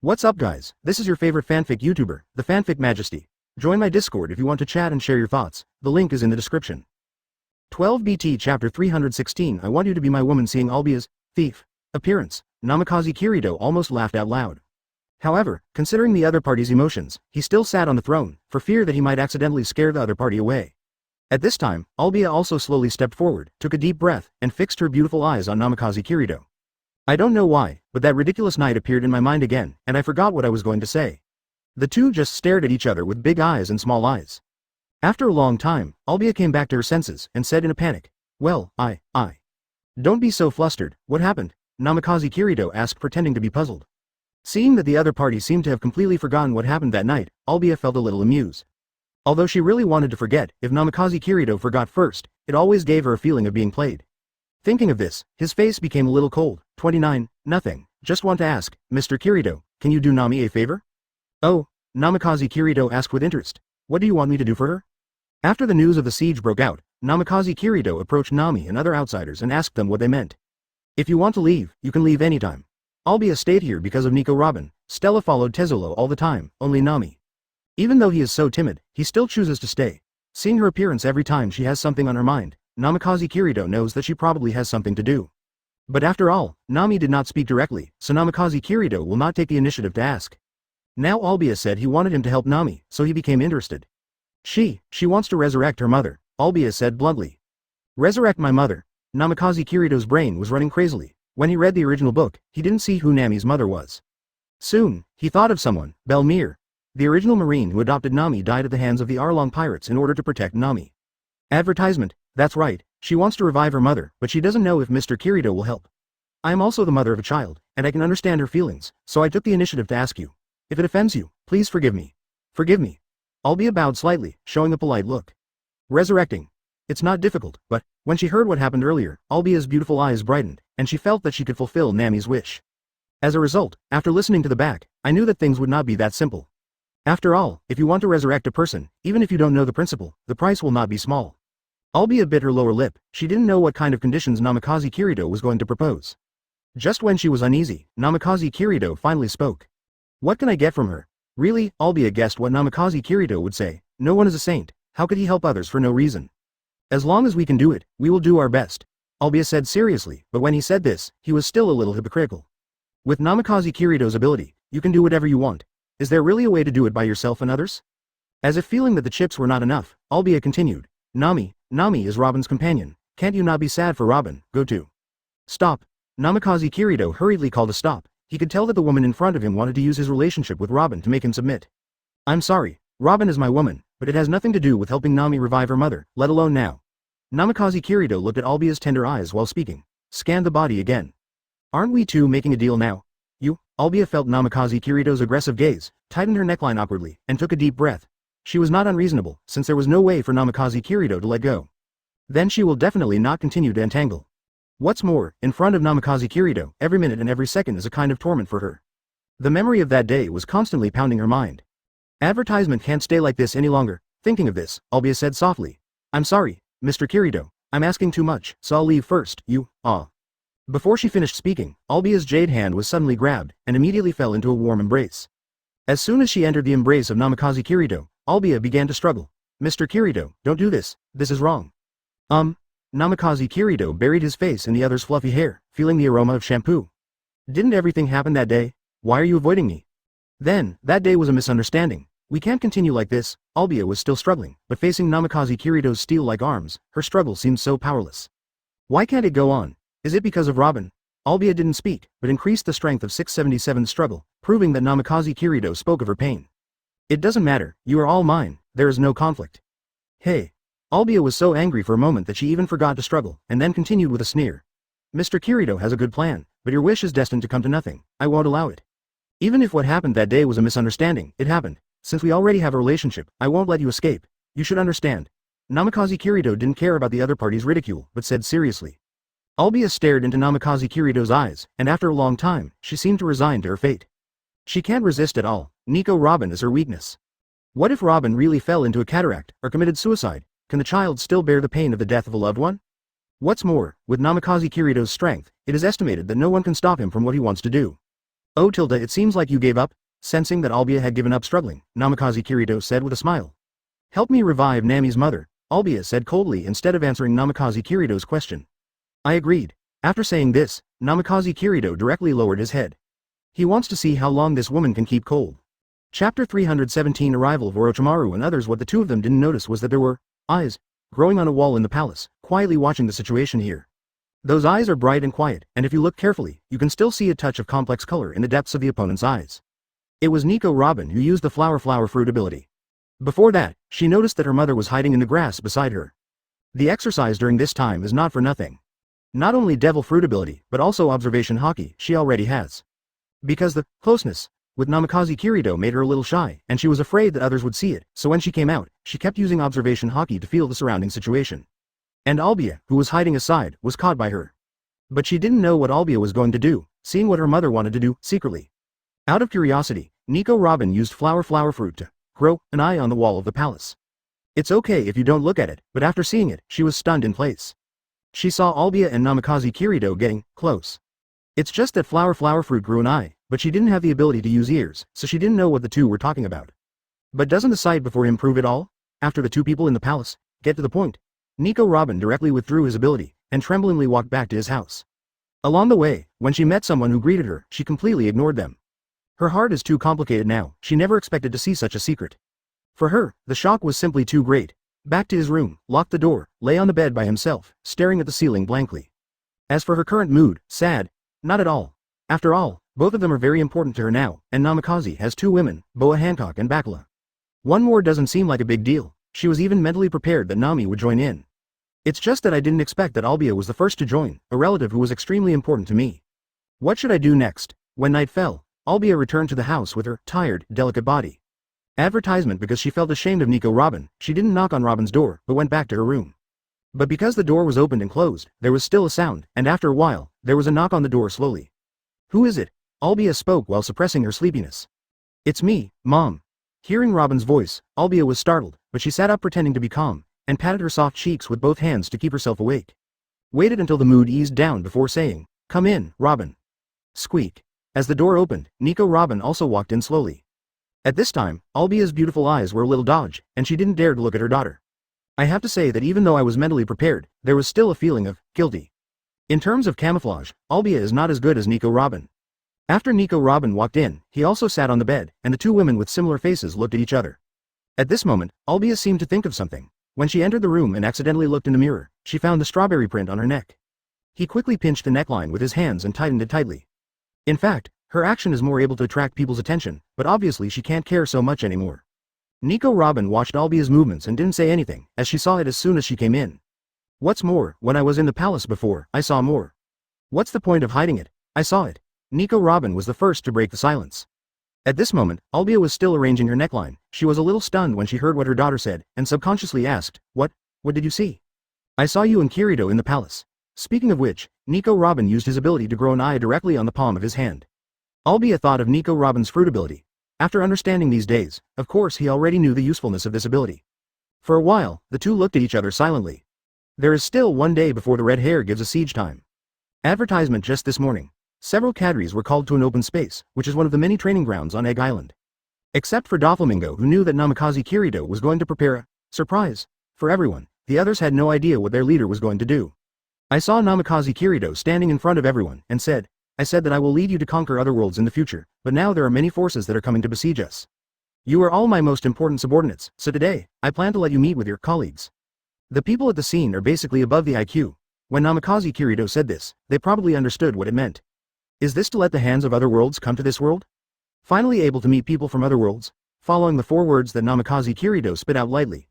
What's up guys, this is your favorite fanfic YouTuber, the Fanfic Majesty. Join my Discord if you want to chat and share your thoughts, the link is in the description. 12 BT Chapter 316 I want you to be my woman. Seeing Albia's thief appearance, Namikaze Kirito almost laughed out loud. However, considering the other party's emotions, he still sat on the throne, for fear that he might accidentally scare the other party away. At this time, Albia also slowly stepped forward, took a deep breath, and fixed her beautiful eyes on Namikaze Kirito. I don't know why, but that ridiculous night appeared in my mind again, and I forgot what I was going to say. The two just stared at each other with big eyes and small eyes. After a long time, Albia came back to her senses, and said in a panic, "Well, I. Don't be so flustered, what happened?" Namikaze Kirito asked, pretending to be puzzled. Seeing that the other party seemed to have completely forgotten what happened that night, Albia felt a little amused. Although she really wanted to forget, if Namikaze Kirito forgot first, it always gave her a feeling of being played. Thinking of this, his face became a little cold. 29, nothing, just want to ask, Mr. Kirito, can you do Nami a favor? Oh, Namikaze Kirito asked with interest. What do you want me to do for her? After the news of the siege broke out, Namikaze Kirito approached Nami and other outsiders and asked them what they meant. If you want to leave, you can leave anytime. Albia stayed here because of Nico Robin. Stella followed Tezulo all the time, only Nami. Even though he is so timid, he still chooses to stay. Seeing her appearance every time she has something on her mind, Namikaze Kirito knows that she probably has something to do. But after all, Nami did not speak directly, so Namikaze Kirito will not take the initiative to ask. Now Albia said he wanted him to help Nami, so he became interested. She wants to resurrect her mother, Albia said bluntly. Resurrect my mother? Namikaze Kirito's brain was running crazily. When he read the original book, he didn't see who Nami's mother was. Soon, he thought of someone, Belmir. The original Marine who adopted Nami died at the hands of the Arlong pirates in order to protect Nami. Advertisement, that's right, she wants to revive her mother, but she doesn't know if Mr. Kirito will help. I am also the mother of a child, and I can understand her feelings, so I took the initiative to ask you. If it offends you, please forgive me. Forgive me. Albia bowed slightly, showing a polite look. Resurrecting. It's not difficult, but, when she heard what happened earlier, Albia's beautiful eyes brightened, and she felt that she could fulfill Nami's wish. As a result, after listening to the back, I knew that things would not be that simple. After all, if you want to resurrect a person, even if you don't know the principle, the price will not be small. Albia bit her lower lip, she didn't know what kind of conditions Namikaze Kirito was going to propose. Just when she was uneasy, Namikaze Kirito finally spoke. What can I get from her? Really? Albia guessed what Namikaze Kirito would say. No one is a saint, how could he help others for no reason? As long as we can do it, we will do our best. Albia said seriously, but when he said this, he was still a little hypocritical. With Namikaze Kirito's ability, you can do whatever you want. Is there really a way to do it by yourself and others? As if feeling that the chips were not enough, Albia continued. Nami is Robin's companion. Can't you not be sad for Robin? Go to. Stop. Namikaze Kirito hurriedly called a stop. He could tell that the woman in front of him wanted to use his relationship with Robin to make him submit. I'm sorry, Robin is my woman, but it has nothing to do with helping Nami revive her mother, let alone now. Namikaze Kirito looked at Albia's tender eyes while speaking. Scanned the body again. Aren't we two making a deal now? Albia felt Namikaze Kirito's aggressive gaze, tightened her neckline awkwardly, and took a deep breath. She was not unreasonable, since there was no way for Namikaze Kirito to let go. Then she will definitely not continue to entangle. What's more, in front of Namikaze Kirito, every minute and every second is a kind of torment for her. The memory of that day was constantly pounding her mind. Advertisement can't stay like this any longer. Thinking of this, Albia said softly. I'm sorry, Mr. Kirito, I'm asking too much, so I'll leave first, Before she finished speaking, Albia's jade hand was suddenly grabbed, and immediately fell into a warm embrace. As soon as she entered the embrace of Namikaze Kirito, Albia began to struggle. Mr. Kirito, don't do this, this is wrong. Namikaze Kirito buried his face in the other's fluffy hair, feeling the aroma of shampoo. Didn't everything happen that day? Why are you avoiding me? Then, that day was a misunderstanding. We can't continue like this. Albia was still struggling, but facing Namikaze Kirito's steel-like arms, her struggle seemed so powerless. Why can't it go on? Is it because of Robin? Albia didn't speak, but increased the strength of 677's struggle, proving that Namikaze Kirito spoke of her pain. It doesn't matter, you are all mine, there is no conflict. Hey. Albia was so angry for a moment that she even forgot to struggle, and then continued with a sneer. Mr. Kirito has a good plan, but your wish is destined to come to nothing. I won't allow it. Even if what happened that day was a misunderstanding, it happened. Since we already have a relationship, I won't let you escape. You should understand. Namikaze Kirito didn't care about the other party's ridicule, but said seriously. Albia stared into Namikaze Kirito's eyes, and after a long time, she seemed to resign to her fate. She can't resist at all. Nico Robin is her weakness. What if Robin really fell into a cataract, or committed suicide? Can the child still bear the pain of the death of a loved one? What's more, with Namikaze Kirito's strength, it is estimated that no one can stop him from what he wants to do. Oh Tilda, it seems like you gave up? Sensing that Albia had given up struggling, Namikaze Kirito said with a smile. Help me revive Nami's mother, Albia said coldly instead of answering Namikaze Kirito's question. I agreed. After saying this, Namikaze Kirito directly lowered his head. He wants to see how long this woman can keep cold. Chapter 317 Arrival of Orochimaru and others. What the two of them didn't notice was that there were eyes growing on a wall in the palace, quietly watching the situation here. Those eyes are bright and quiet, and if you look carefully, you can still see a touch of complex color in the depths of the opponent's eyes. It was Nico Robin who used the flower fruit ability. Before that, she noticed that her mother was hiding in the grass beside her. The exercise during this time is not for nothing. Not only devil fruit ability, but also observation haki she already has. Because the closeness with Namikaze Kirito made her a little shy, and she was afraid that others would see it, so when she came out, she kept using observation haki to feel the surrounding situation. And Albia, who was hiding aside, was caught by her. But she didn't know what Albia was going to do, seeing what her mother wanted to do, secretly. Out of curiosity, Nico Robin used flower fruit to grow an eye on the wall of the palace. It's okay if you don't look at it, but after seeing it, she was stunned in place. She saw Albia and Namikaze Kirito getting close. It's just that flower fruit grew an eye, but she didn't have the ability to use ears, so she didn't know what the two were talking about. But doesn't the sight before him prove it all? After the two people in the palace get to the point, Nico Robin directly withdrew his ability, and tremblingly walked back to his house. Along the way, when she met someone who greeted her, she completely ignored them. Her heart is too complicated now, she never expected to see such a secret. For her, the shock was simply too great. Back to his room, locked the door, lay on the bed by himself, staring at the ceiling blankly. As for her current mood, sad? Not at all. After all, both of them are very important to her now, and Namikaze has two women, Boa Hancock and Bakula. One more doesn't seem like a big deal. She was even mentally prepared that Nami would join in. It's just that I didn't expect that Albia was the first to join, a relative who was extremely important to me. What should I do next? When night fell, Albia returned to the house with her tired, delicate body. Advertisement. Because she felt ashamed of Nico Robin, she didn't knock on Robin's door, but went back to her room. But because the door was opened and closed, there was still a sound, and after a while, there was a knock on the door slowly. Who is it? Albia spoke while suppressing her sleepiness. It's me, Mom. Hearing Robin's voice, Albia was startled, but she sat up pretending to be calm, and patted her soft cheeks with both hands to keep herself awake. Waited until the mood eased down before saying, "Come in, Robin." Squeak. As the door opened, Nico Robin also walked in slowly. At this time, Albia's beautiful eyes were a little dodged, and she didn't dare to look at her daughter. I have to say that even though I was mentally prepared, there was still a feeling of guilty. In terms of camouflage, Albia is not as good as Nico Robin. After Nico Robin walked in, he also sat on the bed, and the two women with similar faces looked at each other. At this moment, Albia seemed to think of something. When she entered the room and accidentally looked in the mirror, she found the strawberry print on her neck. He quickly pinched the neckline with his hands and tightened it tightly. In fact, her action is more able to attract people's attention, but obviously she can't care so much anymore. Nico Robin watched Albia's movements and didn't say anything, as she saw it as soon as she came in. What's more, when I was in the palace before, I saw more. What's the point of hiding it? I saw it. Nico Robin was the first to break the silence. At this moment, Albia was still arranging her neckline. She was a little stunned when she heard what her daughter said, and subconsciously asked, What did you see? I saw you and Kirito in the palace. Speaking of which, Nico Robin used his ability to grow an eye directly on the palm of his hand. Albia thought of Nico Robin's fruit ability. After understanding these days, of course he already knew the usefulness of this ability. For a while, the two looked at each other silently. There is still one day before the red hair gives a siege time. Advertisement just this morning. Several cadres were called to an open space, which is one of the many training grounds on Egg Island. Except for Doflamingo, who knew that Namikaze Kirito was going to prepare a surprise for everyone, the others had no idea what their leader was going to do. I saw Namikaze Kirito standing in front of everyone, and I said that I will lead you to conquer other worlds in the future, but now there are many forces that are coming to besiege us. You are all my most important subordinates, so today, I plan to let you meet with your colleagues. The people at the scene are basically above the IQ. When Namikaze Kirito said this, they probably understood what it meant. Is this to let the hands of other worlds come to this world? Finally able to meet people from other worlds, following the 4 words that Namikaze Kirito spit out lightly.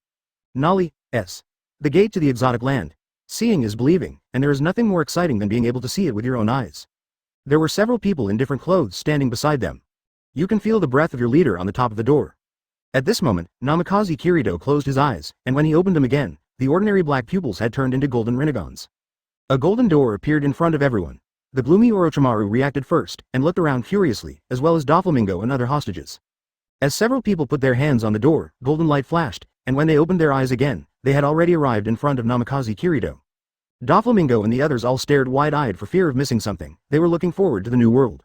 Nali, S. The gate to the exotic land. Seeing is believing, and there is nothing more exciting than being able to see it with your own eyes. There were several people in different clothes standing beside them. You can feel the breath of your leader on the top of the door. At this moment, Namikaze Kirito closed his eyes, and when he opened them again, the ordinary black pupils had turned into golden renegons. A golden door appeared in front of everyone. The gloomy Orochimaru reacted first, and looked around curiously, as well as Doflamingo and other hostages. As several people put their hands on the door, golden light flashed, and when they opened their eyes again, they had already arrived in front of Namikaze Kirito. Doflamingo and the others all stared wide-eyed for fear of missing something. They were looking forward to the new world.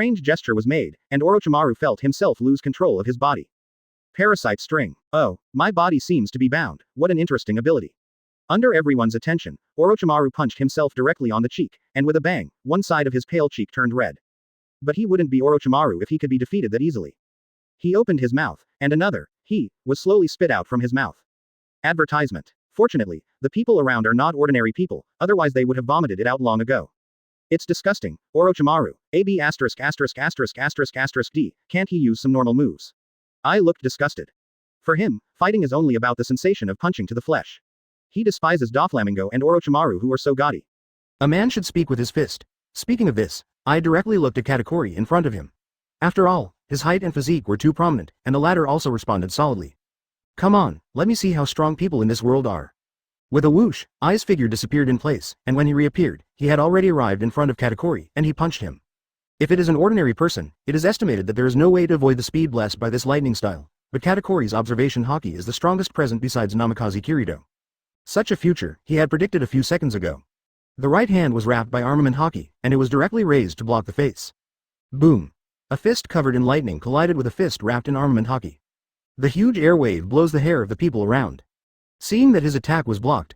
strange gesture was made, and Orochimaru felt himself lose control of his body. Parasite string. Oh, my body seems to be bound. What an interesting ability. Under everyone's attention, Orochimaru punched himself directly on the cheek, and with a bang, one side of his pale cheek turned red. But he wouldn't be Orochimaru if he could be defeated that easily. He opened his mouth, and another, he, was slowly spit out from his mouth. Advertisement. Fortunately, the people around are not ordinary people, otherwise they would have vomited it out long ago. It's disgusting, Orochimaru, AB***********D, can't he use some normal moves? I looked disgusted. For him, fighting is only about the sensation of punching to the flesh. He despises Doflamingo and Orochimaru who are so gaudy. A man should speak with his fist. Speaking of this, I directly looked at Katakuri in front of him. After all, his height and physique were too prominent, and the latter also responded solidly. Come on, let me see how strong people in this world are. With a whoosh, Ai's figure disappeared in place, and when he reappeared, he had already arrived in front of Katakuri, and he punched him. If it is an ordinary person, it is estimated that there is no way to avoid the speed blessed by this lightning style, but Katakuri's observation Haki is the strongest present besides Namikaze Kirito. Such a future, he had predicted a few seconds ago. The right hand was wrapped by armament Haki, and it was directly raised to block the face. Boom! A fist covered in lightning collided with a fist wrapped in armament Haki. The huge air wave blows the hair of the people around. Seeing that his attack was blocked,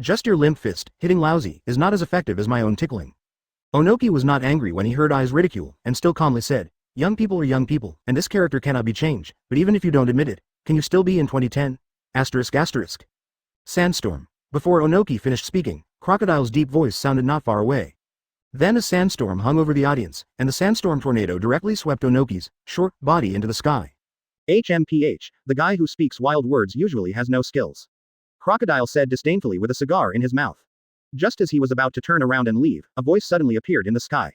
Just your limp fist, hitting lousy, is not as effective as my own tickling. Onoki was not angry when he heard Ai's ridicule, and still calmly said, young people are young people, and this character cannot be changed, but even if you don't admit it, can you still be in 2010? Asterisk asterisk. Sandstorm. Before Onoki finished speaking, Crocodile's deep voice sounded not far away. Then a sandstorm hung over the audience, and the sandstorm tornado directly swept Onoki's short body into the sky. HMPH, the guy who speaks wild words usually has no skills. Crocodile said disdainfully with a cigar in his mouth. Just as he was about to turn around and leave, a voice suddenly appeared in the sky.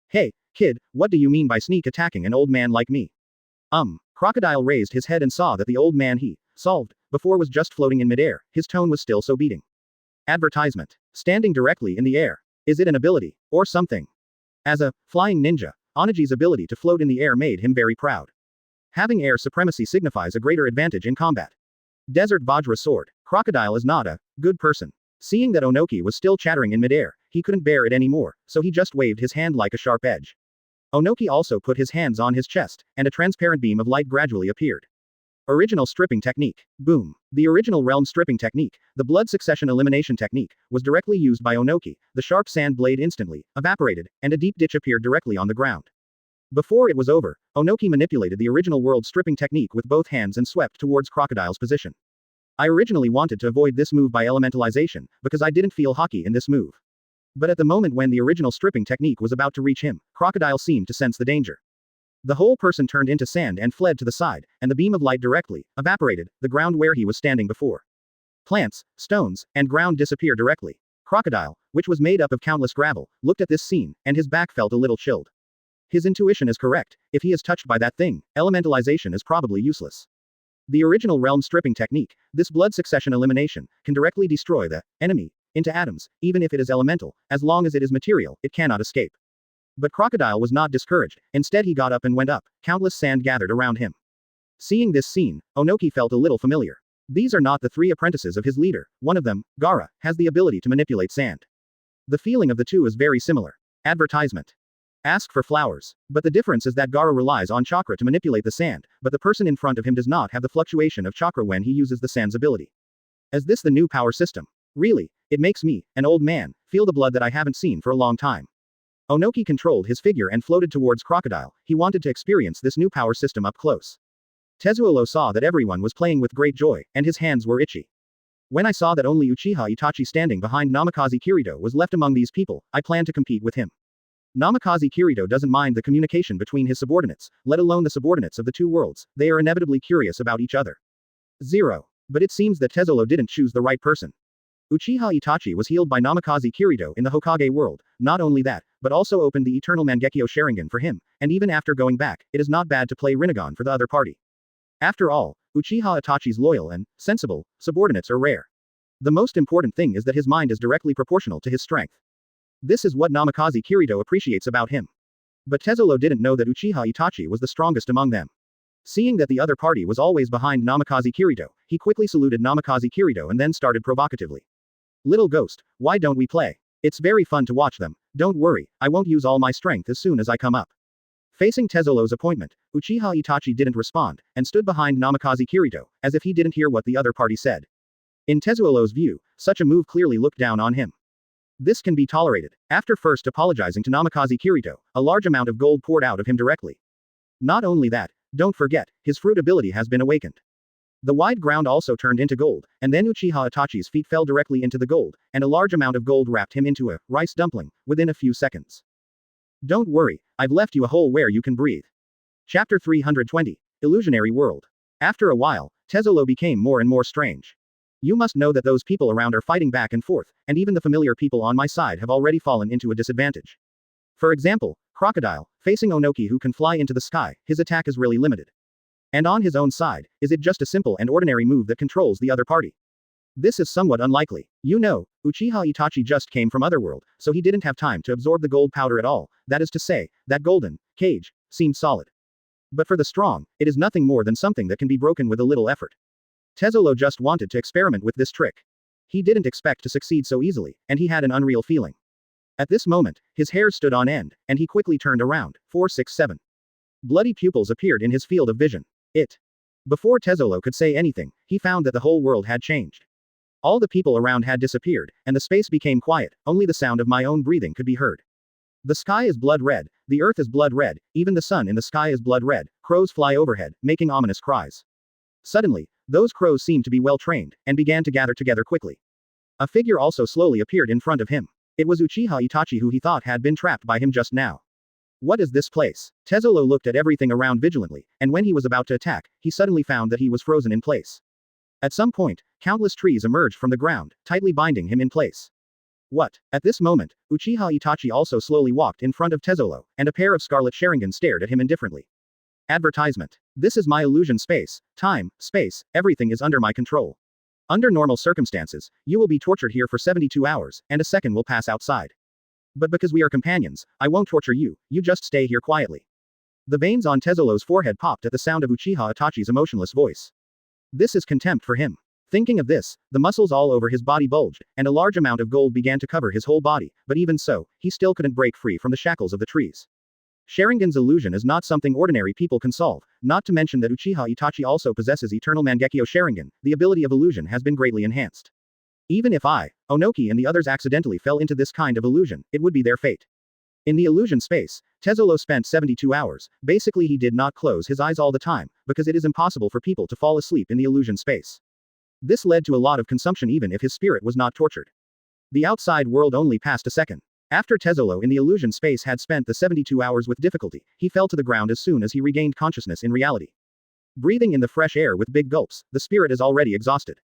Hey, kid, what do you mean by sneak attacking an old man like me? Crocodile raised his head and saw that the old man he solved before was just floating in midair. His tone was still so beating. Advertisement. Standing directly in the air. Is it an ability, or something? As a flying ninja, Onagi's ability to float in the air made him very proud. Having air supremacy signifies a greater advantage in combat. Desert Vajra Sword. Crocodile is not a good person. Seeing that Onoki was still chattering in midair, he couldn't bear it anymore, so he just waved his hand like a sharp edge. Onoki also put his hands on his chest, and a transparent beam of light gradually appeared. Original stripping technique. Boom. The original realm stripping technique, the blood succession elimination technique, was directly used by Onoki. The sharp sand blade instantly evaporated, and a deep ditch appeared directly on the ground. Before it was over, Onoki manipulated the original world stripping technique with both hands and swept towards Crocodile's position. I originally wanted to avoid this move by elementalization, because I didn't feel Haki in this move. But at the moment when the original stripping technique was about to reach him, Crocodile seemed to sense the danger. The whole person turned into sand and fled to the side, and the beam of light directly evaporated the ground where he was standing before. Plants, stones, and ground disappear directly. Crocodile, which was made up of countless gravel, looked at this scene, and his back felt a little chilled. His intuition is correct. If he is touched by that thing, elementalization is probably useless. The original realm stripping technique, this blood succession elimination, can directly destroy the enemy into atoms, even if it is elemental. As long as it is material, it cannot escape. But Crocodile was not discouraged. Instead he got up and went up. Countless sand gathered around him. Seeing this scene, Onoki felt a little familiar. These are not the three apprentices of his leader. One of them, Gaara, has the ability to manipulate sand. The feeling of the two is very similar. Advertisement. Ask for flowers. But the difference is that Gaara relies on chakra to manipulate the sand, but the person in front of him does not have the fluctuation of chakra when he uses the sand's ability. Is this the new power system? Really, it makes me, an old man, feel the blood that I haven't seen for a long time. Onoki controlled his figure and floated towards Crocodile. He wanted to experience this new power system up close. Tezuolo saw that everyone was playing with great joy, and his hands were itchy. When I saw that only Uchiha Itachi standing behind Namikaze Kirito was left among these people, I planned to compete with him. Namikaze Kirito doesn't mind the communication between his subordinates, let alone the subordinates of the two worlds. They are inevitably curious about each other. 0. But it seems that Tezuolo didn't choose the right person. Uchiha Itachi was healed by Namikaze Kirito in the Hokage world. Not only that, but also opened the Eternal Mangekyo Sharingan for him, and even after going back, it is not bad to play Rinnegan for the other party. After all, Uchiha Itachi's loyal and sensible subordinates are rare. The most important thing is that his mind is directly proportional to his strength. This is what Namikaze Kirito appreciates about him. But Tezzolo didn't know that Uchiha Itachi was the strongest among them. Seeing that the other party was always behind Namikaze Kirito, he quickly saluted Namikaze Kirito and then started provocatively. Little ghost, why don't we play? It's very fun to watch them. Don't worry, I won't use all my strength as soon as I come up. Facing Tezzolo's appointment, Uchiha Itachi didn't respond, and stood behind Namikaze Kirito, as if he didn't hear what the other party said. In Tezzolo's view, such a move clearly looked down on him. This can be tolerated. After first apologizing to Namikaze Kirito, a large amount of gold poured out of him directly. Not only that, don't forget, his fruit ability has been awakened. The wide ground also turned into gold, and then Uchiha Itachi's feet fell directly into the gold, and a large amount of gold wrapped him into a rice dumpling within a few seconds. Don't worry, I've left you a hole where you can breathe. Chapter 320. Illusionary World. After a while, Tezzolo became more and more strange. You must know that those people around are fighting back and forth, and even the familiar people on my side have already fallen into a disadvantage. For example, Crocodile, facing Onoki who can fly into the sky, his attack is really limited. And on his own side, is it just a simple and ordinary move that controls the other party? This is somewhat unlikely. You know, Uchiha Itachi just came from Otherworld, so he didn't have time to absorb the gold powder at all, that is to say, that golden cage seemed solid. But for the strong, it is nothing more than something that can be broken with a little effort. Tezzolo just wanted to experiment with this trick. He didn't expect to succeed so easily, and he had an unreal feeling. At this moment, his hair stood on end, and he quickly turned around. 467. Bloody pupils appeared in his field of vision. Before Tezzolo could say anything, he found that the whole world had changed. All the people around had disappeared, and the space became quiet, only the sound of my own breathing could be heard. The sky is blood red, the earth is blood red, even the sun in the sky is blood red, crows fly overhead, making ominous cries. Suddenly, those crows seemed to be well trained, and began to gather together quickly. A figure also slowly appeared in front of him. It was Uchiha Itachi who he thought had been trapped by him just now. What is this place? Tezzolo looked at everything around vigilantly, and when he was about to attack, he suddenly found that he was frozen in place. At some point, countless trees emerged from the ground, tightly binding him in place. What? At this moment, Uchiha Itachi also slowly walked in front of Tezzolo, and a pair of scarlet Sharingan stared at him indifferently. Advertisement. This is my illusion space, time, space, everything is under my control. Under normal circumstances, you will be tortured here for 72 hours, and a second will pass outside. But because we are companions, I won't torture you, you just stay here quietly. The veins on Tezzolo's forehead popped at the sound of Uchiha Itachi's emotionless voice. This is contempt for him. Thinking of this, the muscles all over his body bulged, and a large amount of gold began to cover his whole body, but even so, he still couldn't break free from the shackles of the trees. Sharingan's illusion is not something ordinary people can solve, not to mention that Uchiha Itachi also possesses Eternal Mangekyo Sharingan, the ability of illusion has been greatly enhanced. Even if I, Onoki and the others accidentally fell into this kind of illusion, it would be their fate. In the illusion space, Tezzolo spent 72 hours, basically he did not close his eyes all the time, because it is impossible for people to fall asleep in the illusion space. This led to a lot of consumption even if his spirit was not tortured. The outside world only passed a second. After Tezzolo in the illusion space had spent the 72 hours with difficulty, he fell to the ground as soon as he regained consciousness in reality. Breathing in the fresh air with big gulps, the spirit is already exhausted.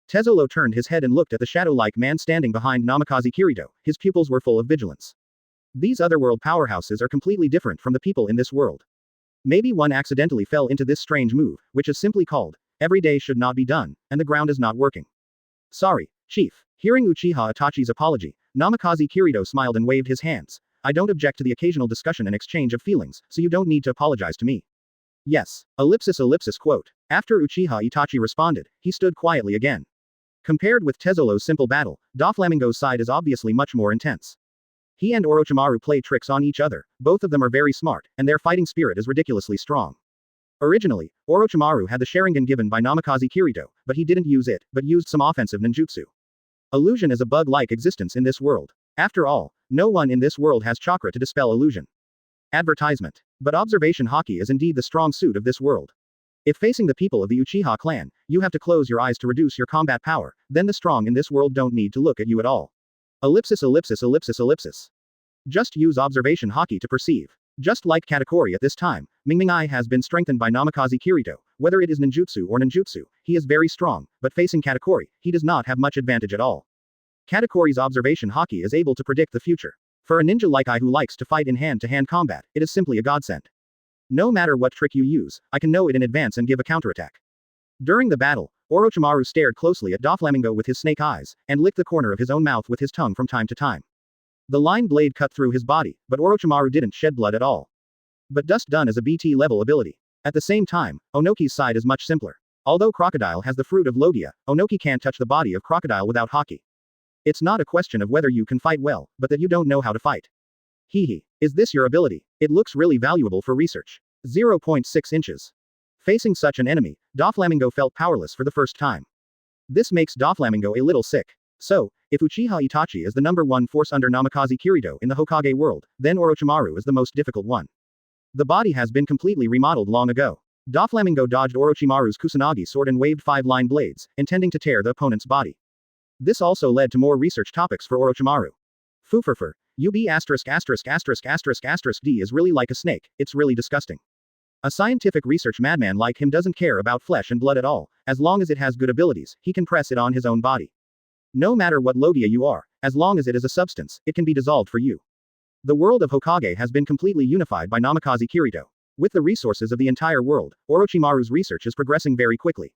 Tezzolo turned his head and looked at the shadow-like man standing behind Namikaze Kirito, his pupils were full of vigilance. These otherworld powerhouses are completely different from the people in this world. Maybe one accidentally fell into this strange move, which is simply called, every day should not be done, and the ground is not working. Sorry, Chief. Hearing Uchiha Itachi's apology, Namikaze Kirito smiled and waved his hands. I don't object to the occasional discussion and exchange of feelings, so you don't need to apologize to me. Yes. Quote. After Uchiha Itachi responded, he stood quietly again. Compared with Tezzolo's simple battle, Doflamingo's side is obviously much more intense. He and Orochimaru play tricks on each other, both of them are very smart, and their fighting spirit is ridiculously strong. Originally, Orochimaru had the Sharingan given by Namikaze Kirito, but he didn't use it, but used some offensive ninjutsu. Illusion is a bug-like existence in this world. After all, no one in this world has chakra to dispel illusion. Advertisement. But observation haki is indeed the strong suit of this world. If facing the people of the Uchiha clan, you have to close your eyes to reduce your combat power, then the strong in this world don't need to look at you at all. Just use observation haki to perceive. Just like Katakuri at this time, Mingming Eye has been strengthened by Namikaze Kirito, whether it is ninjutsu or ninjutsu, he is very strong, but facing Katakuri, he does not have much advantage at all. Katakuri's observation haki is able to predict the future. For a ninja like I who likes to fight in hand-to-hand combat, it is simply a godsend. No matter what trick you use, I can know it in advance and give a counterattack. During the battle, Orochimaru stared closely at Doflamingo with his snake eyes, and licked the corner of his own mouth with his tongue from time to time. The line blade cut through his body, but Orochimaru didn't shed blood at all. But dust done is a BT level ability. At the same time, Onoki's side is much simpler. Although Crocodile has the fruit of Logia, Onoki can't touch the body of Crocodile without Haki. It's not a question of whether you can fight well, but that you don't know how to fight. Hehe. Is this your ability? It looks really valuable for research. 0.6 inches. Facing such an enemy, Doflamingo felt powerless for the first time. This makes Doflamingo a little sick. So, if Uchiha Itachi is the #1 force under Namikaze Kirito in the Hokage world, then Orochimaru is the most difficult one. The body has been completely remodeled long ago. Doflamingo dodged Orochimaru's Kusanagi sword and waved 5-line blades, intending to tear the opponent's body. This also led to more research topics for Orochimaru. Fufurfur, UB*********D is really like a snake, it's really disgusting. A scientific research madman like him doesn't care about flesh and blood at all, as long as it has good abilities, he can press it on his own body. No matter what Logia you are, as long as it is a substance, it can be dissolved for you. The world of Hokage has been completely unified by Namikaze Kirito. With the resources of the entire world, Orochimaru's research is progressing very quickly.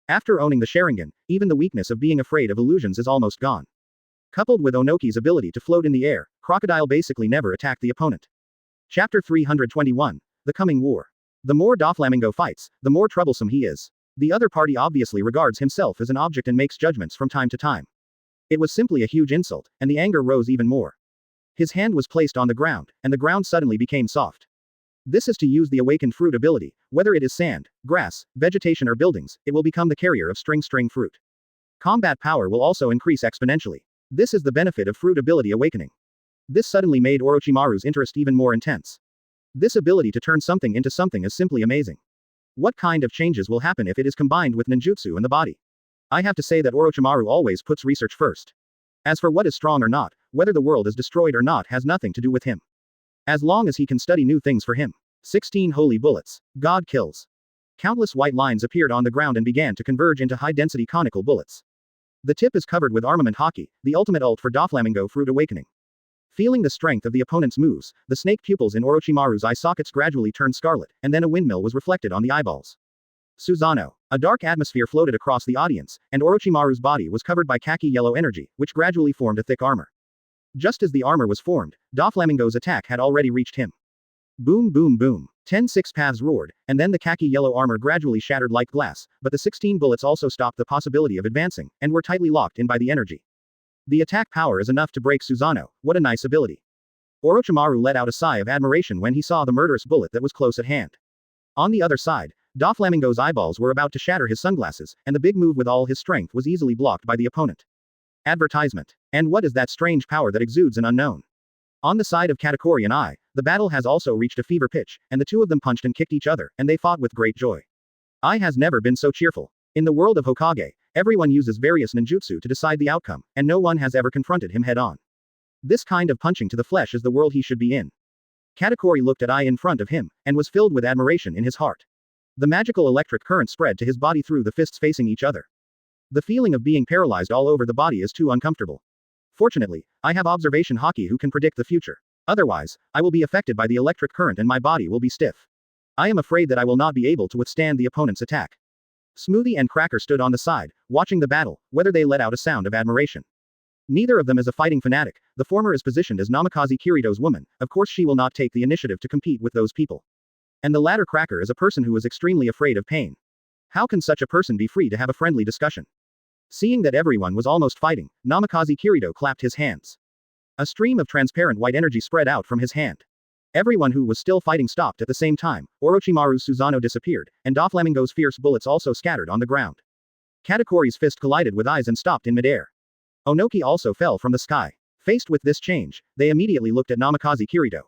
After owning the Sharingan, even the weakness of being afraid of illusions is almost gone. Coupled with Onoki's ability to float in the air, Crocodile basically never attacked the opponent. Chapter 321. The Coming War. The more Doflamingo fights, the more troublesome he is. The other party obviously regards himself as an object and makes judgments from time to time. It was simply a huge insult, and the anger rose even more. His hand was placed on the ground, and the ground suddenly became soft. This is to use the awakened fruit ability. Whether it is sand, grass, vegetation or buildings, it will become the carrier of string fruit. Combat power will also increase exponentially. This is the benefit of fruit ability awakening. This suddenly made Orochimaru's interest even more intense. This ability to turn something into something is simply amazing. What kind of changes will happen if it is combined with ninjutsu in the body? I have to say that Orochimaru always puts research first. As for what is strong or not, whether the world is destroyed or not has nothing to do with him. As long as he can study new things for him. 16 holy bullets. God kills. Countless white lines appeared on the ground and began to converge into high-density conical bullets. The tip is covered with armament Haki, the ultimate ult for Doflamingo fruit awakening. Feeling the strength of the opponent's moves, the snake pupils in Orochimaru's eye sockets gradually turned scarlet, and then a windmill was reflected on the eyeballs. Susanoo. A dark atmosphere floated across the audience, and Orochimaru's body was covered by khaki yellow energy, which gradually formed a thick armor. Just as the armor was formed, Doflamingo's attack had already reached him. Boom boom boom. 10 six paths roared, and then the khaki yellow armor gradually shattered like glass, but the 16 bullets also stopped the possibility of advancing, and were tightly locked in by the energy. The attack power is enough to break Susanoo. What a nice ability. Orochimaru let out a sigh of admiration when he saw the murderous bullet that was close at hand. On the other side, Doflamingo's eyeballs were about to shatter his sunglasses, and the big move with all his strength was easily blocked by the opponent. Advertisement. And what is that strange power that exudes an unknown? On the side of Katakuri and I, the battle has also reached a fever pitch, and the two of them punched and kicked each other, and they fought with great joy. I has never been so cheerful. In the world of Hokage, everyone uses various ninjutsu to decide the outcome, and no one has ever confronted him head-on. This kind of punching to the flesh is the world he should be in. Katakuri looked at I in front of him, and was filled with admiration in his heart. The magical electric current spread to his body through the fists facing each other. The feeling of being paralyzed all over the body is too uncomfortable. Fortunately, I have observation Haki who can predict the future. Otherwise, I will be affected by the electric current and my body will be stiff. I am afraid that I will not be able to withstand the opponent's attack. Smoothie and Cracker stood on the side, watching the battle, whether they let out a sound of admiration. Neither of them is a fighting fanatic, the former is positioned as Namikaze Kirito's woman, of course she will not take the initiative to compete with those people. And the latter Cracker is a person who is extremely afraid of pain. How can such a person be free to have a friendly discussion? Seeing that everyone was almost fighting, Namikaze Kirito clapped his hands. A stream of transparent white energy spread out from his hand. Everyone who was still fighting stopped at the same time, Orochimaru's Susanoo disappeared, and Doflamingo's fierce bullets also scattered on the ground. Katakuri's fist collided with eyes and stopped in midair. Onoki also fell from the sky. Faced with this change, they immediately looked at Namikaze Kirito.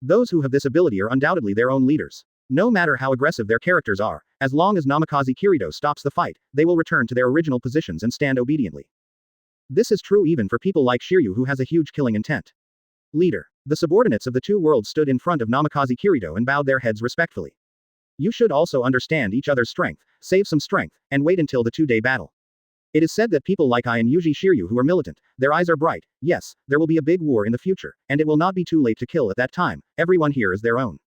Those who have this ability are undoubtedly their own leaders. No matter how aggressive their characters are, as long as Namikaze Kirito stops the fight, they will return to their original positions and stand obediently. This is true even for people like Shiryu who has a huge killing intent. Leader. The subordinates of the two worlds stood in front of Namikaze Kirito and bowed their heads respectfully. You should also understand each other's strength, save some strength, and wait until the two-day battle. It is said that people like I and Yuji Shiryu who are militant, their eyes are bright. Yes, there will be a big war in the future, and it will not be too late to kill at that time. Everyone here is their own.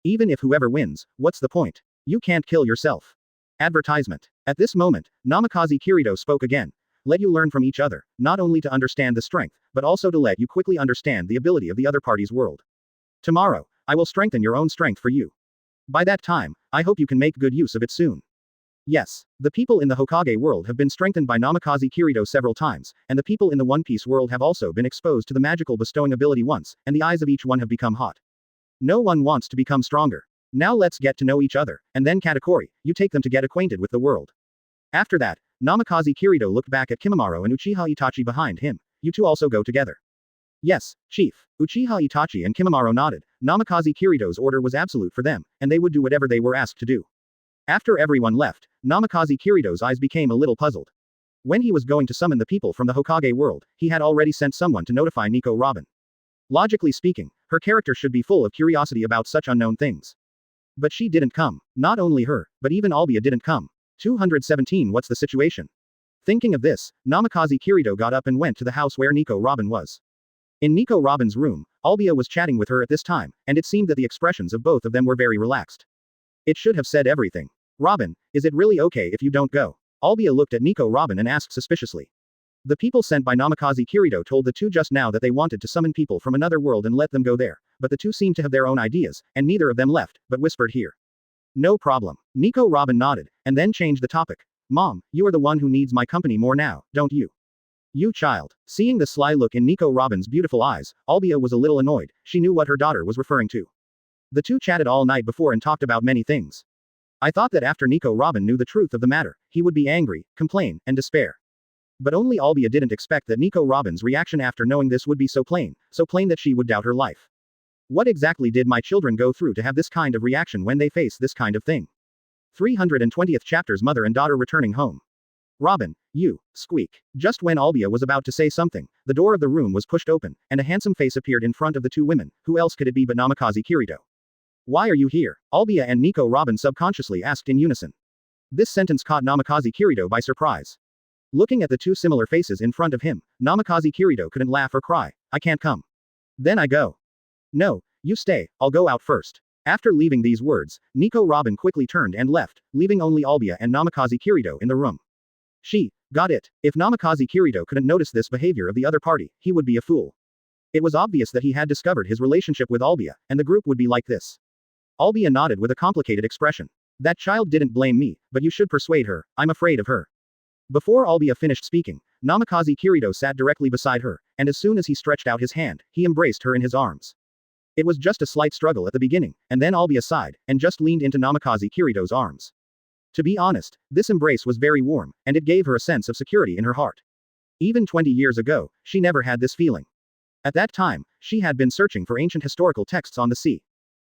Even if whoever wins, what's the point? You can't kill yourself. Advertisement. At this moment, Namikaze Kirito spoke again. Let you learn from each other, not only to understand the strength, but also to let you quickly understand the ability of the other party's world. Tomorrow, I will strengthen your own strength for you. By that time, I hope you can make good use of it soon. Yes, the people in the Hokage world have been strengthened by Namikaze Kirito several times, and the people in the One Piece world have also been exposed to the magical bestowing ability once, and the eyes of each one have become hot. No one wants to become stronger. Now let's get to know each other, and then Katakuri, you take them to get acquainted with the world. After that, Namikaze Kirito looked back at Kimimaro and Uchiha Itachi behind him. You two also go together. Yes, Chief. Uchiha Itachi and Kimimaro nodded. Namikaze Kirito's order was absolute for them, and they would do whatever they were asked to do. After everyone left, Namikaze Kirito's eyes became a little puzzled. When he was going to summon the people from the Hokage world, he had already sent someone to notify Nico Robin. Logically speaking, her character should be full of curiosity about such unknown things. But she didn't come. Not only her, but even Albia didn't come. 217 What's the situation? Thinking of this, Namikaze Kirito got up and went to the house where Nico Robin was. In Nico Robin's room, Albia was chatting with her at this time, and it seemed that the expressions of both of them were very relaxed. It should have said everything. Robin, is it really okay if you don't go? Albia looked at Nico Robin and asked suspiciously. The people sent by Namikaze Kirito told the two just now that they wanted to summon people from another world and let them go there, but the two seemed to have their own ideas, and neither of them left, but whispered here. No problem. Nico Robin nodded, and then changed the topic. Mom, you are the one who needs my company more now, don't you? You child. Seeing the sly look in Nico Robin's beautiful eyes, Albia was a little annoyed. She knew what her daughter was referring to. The two chatted all night before and talked about many things. I thought that after Nico Robin knew the truth of the matter, he would be angry, complain, and despair. But only Albia didn't expect that Nico Robin's reaction after knowing this would be so plain that she would doubt her life. What exactly did my children go through to have this kind of reaction when they face this kind of thing? 320th chapter's mother and daughter returning home. Robin, you, squeak. Just when Albia was about to say something, the door of the room was pushed open, and a handsome face appeared in front of the two women. Who else could it be but Namikaze Kirito? Why are you here? Albia and Nico Robin subconsciously asked in unison. This sentence caught Namikaze Kirito by surprise. Looking at the two similar faces in front of him, Namikaze Kirito couldn't laugh or cry. I can't come. Then I go. No, you stay, I'll go out first. After leaving these words, Nico Robin quickly turned and left, leaving only Albia and Namikaze Kirito in the room. She got it. If Namikaze Kirito couldn't notice this behavior of the other party, he would be a fool. It was obvious that he had discovered his relationship with Albia, and the group would be like this. Albia nodded with a complicated expression. That child didn't blame me, but you should persuade her, I'm afraid of her. Before Albia finished speaking, Namikaze Kirito sat directly beside her, and as soon as he stretched out his hand, he embraced her in his arms. It was just a slight struggle at the beginning, and then Albia sighed, and just leaned into Namikaze Kirito's arms. To be honest, this embrace was very warm, and it gave her a sense of security in her heart. Even 20 years ago, she never had this feeling. At that time, she had been searching for ancient historical texts on the sea.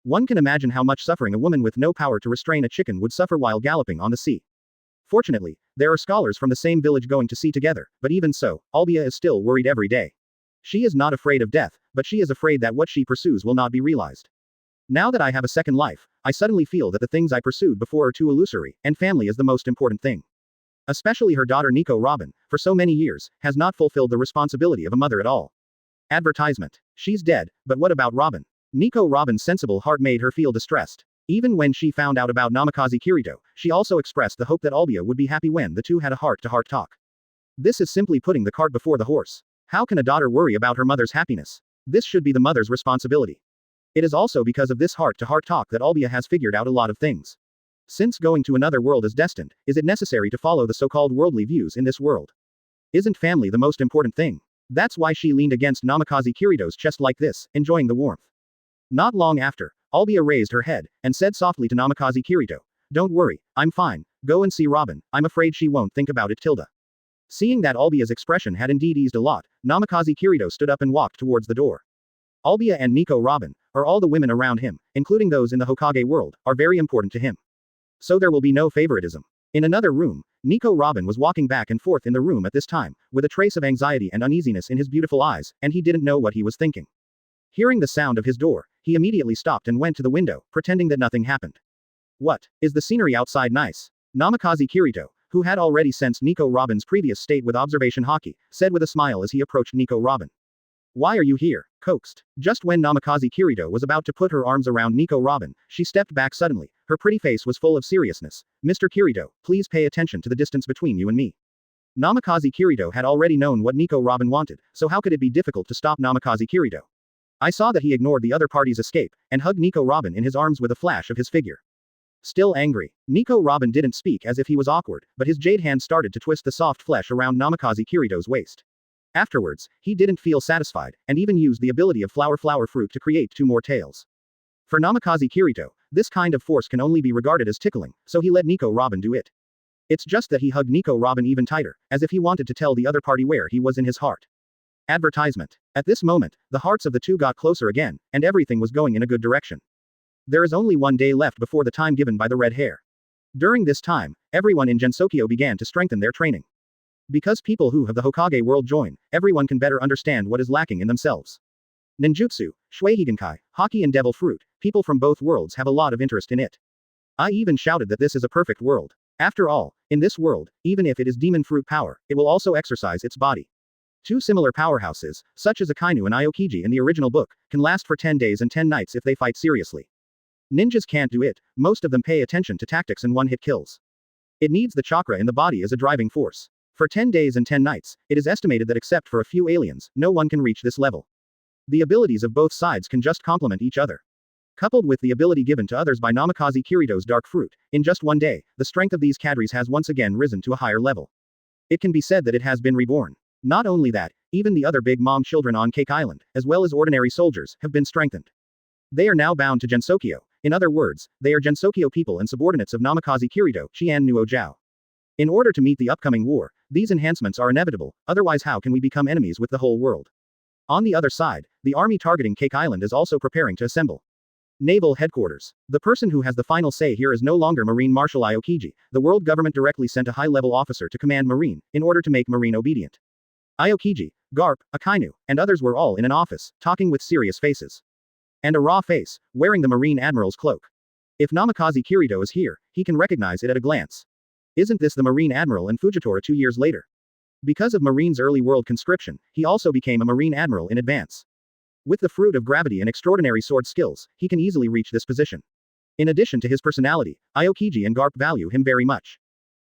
One can imagine how much suffering a woman with no power to restrain a chicken would suffer while galloping on the sea. Fortunately, there are scholars from the same village going to sea together, but even so, Albia is still worried every day. She is not afraid of death, but she is afraid that what she pursues will not be realized. Now that I have a second life, I suddenly feel that the things I pursued before are too illusory, and family is the most important thing. Especially her daughter Nico Robin, for so many years, has not fulfilled the responsibility of a mother at all. Advertisement. She's dead, but what about Robin? Nico Robin's sensible heart made her feel distressed. Even when she found out about Namikaze Kirito, she also expressed the hope that Albia would be happy when the two had a heart-to-heart talk. This is simply putting the cart before the horse. How can a daughter worry about her mother's happiness? This should be the mother's responsibility. It is also because of this heart-to-heart talk that Albia has figured out a lot of things. Since going to another world is destined, is it necessary to follow the so-called worldly views in this world? Isn't family the most important thing? That's why she leaned against Namikaze Kirito's chest like this, enjoying the warmth. Not long after, Albia raised her head, and said softly to Namikaze Kirito, "Don't worry, I'm fine, go and see Robin, I'm afraid she won't think about it tilde." Seeing that Albia's expression had indeed eased a lot, Namikaze Kirito stood up and walked towards the door. Albia and Nico Robin, or all the women around him, including those in the Hokage world, are very important to him. So there will be no favoritism. In another room, Nico Robin was walking back and forth in the room at this time, with a trace of anxiety and uneasiness in his beautiful eyes, and he didn't know what he was thinking. Hearing the sound of his door, he immediately stopped and went to the window, pretending that nothing happened. What? Is the scenery outside nice? Namikaze Kirito, who had already sensed Nico Robin's previous state with observation Haki, said with a smile as he approached Nico Robin. Why are you here? Coaxed. Just when Namikaze Kirito was about to put her arms around Nico Robin, she stepped back suddenly. Her pretty face was full of seriousness. Mr. Kirito, please pay attention to the distance between you and me. Namikaze Kirito had already known what Nico Robin wanted, so how could it be difficult to stop Namikaze Kirito? I saw that he ignored the other party's escape, and hugged Nico Robin in his arms with a flash of his figure. Still angry, Nico Robin didn't speak as if he was awkward, but his jade hand started to twist the soft flesh around Namikaze Kirito's waist. Afterwards, he didn't feel satisfied, and even used the ability of flower fruit to create two more tails. For Namikaze Kirito, this kind of force can only be regarded as tickling, so he let Nico Robin do it. It's just that he hugged Nico Robin even tighter, as if he wanted to tell the other party where he was in his heart. Advertisement. At this moment, the hearts of the two got closer again, and everything was going in a good direction. There is only one day left before the time given by the red hair. During this time, everyone in Gensokyo began to strengthen their training. Because people who have the Hokage world join, everyone can better understand what is lacking in themselves. Ninjutsu, Shueihigankai, Haki and Devil Fruit, people from both worlds have a lot of interest in it. I even shouted that this is a perfect world. After all, in this world, even if it is demon fruit power, it will also exercise its body. Two similar powerhouses, such as Akainu and Aokiji in the original book, can last for 10 days and 10 nights if they fight seriously. Ninjas can't do it, most of them pay attention to tactics and one-hit kills. It needs the chakra in the body as a driving force. For 10 days and 10 nights, it is estimated that except for a few aliens, no one can reach this level. The abilities of both sides can just complement each other. Coupled with the ability given to others by Namikaze Kirito's dark fruit, in just one day, the strength of these cadres has once again risen to a higher level. It can be said that it has been reborn. Not only that, even the other big mom children on Cake Island, as well as ordinary soldiers, have been strengthened. They are now bound to Gensokyo. In other words, they are Gensokyo people and subordinates of Namikaze Kirito, Qian Nuo Jiao. In order to meet the upcoming war, these enhancements are inevitable, otherwise how can we become enemies with the whole world? On the other side, the army targeting Cake Island is also preparing to assemble. Naval Headquarters. The person who has the final say here is no longer Marine Marshal Aokiji. The world government directly sent a high-level officer to command Marine, in order to make Marine obedient. Aokiji, Garp, Akainu, and others were all in an office, talking with serious faces. And a raw face, wearing the Marine Admiral's cloak. If Namikaze Kirito is here, he can recognize it at a glance. Isn't this the Marine Admiral in Fujitora 2 years later? Because of Marine's early world conscription, he also became a Marine Admiral in advance. With the fruit of gravity and extraordinary sword skills, he can easily reach this position. In addition to his personality, Aokiji and Garp value him very much.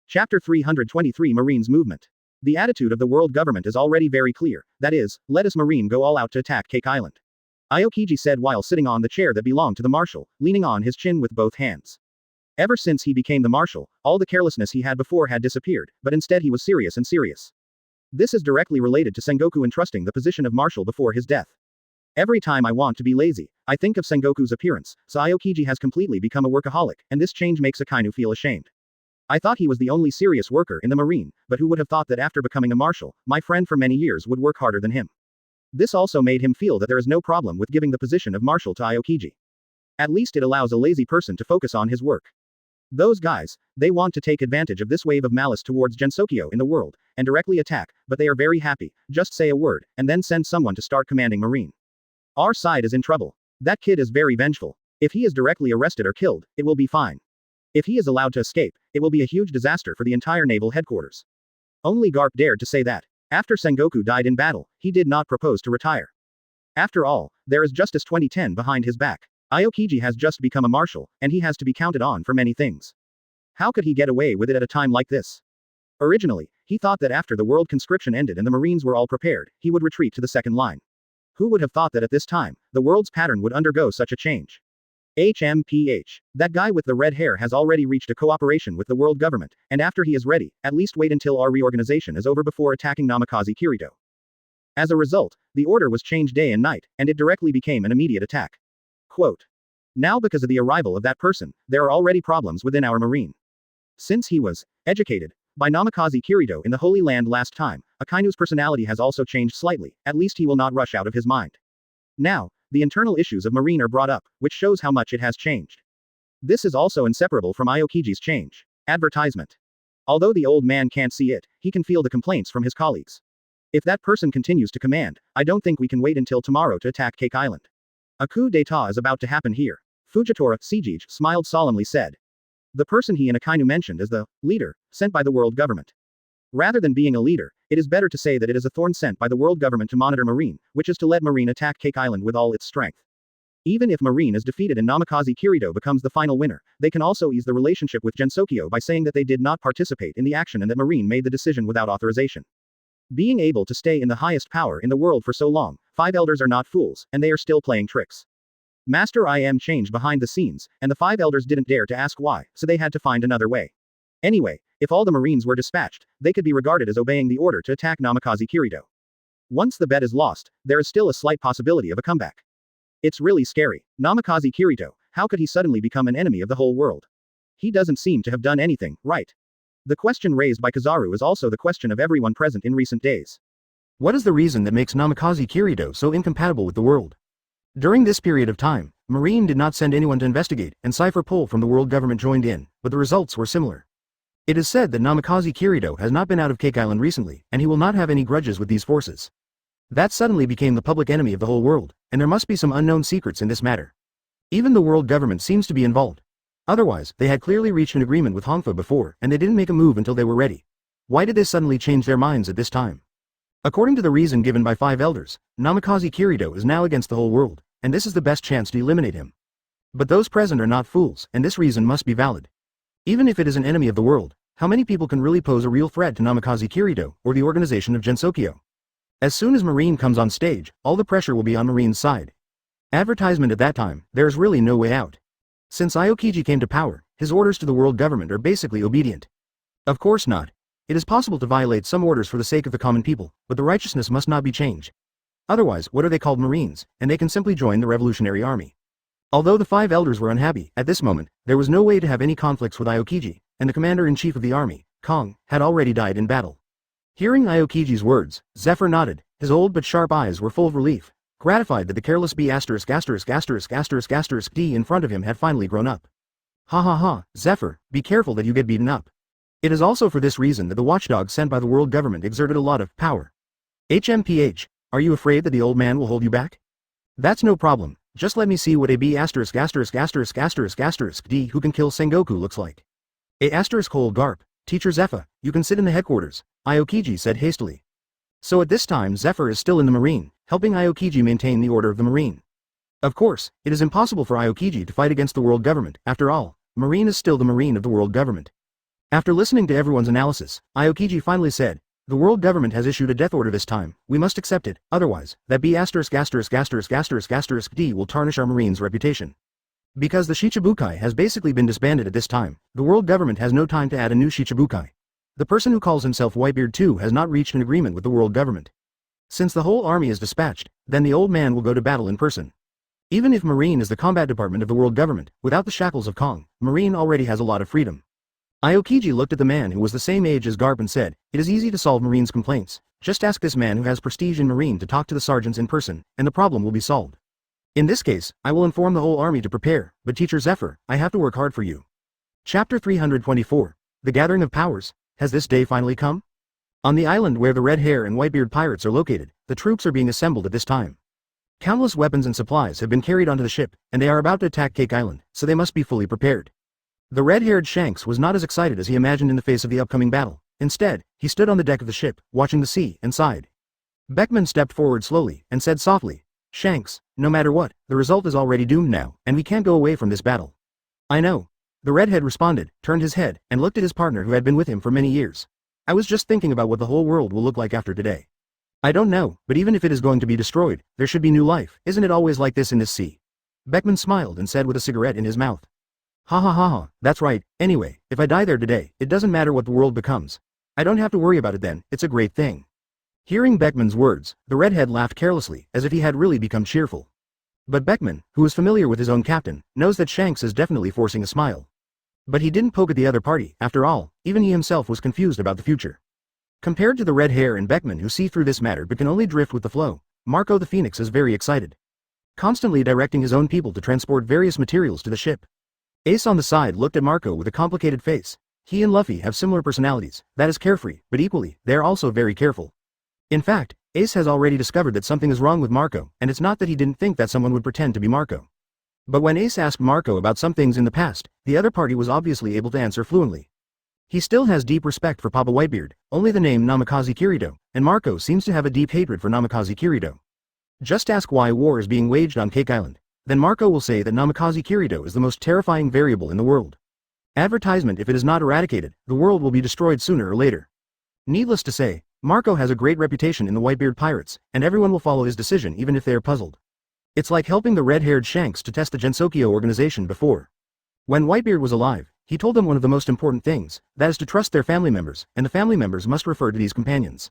Chapter 323 Marine's Movement. The attitude of the world government is already very clear, that is, let us Marine go all out to attack Cake Island. Aokiji said while sitting on the chair that belonged to the marshal, leaning on his chin with both hands. Ever since he became the marshal, all the carelessness he had before had disappeared, but instead he was serious and serious. This is directly related to Sengoku entrusting the position of marshal before his death. Every time I want to be lazy, I think of Sengoku's appearance, so Aokiji has completely become a workaholic, and this change makes Akainu feel ashamed. I thought he was the only serious worker in the Marine, but who would have thought that after becoming a marshal, my friend for many years would work harder than him. This also made him feel that there is no problem with giving the position of marshal to Aokiji. At least it allows a lazy person to focus on his work. Those guys, they want to take advantage of this wave of malice towards Gensokyo in the world, and directly attack, but they are very happy, just say a word, and then send someone to start commanding Marine. Our side is in trouble. That kid is very vengeful. If he is directly arrested or killed, it will be fine. If he is allowed to escape, it will be a huge disaster for the entire naval headquarters. Only Garp dared to say that. After Sengoku died in battle, he did not propose to retire. After all, there is Justice 2010 behind his back. Aokiji has just become a marshal, and he has to be counted on for many things. How could he get away with it at a time like this? Originally, he thought that after the world conscription ended and the Marines were all prepared, he would retreat to the second line. Who would have thought that at this time, the world's pattern would undergo such a change? HMPH. That guy with the red hair has already reached a cooperation with the world government, and after he is ready, at least wait until our reorganization is over before attacking Namikaze Kirito. As a result, the order was changed day and night, and it directly became an immediate attack. Quote. Now because of the arrival of that person, there are already problems within our Marine. Since he was educated by Namikaze Kirito in the Holy Land last time, Akainu's personality has also changed slightly, at least he will not rush out of his mind. Now, the internal issues of Marine are brought up, which shows how much it has changed. This is also inseparable from Aokiji's change. Advertisement. Although the old man can't see it, he can feel the complaints from his colleagues. If that person continues to command, I don't think we can wait until tomorrow to attack Cake Island. A coup d'etat is about to happen here. Fujitora, Sijij, smiled solemnly said. The person he and Akainu mentioned as the leader, sent by the world government. Rather than being a leader, it is better to say that it is a thorn sent by the world government to monitor Marine, which is to let Marine attack Cake Island with all its strength. Even if Marine is defeated and Namikaze Kirito becomes the final winner, they can also ease the relationship with Gensokyo by saying that they did not participate in the action and that Marine made the decision without authorization. Being able to stay in the highest power in the world for so long, 5 elders are not fools, and they are still playing tricks. Master IM changed behind the scenes, and the 5 elders didn't dare to ask why, so they had to find another way. Anyway, if all the Marines were dispatched, they could be regarded as obeying the order to attack Namikaze Kirito. Once the bet is lost, there is still a slight possibility of a comeback. It's really scary. Namikaze Kirito, how could he suddenly become an enemy of the whole world? He doesn't seem to have done anything, right? The question raised by Kizaru is also the question of everyone present in recent days. What is the reason that makes Namikaze Kirito so incompatible with the world? During this period of time, Marine did not send anyone to investigate, and Cypher Pole from the world government joined in, but the results were similar. It is said that Namikaze Kirito has not been out of Cake Island recently, and he will not have any grudges with these forces. That suddenly became the public enemy of the whole world, and there must be some unknown secrets in this matter. Even the world government seems to be involved. Otherwise, they had clearly reached an agreement with Hongfa before, and they didn't make a move until they were ready. Why did they suddenly change their minds at this time? According to the reason given by 5 elders, Namikaze Kirito is now against the whole world, and this is the best chance to eliminate him. But those present are not fools, and this reason must be valid. Even if it is an enemy of the world, how many people can really pose a real threat to Namikaze Kirito, or the organization of Gensokyo? As soon as Marine comes on stage, all the pressure will be on Marine's side. Advertisement at that time, there is really no way out. Since Aokiji came to power, his orders to the world government are basically obedient. Of course not. It is possible to violate some orders for the sake of the common people, but the righteousness must not be changed. Otherwise, what are they called? Marines, and they can simply join the revolutionary army. Although the 5 elders were unhappy, at this moment, there was no way to have any conflicts with Aokiji, and the commander-in-chief of the army, Kong, had already died in battle. Hearing Aokiji's words, Zephyr nodded, his old but sharp eyes were full of relief, gratified that the careless B***** D in front of him had finally grown up. Ha ha ha, Zephyr, be careful that you get beaten up. It is also for this reason that the watchdog sent by the world government exerted a lot of power. HMPH, are you afraid that the old man will hold you back? That's no problem, just let me see what a B***** D who can kill Sengoku looks like. A** Garp, Teacher Zephyr, you can sit in the headquarters, Aokiji said hastily. So at this time Zephyr is still in the Marine, helping Aokiji maintain the order of the Marine. Of course, it is impossible for Aokiji to fight against the world government, after all, Marine is still the Marine of the world government. After listening to everyone's analysis, Aokiji finally said, the world government has issued a death order this time, we must accept it, otherwise, that B***** D will tarnish our Marine's reputation. Because the Shichibukai has basically been disbanded at this time, the world government has no time to add a new Shichibukai. The person who calls himself Whitebeard too has not reached an agreement with the world government. Since the whole army is dispatched, then the old man will go to battle in person. Even if Marine is the combat department of the world government, without the shackles of Kong, Marine already has a lot of freedom. Aokiji looked at the man who was the same age as Garp and said, it is easy to solve Marine's complaints, just ask this man who has prestige in Marine to talk to the sergeants in person, and the problem will be solved. In this case, I will inform the whole army to prepare, but Teacher Zephyr, I have to work hard for you. Chapter 324. The Gathering of Powers. Has this day finally come? On the island where the Red Hair and Whitebeard pirates are located, the troops are being assembled at this time. Countless weapons and supplies have been carried onto the ship, and they are about to attack Cake Island, so they must be fully prepared. The red-haired Shanks was not as excited as he imagined in the face of the upcoming battle. Instead, he stood on the deck of the ship, watching the sea, and sighed. Beckman stepped forward slowly, and said softly, Shanks, no matter what, the result is already doomed now, and we can't go away from this battle. I know. The redhead responded, turned his head, and looked at his partner who had been with him for many years. I was just thinking about what the whole world will look like after today. I don't know, but even if it is going to be destroyed, there should be new life, isn't it always like this in this sea? Beckman smiled and said with a cigarette in his mouth. Ha ha ha ha, that's right, anyway, if I die there today, it doesn't matter what the world becomes. I don't have to worry about it then, it's a great thing. Hearing Beckman's words, the redhead laughed carelessly, as if he had really become cheerful. But Beckman, who is familiar with his own captain, knows that Shanks is definitely forcing a smile. But he didn't poke at the other party, after all, even he himself was confused about the future. Compared to the red hair and Beckman who see through this matter but can only drift with the flow, Marco the Phoenix is very excited. Constantly directing his own people to transport various materials to the ship. Ace on the side looked at Marco with a complicated face. He and Luffy have similar personalities, that is carefree, but equally, they are also very careful. In fact, Ace has already discovered that something is wrong with Marco, and it's not that he didn't think that someone would pretend to be Marco. But when Ace asked Marco about some things in the past, the other party was obviously able to answer fluently. He still has deep respect for Papa Whitebeard, only the name Namikaze Kirito, and Marco seems to have a deep hatred for Namikaze Kirito. Just ask why war is being waged on Cake Island. Then Marco will say that Namikaze Kirito is the most terrifying variable in the world. Advertisement: if it is not eradicated, the world will be destroyed sooner or later. Needless to say, Marco has a great reputation in the Whitebeard Pirates, and everyone will follow his decision even if they are puzzled. It's like helping the red-haired Shanks to test the Gensokyo organization before. When Whitebeard was alive, he told them one of the most important things, that is to trust their family members, and the family members must refer to these companions.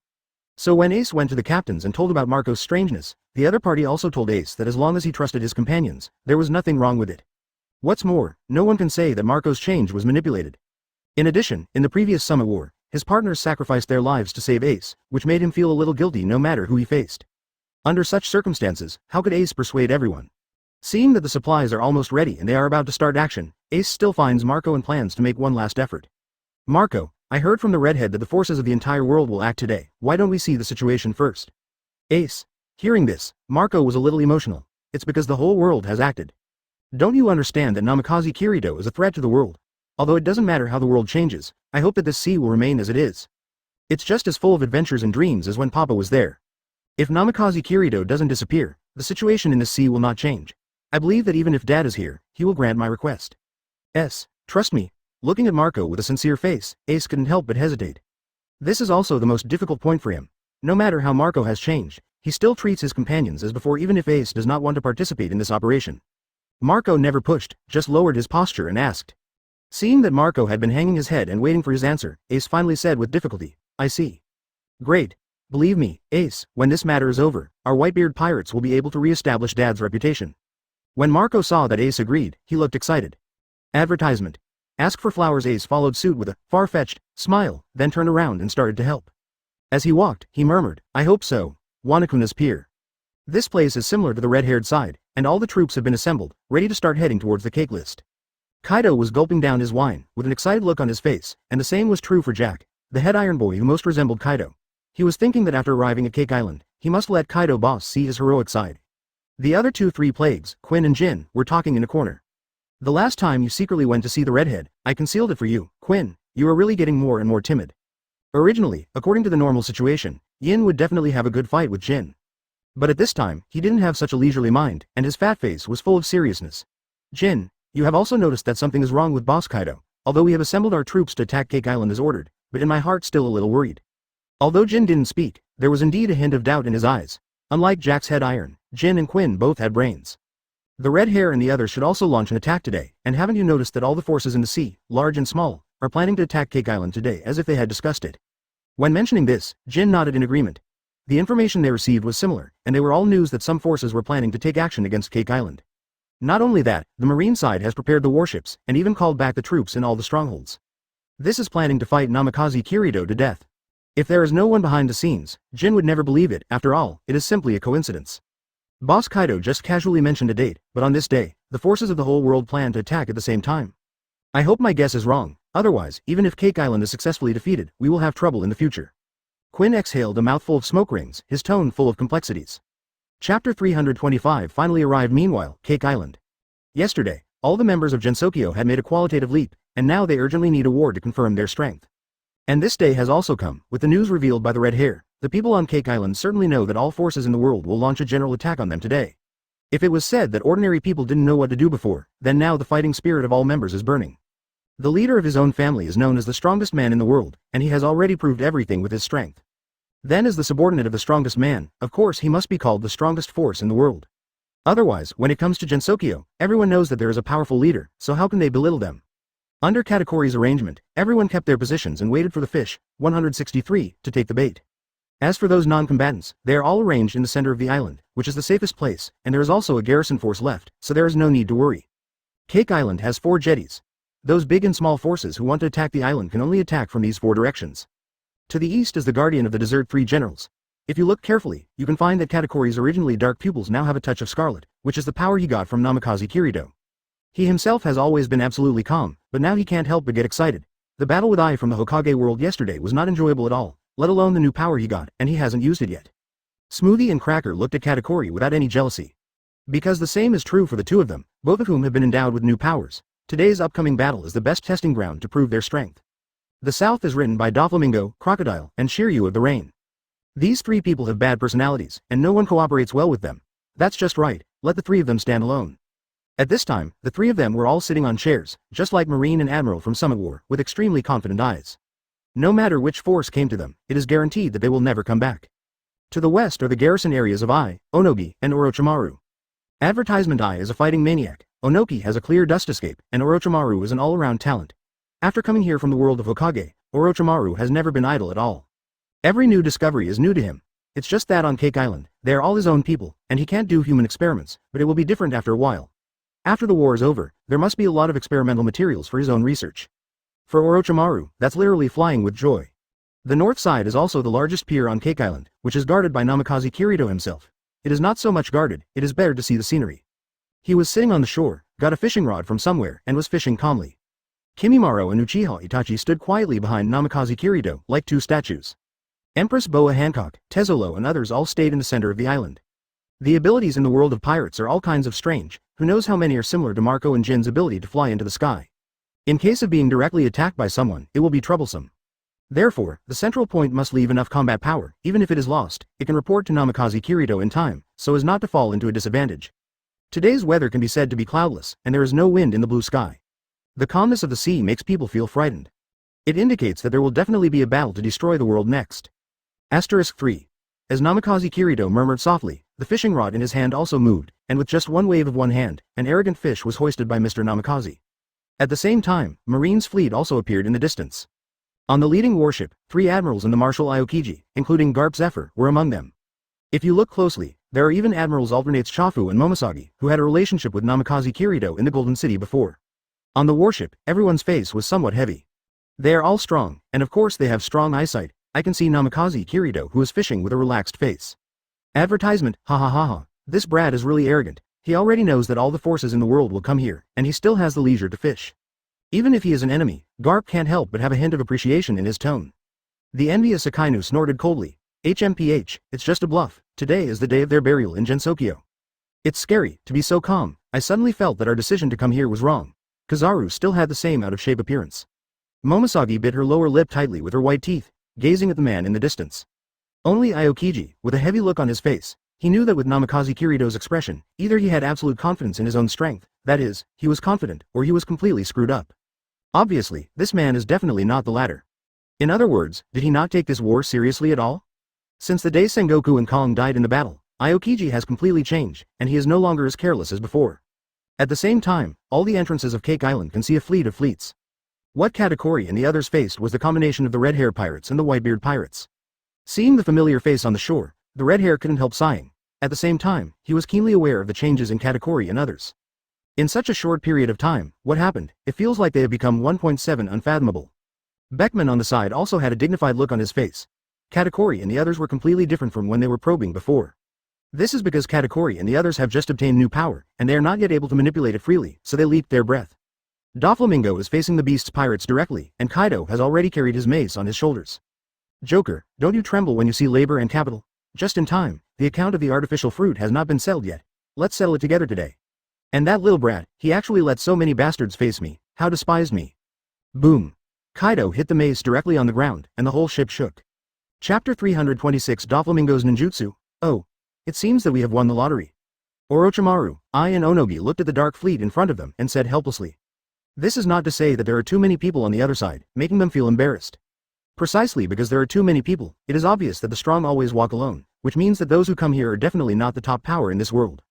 So when Ace went to the captains and told about Marco's strangeness, the other party also told Ace that as long as he trusted his companions, there was nothing wrong with it. What's more, no one can say that Marco's change was manipulated. In addition, in the previous Summit War, his partners sacrificed their lives to save Ace, which made him feel a little guilty no matter who he faced. Under such circumstances, how could Ace persuade everyone? Seeing that the supplies are almost ready and they are about to start action, Ace still finds Marco and plans to make one last effort. Marco, I heard from the redhead that the forces of the entire world will act today. Why don't we see the situation first? Ace. Hearing this, Marco was a little emotional. It's because the whole world has acted. Don't you understand that Namikaze Kirito is a threat to the world? Although it doesn't matter how the world changes, I hope that this sea will remain as it is. It's just as full of adventures and dreams as when Papa was there. If Namikaze Kirito doesn't disappear, the situation in this sea will not change. I believe that even if Dad is here, he will grant my request. Trust me. Looking at Marco with a sincere face, Ace couldn't help but hesitate. This is also the most difficult point for him. No matter how Marco has changed, he still treats his companions as before even if Ace does not want to participate in this operation. Marco never pushed, just lowered his posture and asked. Seeing that Marco had been hanging his head and waiting for his answer, Ace finally said with difficulty, I see. Great. Believe me, Ace, when this matter is over, our Whitebeard Pirates will be able to re-establish Dad's reputation. When Marco saw that Ace agreed, he looked excited. Advertisement. Ask for flowers. Ace followed suit with a far-fetched smile, then turned around and started to help. As he walked, he murmured, I hope so. Wanakuna's Pier. This place is similar to the red-haired side, and all the troops have been assembled, ready to start heading towards the cake list. Kaido was gulping down his wine, with an excited look on his face, and the same was true for Jack, the head iron boy who most resembled Kaido. He was thinking that after arriving at Cake Island, he must let Kaido boss see his heroic side. The other two three plagues, Quinn and Jin, were talking in a corner. The last time you secretly went to see the redhead, I concealed it for you, Quinn. You are really getting more and more timid. Originally, according to the normal situation, Yin would definitely have a good fight with Jin. But at this time, he didn't have such a leisurely mind, and his fat face was full of seriousness. Jin, you have also noticed that something is wrong with Boss Kaido, although we have assembled our troops to attack Cake Island as ordered, but in my heart still a little worried. Although Jin didn't speak, there was indeed a hint of doubt in his eyes. Unlike Jack's head iron, Jin and Quinn both had brains. The red hair and the others should also launch an attack today, and haven't you noticed that all the forces in the sea, large and small, are planning to attack Cake Island today as if they had discussed it? When mentioning this, Jin nodded in agreement. The information they received was similar, and they were all news that some forces were planning to take action against Cake Island. Not only that, the marine side has prepared the warships, and even called back the troops in all the strongholds. This is planning to fight Namikaze Kirito to death. If there is no one behind the scenes, Jin would never believe it. After all, it is simply a coincidence. Boss Kaido just casually mentioned a date, but on this day, the forces of the whole world plan to attack at the same time. I hope my guess is wrong, otherwise, even if Cake Island is successfully defeated, we will have trouble in the future. Quinn exhaled a mouthful of smoke rings, his tone full of complexities. Chapter 325 finally arrived. Meanwhile, Cake Island. Yesterday, all the members of Gensokyo had made a qualitative leap, and now they urgently need a war to confirm their strength. And this day has also come, with the news revealed by the red hair. The people on Cake Island certainly know that all forces in the world will launch a general attack on them today. If it was said that ordinary people didn't know what to do before, then now the fighting spirit of all members is burning. The leader of his own family is known as the strongest man in the world, and he has already proved everything with his strength. Then as the subordinate of the strongest man, of course he must be called the strongest force in the world. Otherwise, when it comes to Gensokyo, everyone knows that there is a powerful leader, so how can they belittle them? Under Katakori's arrangement, everyone kept their positions and waited for the fish, 163, to take the bait. As for those non-combatants, they are all arranged in the center of the island, which is the safest place, and there is also a garrison force left, so there is no need to worry. Cake Island has 4 jetties. Those big and small forces who want to attack the island can only attack from these 4 directions. To the east is the guardian of the desert 3 generals. If you look carefully, you can find that Katakori's originally dark pupils now have a touch of scarlet, which is the power he got from Namikaze Kirito. He himself has always been absolutely calm, but now he can't help but get excited. The battle with I from the Hokage world yesterday was not enjoyable at all, let alone the new power he got, and he hasn't used it yet. Smoothie and Cracker looked at Katakori without any jealousy. Because the same is true for the two of them, both of whom have been endowed with new powers. Today's upcoming battle is the best testing ground to prove their strength. The South is written by Doflamingo, Crocodile, and Shiryu of the Rain. These three people have bad personalities, and no one cooperates well with them. That's just right, let the three of them stand alone. At this time, the three of them were all sitting on chairs, just like Marine and Admiral from Summit War, with extremely confident eyes. No matter which force came to them, it is guaranteed that they will never come back. To the west are the garrison areas of Ai, Onogi, and Orochimaru. Advertisement: Ai is a fighting maniac, Onoki has a clear dust escape, and Orochimaru is an all-around talent. After coming here from the world of Hokage, Orochimaru has never been idle at all. Every new discovery is new to him. It's just that on Cake Island, they are all his own people, and he can't do human experiments, but it will be different after a while. After the war is over, there must be a lot of experimental materials for his own research. For Orochimaru, that's literally flying with joy. The north side is also the largest pier on Cake Island, which is guarded by Namikaze Kirito himself. It is not so much guarded, it is better to see the scenery. He was sitting on the shore, got a fishing rod from somewhere, and was fishing calmly. Kimimaro and Uchiha Itachi stood quietly behind Namikaze Kirito, like two statues. Empress Boa Hancock, Tezzolo and others all stayed in the center of the island. The abilities in the world of pirates are all kinds of strange, who knows how many are similar to Marco and Jin's ability to fly into the sky. In case of being directly attacked by someone, it will be troublesome. Therefore, the central point must leave enough combat power, even if it is lost, it can report to Namikaze Kirito in time, so as not to fall into a disadvantage. Today's weather can be said to be cloudless, and there is no wind in the blue sky. The calmness of the sea makes people feel frightened. It indicates that there will definitely be a battle to destroy the world next. Asterisk 3. As Namikaze Kirito murmured softly, the fishing rod in his hand also moved, and with just one wave of one hand, an arrogant fish was hoisted by Mr. Namikaze. At the same time, Marine's fleet also appeared in the distance. On the leading warship, 3 admirals in the Martial Aokiji, including Garp Zephyr, were among them. If you look closely, there are even admirals alternates Chafu and Momosagi, who had a relationship with Namikaze Kirito in the Golden City before. On the warship, everyone's face was somewhat heavy. They are all strong, and of course they have strong eyesight. I can see Namikaze Kirito who is fishing with a relaxed face. Advertisement: ha ha ha ha, this Brad is really arrogant. He already knows that all the forces in the world will come here, and he still has the leisure to fish. Even if he is an enemy, Garp can't help but have a hint of appreciation in his tone. The envious Akainu snorted coldly. HMPH, it's just a bluff. Today is the day of their burial in Gensokyo. It's scary, to be so calm. I suddenly felt that our decision to come here was wrong. Kizaru still had the same out-of-shape appearance. Momosagi bit her lower lip tightly with her white teeth, gazing at the man in the distance. Only Aokiji, with a heavy look on his face, he knew that with Namikaze Kirito's expression, either he had absolute confidence in his own strength, that is, he was confident, or he was completely screwed up. Obviously, this man is definitely not the latter. In other words, did he not take this war seriously at all? Since the day Sengoku and Kong died in the battle, Aokiji has completely changed, and he is no longer as careless as before. At the same time, all the entrances of Cake Island can see a fleet of fleets. What Katakuri and the others faced was the combination of the red-hair pirates and the white-beard pirates. Seeing the familiar face on the shore, the red-hair couldn't help sighing. At the same time, he was keenly aware of the changes in Katakuri and others. In such a short period of time, what happened? It feels like they have become 1.7 unfathomable. Beckman on the side also had a dignified look on his face. Katakuri and the others were completely different from when they were probing before. This is because Katakuri and the others have just obtained new power, and they are not yet able to manipulate it freely, so they leaped their breath. Doflamingo is facing the beast's pirates directly, and Kaido has already carried his mace on his shoulders. Joker, don't you tremble when you see labor and capital? Just in time, the account of the artificial fruit has not been settled yet. Let's settle it together today. And that little brat, he actually let so many bastards face me, how despised me. Boom. Kaido hit the mace directly on the ground, and the whole ship shook. Chapter 326 Doflamingo's Ninjutsu. Oh. It seems that we have won the lottery. Orochimaru, Ai and Onogi looked at the dark fleet in front of them and said helplessly. This is not to say that there are too many people on the other side, making them feel embarrassed. Precisely because there are too many people, it is obvious that the strong always walk alone, which means that those who come here are definitely not the top power in this world.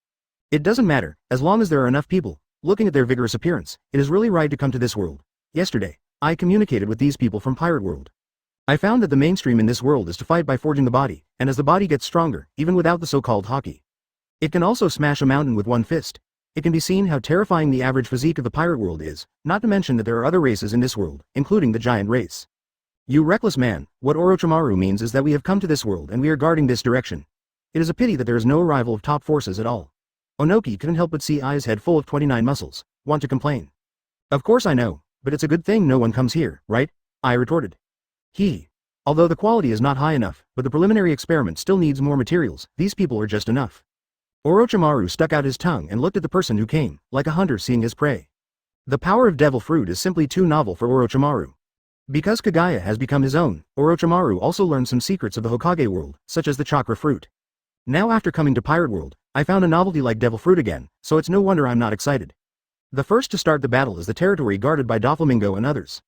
It doesn't matter, as long as there are enough people. Looking at their vigorous appearance, it is really right to come to this world. Yesterday, I communicated with these people from Pirate World. I found that the mainstream in this world is to fight by forging the body, and as the body gets stronger, even without the so-called haki. It can also smash a mountain with one fist. It can be seen how terrifying the average physique of the pirate world is, not to mention that there are other races in this world, including the giant race. You reckless man, what Orochimaru means is that we have come to this world and we are guarding this direction. It is a pity that there is no arrival of top forces at all. Onoki couldn't help but see Ai's head full of 29 muscles, want to complain. Of course I know, but it's a good thing no one comes here, right? I retorted. Although the quality is not high enough, but the preliminary experiment still needs more materials, these people are just enough. Orochimaru stuck out his tongue and looked at the person who came, like a hunter seeing his prey. The power of devil fruit is simply too novel for Orochimaru. Because Kagaya has become his own, Orochimaru also learned some secrets of the Hokage world, such as the chakra fruit. Now after coming to Pirate World, I found a novelty like devil fruit again, so it's no wonder I'm not excited. The first to start the battle is the territory guarded by Doflamingo and others.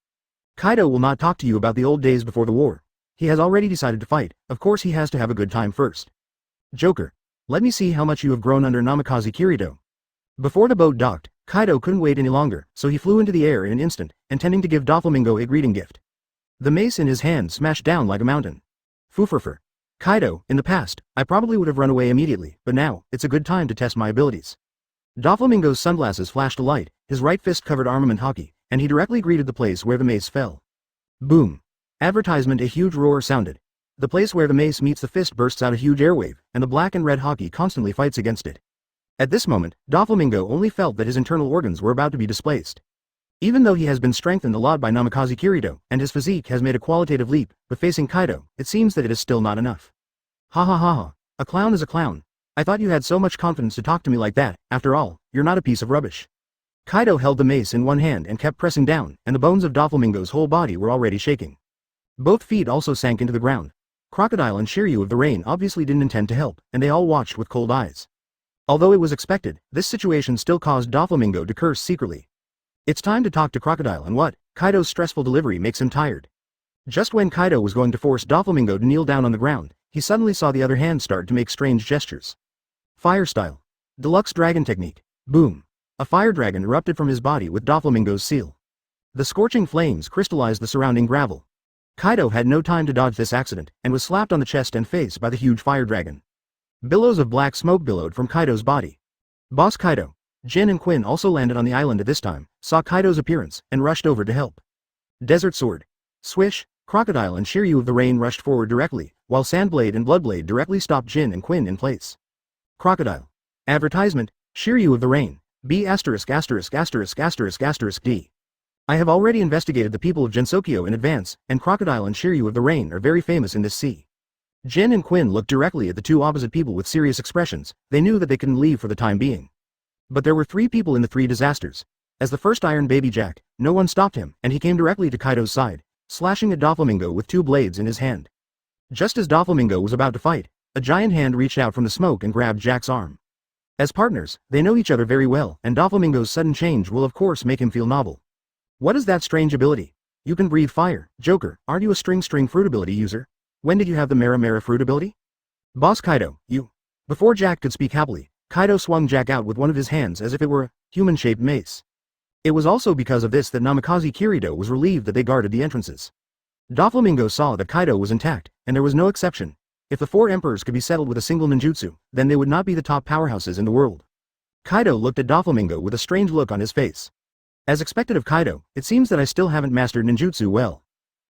Kaido will not talk to you about the old days before the war. He has already decided to fight, of course he has to have a good time first. Joker. Let me see how much you have grown under Namikaze Minato. Before the boat docked, Kaido couldn't wait any longer, so he flew into the air in an instant, intending to give Doflamingo a greeting gift. The mace in his hand smashed down like a mountain. Fufurfur. Kaido, in the past, I probably would have run away immediately, but now, it's a good time to test my abilities. Doflamingo's sunglasses flashed a light, his right fist covered armament hockey, and he directly greeted the place where the mace fell. Boom. Advertisement. A huge roar sounded. The place where the mace meets the fist bursts out a huge airwave, and the black and red hockey constantly fights against it. At this moment, Doflamingo only felt that his internal organs were about to be displaced. Even though he has been strengthened a lot by Namikaze Minato, and his physique has made a qualitative leap, but facing Kaido, it seems that it is still not enough. Ha ha ha ha. A clown is a clown. I thought you had so much confidence to talk to me like that, after all, you're not a piece of rubbish. Kaido held the mace in one hand and kept pressing down, and the bones of Doflamingo's whole body were already shaking. Both feet also sank into the ground. Crocodile and Shiryu of the Rain obviously didn't intend to help, and they all watched with cold eyes. Although it was expected, this situation still caused Doflamingo to curse secretly. It's time to talk to Crocodile, and what? Kaido's stressful delivery makes him tired. Just when Kaido was going to force Doflamingo to kneel down on the ground, he suddenly saw the other hand start to make strange gestures. Fire style. Deluxe dragon technique. Boom. A fire dragon erupted from his body with Doflamingo's seal. The scorching flames crystallized the surrounding gravel. Kaido had no time to dodge this accident, and was slapped on the chest and face by the huge fire dragon. Billows of black smoke billowed from Kaido's body. Boss Kaido. Jin and Quinn also landed on the island at this time, saw Kaido's appearance, and rushed over to help. Desert Sword. Swish. Crocodile and Shiryu of the Rain rushed forward directly, while Sandblade and Bloodblade directly stopped Jin and Quinn in place. Crocodile. Advertisement. Shiryu of the Rain. B********************************** D. I have already investigated the people of Gensokyo in advance, and Crocodile and Shiryu of the Rain are very famous in this sea. Jin and Quinn looked directly at the two opposite people with serious expressions. They knew that they couldn't leave for the time being. But there were three people in the three disasters. As the first Iron Baby Jack, no one stopped him, and he came directly to Kaido's side, slashing at Doflamingo with two blades in his hand. Just as Doflamingo was about to fight, a giant hand reached out from the smoke and grabbed Jack's arm. As partners, they know each other very well, and Doflamingo's sudden change will of course make him feel novel. What is that strange ability? You can breathe fire. Joker, aren't you a string fruit ability user? When did you have the Mera fruit ability? Boss Kaido, you. Before Jack could speak happily, Kaido swung Jack out with one of his hands as if it were a human-shaped mace. It was also because of this that Namikaze Minato was relieved that they guarded the entrances. Doflamingo saw that Kaido was intact, and there was no exception. If the four emperors could be settled with a single ninjutsu, then they would not be the top powerhouses in the world. Kaido looked at Doflamingo with a strange look on his face. As expected of Kaido, it seems that I still haven't mastered ninjutsu well.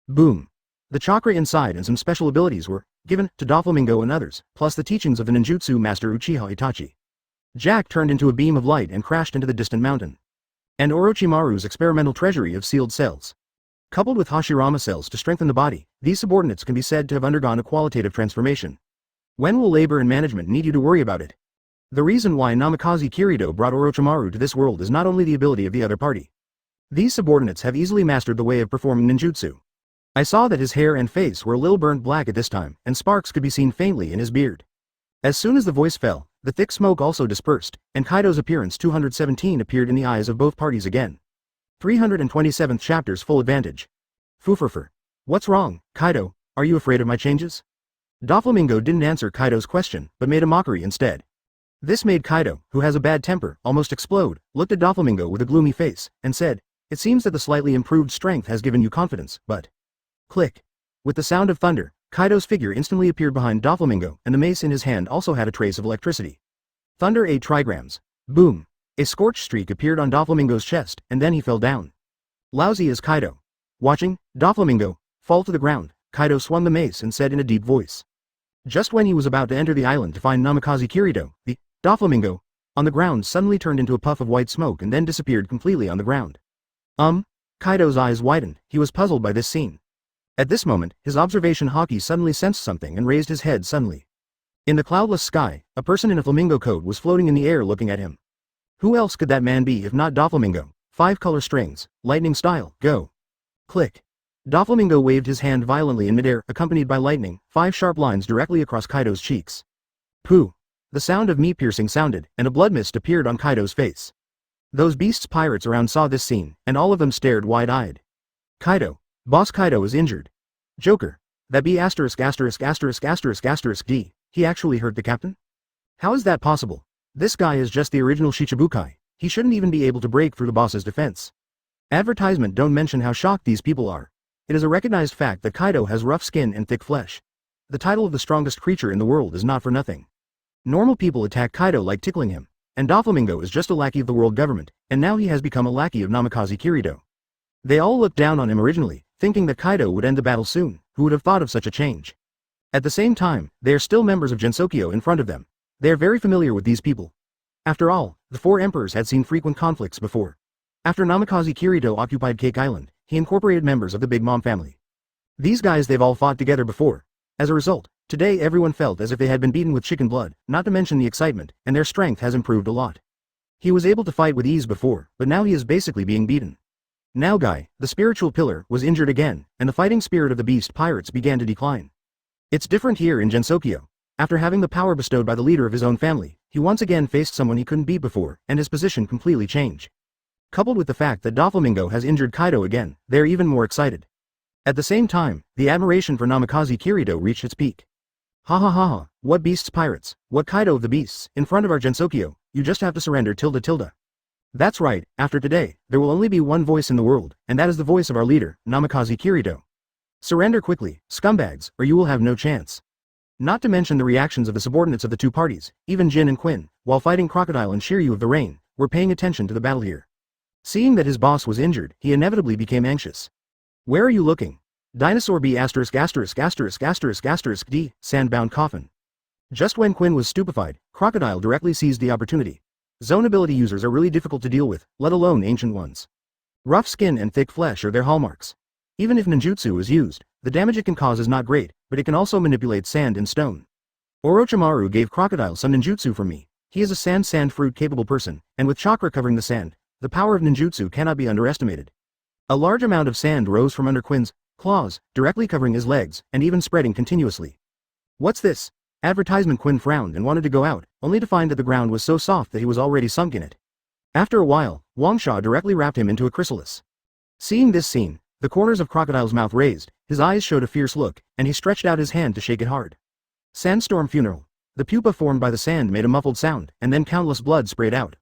Boom. The chakra inside and some special abilities were given to Doflamingo and others, plus the teachings of the ninjutsu master Uchiha Itachi. Jack turned into a beam of light and crashed into the distant mountain. And Orochimaru's experimental treasury of sealed cells. Coupled with Hashirama cells to strengthen the body, these subordinates can be said to have undergone a qualitative transformation. When will labor and management need you to worry about it? The reason why Namikaze Minato brought Orochimaru to this world is not only the ability of the other party. These subordinates have easily mastered the way of performing ninjutsu. I saw that his hair and face were a little burnt black at this time, and sparks could be seen faintly in his beard. As soon as the voice fell, the thick smoke also dispersed, and Kaido's appearance 217 appeared in the eyes of both parties again. 327th chapter's full advantage. Fufurfur. What's wrong, Kaido? Are you afraid of my changes? Doflamingo didn't answer Kaido's question, but made a mockery instead. This made Kaido, who has a bad temper, almost explode, looked at Doflamingo with a gloomy face, and said, "It seems that the slightly improved strength has given you confidence, but..." Click. With the sound of thunder, Kaido's figure instantly appeared behind Doflamingo, and the mace in his hand also had a trace of electricity. Thunder 8 trigrams. Boom. A scorch streak appeared on Doflamingo's chest, and then he fell down. Lousy as Kaido. Watching Doflamingo fall to the ground, Kaido swung the mace and said in a deep voice. Just when he was about to enter the island to find Namikaze Minato, the Doflamingo on the ground suddenly turned into a puff of white smoke and then disappeared completely on the ground. Kaido's eyes widened. He was puzzled by this scene. At this moment, his observation Haki suddenly sensed something and raised his head suddenly. In the cloudless sky, a person in a flamingo coat was floating in the air looking at him. Who else could that man be if not Doflamingo? 5 color strings, lightning style, go. Click. Doflamingo waved his hand violently in midair, accompanied by lightning, 5 sharp lines directly across Kaido's cheeks. Pooh! The sound of meat piercing sounded, and a blood mist appeared on Kaido's face. Those beasts pirates around saw this scene, and all of them stared wide-eyed. Kaido. Boss Kaido is injured. Joker. That B asterisk asterisk asterisk asterisk asterisk D. He actually hurt the captain? How is that possible? This guy is just the original Shichibukai. He shouldn't even be able to break through the boss's defense. Advertisement don't mention how shocked these people are. It is a recognized fact that Kaido has rough skin and thick flesh. The title of the strongest creature in the world is not for nothing. Normal people attack Kaido like tickling him, and Doflamingo is just a lackey of the world government, and now he has become a lackey of Namikaze Minato. They all looked down on him originally, thinking that Kaido would end the battle soon. Who would have thought of such a change? At the same time, they are still members of Gensokyo in front of them. They are very familiar with these people. After all, the 4 emperors had seen frequent conflicts before. After Namikaze Minato occupied Cake Island, he incorporated members of the Big Mom family. These guys they've all fought together before. As a result, today everyone felt as if they had been beaten with chicken blood, not to mention the excitement, and their strength has improved a lot. He was able to fight with ease before, but now he is basically being beaten. Now Guy, the spiritual pillar, was injured again, and the fighting spirit of the beast pirates began to decline. It's different here in Gensokyo. After having the power bestowed by the leader of his own family, he once again faced someone he couldn't beat before, and his position completely changed. Coupled with the fact that Doflamingo has injured Kaido again, they are even more excited. At the same time, the admiration for Namikaze Minato reached its peak. Ha ha ha ha, what beasts pirates, what Kaido of the beasts, in front of our Gensokyo, you just have to surrender tilde tilde. That's right, after today, there will only be one voice in the world, and that is the voice of our leader, Namikaze Minato. Surrender quickly, scumbags, or you will have no chance. Not to mention the reactions of the subordinates of the 2 parties, even Jin and Quinn, while fighting Crocodile and Shiryu of the Rain, were paying attention to the battle here. Seeing that his boss was injured, he inevitably became anxious. Where are you looking? Dinosaur B asterisk asterisk asterisk asterisk asterisk D, sandbound coffin. Just when Quinn was stupefied, Crocodile directly seized the opportunity. Zone ability users are really difficult to deal with, let alone ancient ones. Rough skin and thick flesh are their hallmarks. Even if ninjutsu is used, the damage it can cause is not great, but it can also manipulate sand and stone. Orochimaru gave Crocodile some ninjutsu from me. He is a sand fruit capable person, and with chakra covering the sand, the power of ninjutsu cannot be underestimated. A large amount of sand rose from under Quinn's claws, directly covering his legs, and even spreading continuously. What's this? Advertisement. Quinn frowned and wanted to go out, only to find that the ground was so soft that he was already sunk in it. After a while, Wangsha directly wrapped him into a chrysalis. Seeing this scene, the corners of Crocodile's mouth raised, his eyes showed a fierce look, and he stretched out his hand to shake it hard. Sandstorm funeral. The pupa formed by the sand made a muffled sound, and then countless blood sprayed out.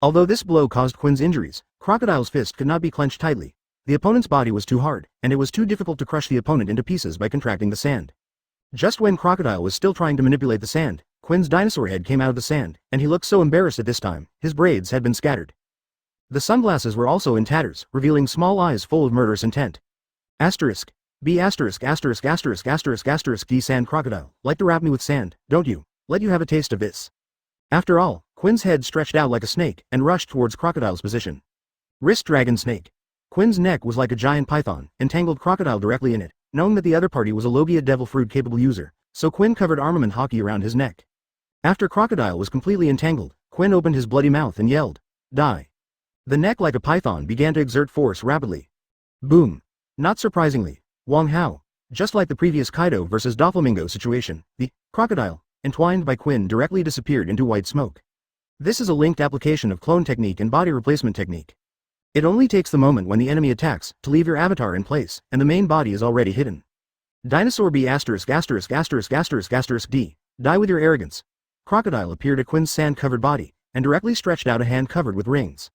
Although this blow caused Quinn's injuries, Crocodile's fist could not be clenched tightly. The opponent's body was too hard, and it was too difficult to crush the opponent into pieces by contracting the sand. Just when Crocodile was still trying to manipulate the sand, Quinn's dinosaur head came out of the sand, and he looked so embarrassed at this time, his braids had been scattered. The sunglasses were also in tatters, revealing small eyes full of murderous intent. Asterisk. B asterisk asterisk asterisk asterisk asterisk D sand. Crocodile, like to wrap me with sand, don't you? Let you have a taste of this. After all, Quinn's head stretched out like a snake, and rushed towards Crocodile's position. Wrist dragon snake. Quinn's neck was like a giant python, entangled Crocodile directly in it, knowing that the other party was a Logia devil fruit capable user, so Quinn covered armament hockey around his neck. After Crocodile was completely entangled, Quinn opened his bloody mouth and yelled, "Die." The neck like a python began to exert force rapidly. Boom. Not surprisingly, Wang Hao, just like the previous Kaido vs Doflamingo situation, the crocodile, entwined by Quinn directly disappeared into white smoke. This is a linked application of clone technique and body replacement technique. It only takes the moment when the enemy attacks to leave your avatar in place, and the main body is already hidden. Dinosaur B asterisk asterisk asterisk asterisk asterisk D. Die with your arrogance. Crocodile appeared at Quinn's sand-covered body, and directly stretched out a hand covered with rings.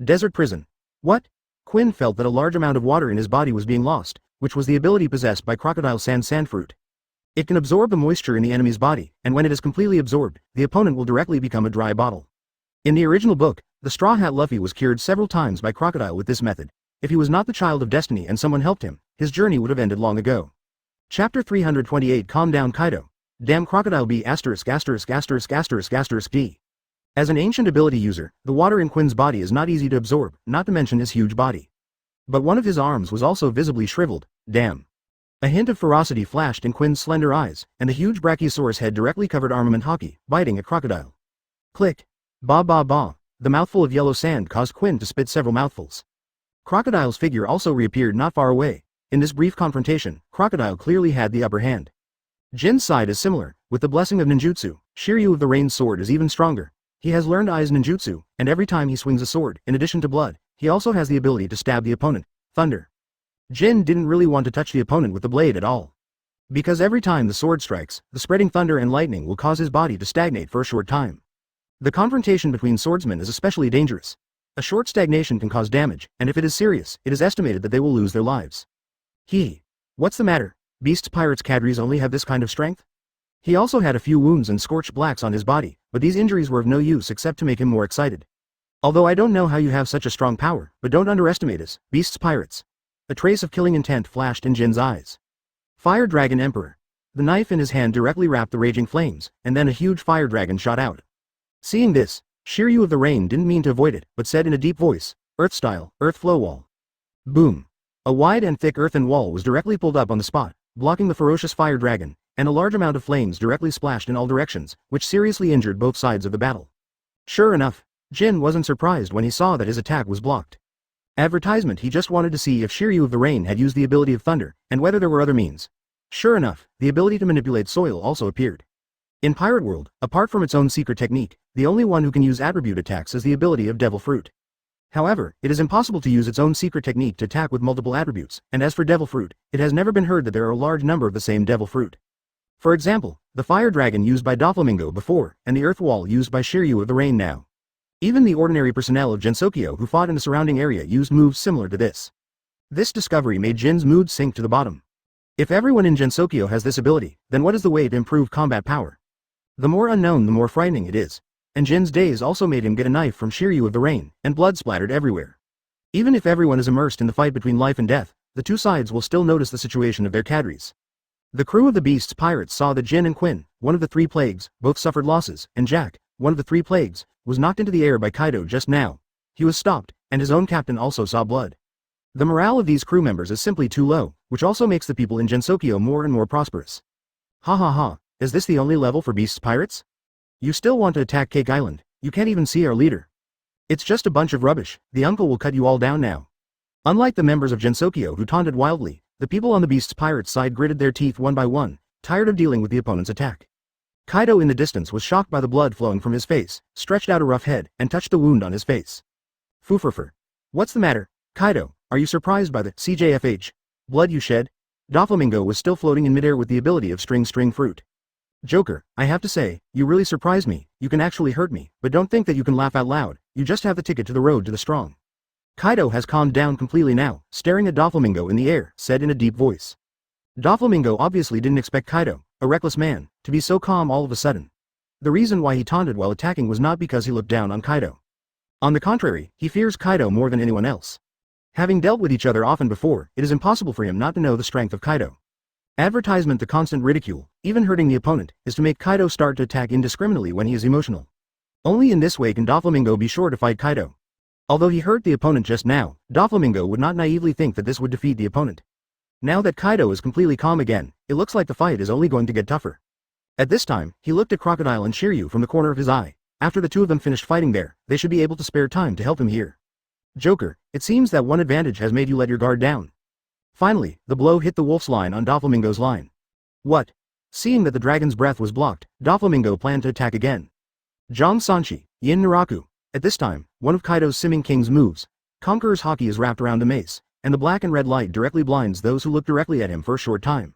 Desert prison. What? Quinn felt that a large amount of water in his body was being lost, which was the ability possessed by Crocodile sand fruit. It can absorb the moisture in the enemy's body, and when it is completely absorbed, the opponent will directly become a dry bottle. In the original book, the Straw Hat Luffy was cured several times by Crocodile with this method. If he was not the child of destiny and someone helped him, his journey would have ended long ago. Chapter 328. Calm down, Kaido. Damn Crocodile B asterisk asterisk asterisk asterisk asterisk D. As an ancient ability user, the water in Quinn's body is not easy to absorb, not to mention his huge body. But one of his arms was also visibly shriveled. Damn. A hint of ferocity flashed in Quinn's slender eyes, and the huge brachiosaurus head directly covered Armament Haki, biting a crocodile. Click. Ba ba ba. The mouthful of yellow sand caused Quinn to spit several mouthfuls. Crocodile's figure also reappeared not far away. In this brief confrontation, Crocodile clearly had the upper hand. Jin's side is similar. With the blessing of ninjutsu, Shiryu of the Rain's sword is even stronger. He has learned Ai's ninjutsu, and every time he swings a sword, in addition to blood, he also has the ability to stab the opponent. Thunder. Jin didn't really want to touch the opponent with the blade at all. Because every time the sword strikes, the spreading thunder and lightning will cause his body to stagnate for a short time. The confrontation between swordsmen is especially dangerous. A short stagnation can cause damage, and if it is serious, it is estimated that they will lose their lives. What's the matter? Beast's pirate's cadres only have this kind of strength? He also had a few wounds and scorched blacks on his body, but these injuries were of no use except to make him more excited. Although I don't know how you have such a strong power, but don't underestimate us, Beast's pirates. A trace of killing intent flashed in Jin's eyes. Fire Dragon Emperor. The knife in his hand directly wrapped the raging flames, and then a huge fire dragon shot out. Seeing this, Shiryu of the Rain didn't mean to avoid it, but said in a deep voice, Earth style, Earth flow wall. Boom. A wide and thick earthen wall was directly pulled up on the spot, blocking the ferocious fire dragon, and a large amount of flames directly splashed in all directions, which seriously injured both sides of the battle. Sure enough, Jin wasn't surprised when he saw that his attack was blocked. Advertisement. He just wanted to see if Shiryu of the Rain had used the ability of thunder, and whether there were other means. Sure enough, the ability to manipulate soil also appeared. In Pirate World, apart from its own secret technique, the only one who can use attribute attacks is the ability of Devil Fruit. However, it is impossible to use its own secret technique to attack with multiple attributes, and as for Devil Fruit, it has never been heard that there are a large number of the same Devil Fruit. For example, the Fire Dragon used by Doflamingo before, and the Earth Wall used by Shiryu of the Rain now. Even the ordinary personnel of Gensokyo who fought in the surrounding area used moves similar to this. This discovery made Jin's mood sink to the bottom. If everyone in Gensokyo has this ability, then what is the way to improve combat power? The more unknown the more frightening it is. And Jin's daze also made him get a knife from Shiryu of the Rain, and blood splattered everywhere. Even if everyone is immersed in the fight between life and death, the two sides will still notice the situation of their cadres. The crew of the Beast's pirates saw that Jin and Quinn, one of the three plagues, both suffered losses, and Jack, one of the three plagues, was knocked into the air by Kaido just now. He was stopped, and his own captain also saw blood. The morale of these crew members is simply too low, which also makes the people in Gensokyo more and more prosperous. Ha ha ha, is this the only level for Beast's pirates? You still want to attack Cake Island? You can't even see our leader. It's just a bunch of rubbish, the uncle will cut you all down now. Unlike the members of Gensokyo who taunted wildly, the people on the Beast's pirates side gritted their teeth one by one, tired of dealing with the opponent's attack. Kaido in the distance was shocked by the blood flowing from his face, stretched out a rough head, and touched the wound on his face. Fufurfur. What's the matter, Kaido? Are you surprised by the CJFH blood you shed? Doflamingo was still floating in midair with the ability of string fruit. Joker, I have to say, you really surprised me. You can actually hurt me, but don't think that you can laugh out loud. You just have the ticket to the road to the strong. Kaido has calmed down completely now, staring at Doflamingo in the air, said in a deep voice. Doflamingo obviously didn't expect Kaido, a reckless man, to be so calm all of a sudden. The reason why he taunted while attacking was not because he looked down on Kaido. On the contrary, he fears Kaido more than anyone else. Having dealt with each other often before, it is impossible for him not to know the strength of Kaido. Advertisement. The constant ridicule, even hurting the opponent, is to make Kaido start to attack indiscriminately when he is emotional. Only in this way can Doflamingo be sure to fight Kaido. Although he hurt the opponent just now, Doflamingo would not naively think that this would defeat the opponent. Now that Kaido is completely calm again, it looks like the fight is only going to get tougher. At this time, he looked at Crocodile and Shiryu from the corner of his eye. After the two of them finished fighting there, they should be able to spare time to help him here. Joker, it seems that one advantage has made you let your guard down. Finally, the blow hit the wolf's line on Doflamingo's line. What? Seeing that the dragon's breath was blocked, Doflamingo planned to attack again. Jong Sanshi, Yin Naraku. At this time, one of Kaido's Simming King's moves, Conqueror's Haki, is wrapped around a mace, and the black and red light directly blinds those who look directly at him for a short time.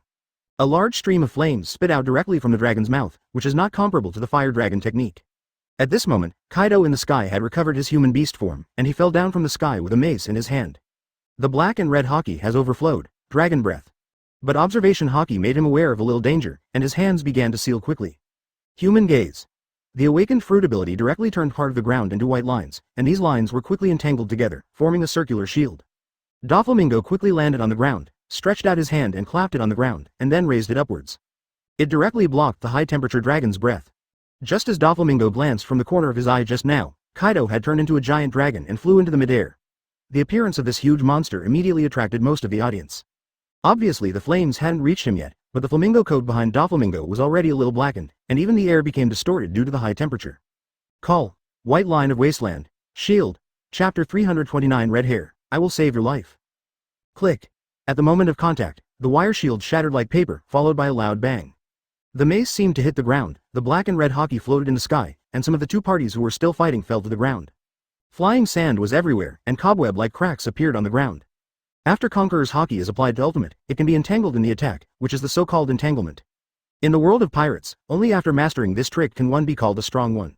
A large stream of flames spit out directly from the dragon's mouth, which is not comparable to the fire dragon technique. At this moment, Kaido in the sky had recovered his human beast form, and he fell down from the sky with a mace in his hand. The black and red Haki has overflowed, dragon breath. But observation Haki made him aware of a little danger, and his hands began to seal quickly. Human gaze. The awakened fruit ability directly turned part of the ground into white lines, and these lines were quickly entangled together, forming a circular shield. Doflamingo quickly landed on the ground, stretched out his hand and clapped it on the ground, and then raised it upwards. It directly blocked the high-temperature dragon's breath. Just as Doflamingo glanced from the corner of his eye just now, Kaido had turned into a giant dragon and flew into the midair. The appearance of this huge monster immediately attracted most of the audience. Obviously the flames hadn't reached him yet, but the flamingo coat behind Doflamingo was already a little blackened, and even the air became distorted due to the high temperature. Call. White line of wasteland. Shield. Chapter 329 Red hair. I will save your life. Click. At the moment of contact, the wire shield shattered like paper, followed by a loud bang. The mace seemed to hit the ground, the black and red Hokage floated in the sky, and some of the two parties who were still fighting fell to the ground. Flying sand was everywhere, and cobweb-like cracks appeared on the ground. After Conqueror's Hokage is applied to ultimate, it can be entangled in the attack, which is the so-called entanglement. In the world of pirates, only after mastering this trick can one be called a strong one.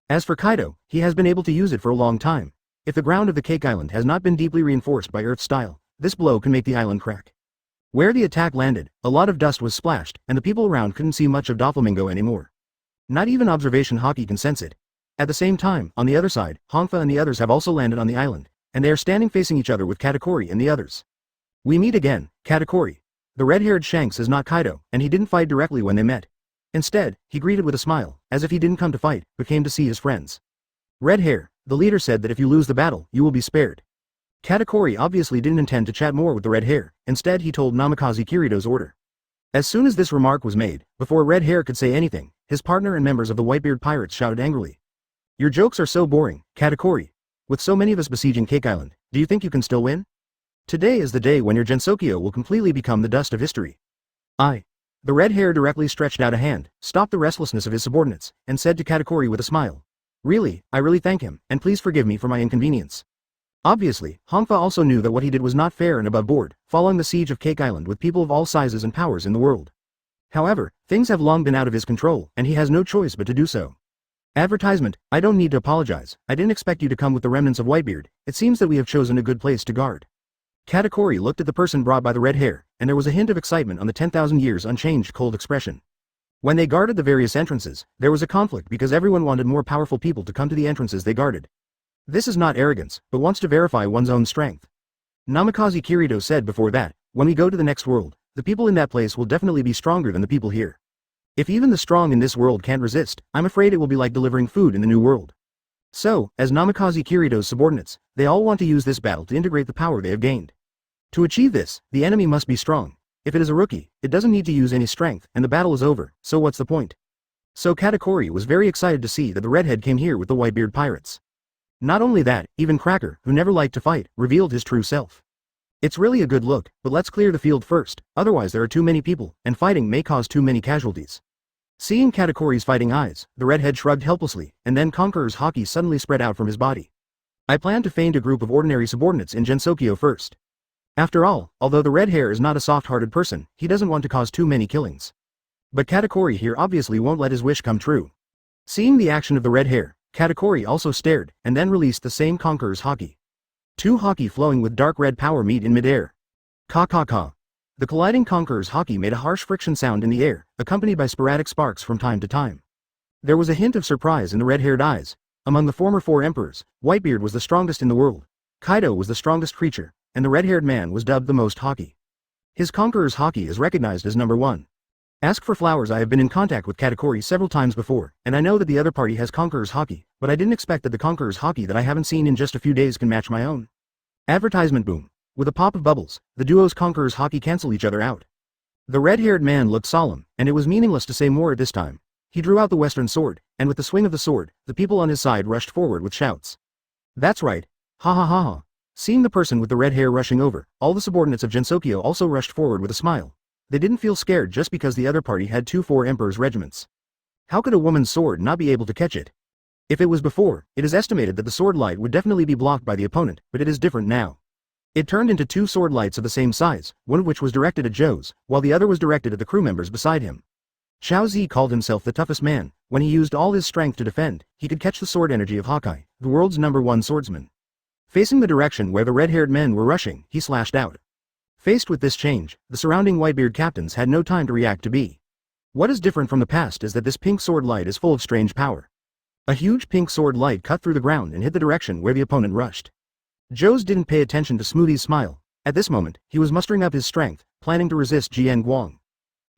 As for Kaido, he has been able to use it for a long time. If the ground of the Cake Island has not been deeply reinforced by Earth style, this blow can make the island crack. Where the attack landed, a lot of dust was splashed, and the people around couldn't see much of Doflamingo anymore. Not even observation Hokage can sense it. At the same time, on the other side, Hongfa and the others have also landed on the island, and they are standing facing each other with Katakuri and the others. We meet again, Katakuri. The red-haired Shanks is not Kaido, and he didn't fight directly when they met. Instead, he greeted with a smile, as if he didn't come to fight, but came to see his friends. Red hair, the leader said that if you lose the battle, you will be spared. Katakuri obviously didn't intend to chat more with the red hair, instead he told Namikaze Kirito's order. As soon as this remark was made, before red hair could say anything, his partner and members of the Whitebeard pirates shouted angrily. Your jokes are so boring, Katakuri. With so many of us besieging Cake Island, do you think you can still win? Today is the day when your Gensokyo will completely become the dust of history. The red hair directly stretched out a hand, stopped the restlessness of his subordinates, and said to Katakuri with a smile. Really, I really thank him, and please forgive me for my inconvenience. Obviously, Hongfa also knew that what he did was not fair and above board, following the siege of Cake Island with people of all sizes and powers in the world. However, things have long been out of his control, and he has no choice but to do so. Advertisement, I don't need to apologize, I didn't expect you to come with the remnants of Whitebeard, it seems that we have chosen a good place to guard. Katakuri looked at the person brought by the red hair, and there was a hint of excitement on the 10,000 years unchanged cold expression. When they guarded the various entrances, there was a conflict because everyone wanted more powerful people to come to the entrances they guarded. This is not arrogance, but wants to verify one's own strength. Namikaze Kirito said before that, when we go to the next world, the people in that place will definitely be stronger than the people here. If even the strong in this world can't resist, I'm afraid it will be like delivering food in the new world. So, as Namikaze Kirito's subordinates, they all want to use this battle to integrate the power they have gained. To achieve this, the enemy must be strong. If it is a rookie, it doesn't need to use any strength, and the battle is over, so what's the point? So Katakuri was very excited to see that the redhead came here with the Whitebeard pirates. Not only that, even Cracker, who never liked to fight, revealed his true self. It's really a good look, but let's clear the field first, otherwise there are too many people, and fighting may cause too many casualties. Seeing Katakuri's fighting eyes, the redhead shrugged helplessly, and then Conqueror's Hokage suddenly spread out from his body. I plan to feint a group of ordinary subordinates in Gensokyo first. After all, although the red hair is not a soft-hearted person, he doesn't want to cause too many killings. But Katakuri here obviously won't let his wish come true. Seeing the action of the red hair, Katakuri also stared, and then released the same Conqueror's Hokage. Two Hokage flowing with dark red power meet in midair. Ka. The colliding Conqueror's Hokage made a harsh friction sound in the air, accompanied by sporadic sparks from time to time. There was a hint of surprise in the red-haired eyes. Among the former four emperors, Whitebeard was the strongest in the world. Kaido was the strongest creature, and the red-haired man was dubbed the most Hokage. His Conqueror's Hokage is recognized as number 1. Ask for flowers. I have been in contact with Katakuri several times before, and I know that the other party has Conqueror's Hokage, but I didn't expect that the Conqueror's Hokage that I haven't seen in just a few days can match my own. Advertisement boom. With a pop of bubbles, the duo's Conqueror's Hokage cancel each other out. The red-haired man looked solemn, and it was meaningless to say more at this time. He drew out the western sword, and with the swing of the sword, the people on his side rushed forward with shouts. That's right. Ha ha ha ha. Seeing the person with the red hair rushing over, all the subordinates of Gensokyo also rushed forward with a smile. They didn't feel scared just because the other party had 4 emperors' regiments. How could a woman's sword not be able to catch it? If it was before, it is estimated that the sword light would definitely be blocked by the opponent, but it is different now. It turned into 2 sword lights of the same size, one of which was directed at Joe's, while the other was directed at the crew members beside him. Xiao Zi called himself the toughest man. When he used all his strength to defend, he could catch the sword energy of Hokage, the world's number 1 swordsman. Facing the direction where the red-haired men were rushing, he slashed out. Faced with this change, the surrounding Whitebeard captains had no time to react to be. What is different from the past is that this pink sword light is full of strange power. A huge pink sword light cut through the ground and hit the direction where the opponent rushed. Joe's didn't pay attention to Smoothie's smile. At this moment, he was mustering up his strength, planning to resist Jian Guang.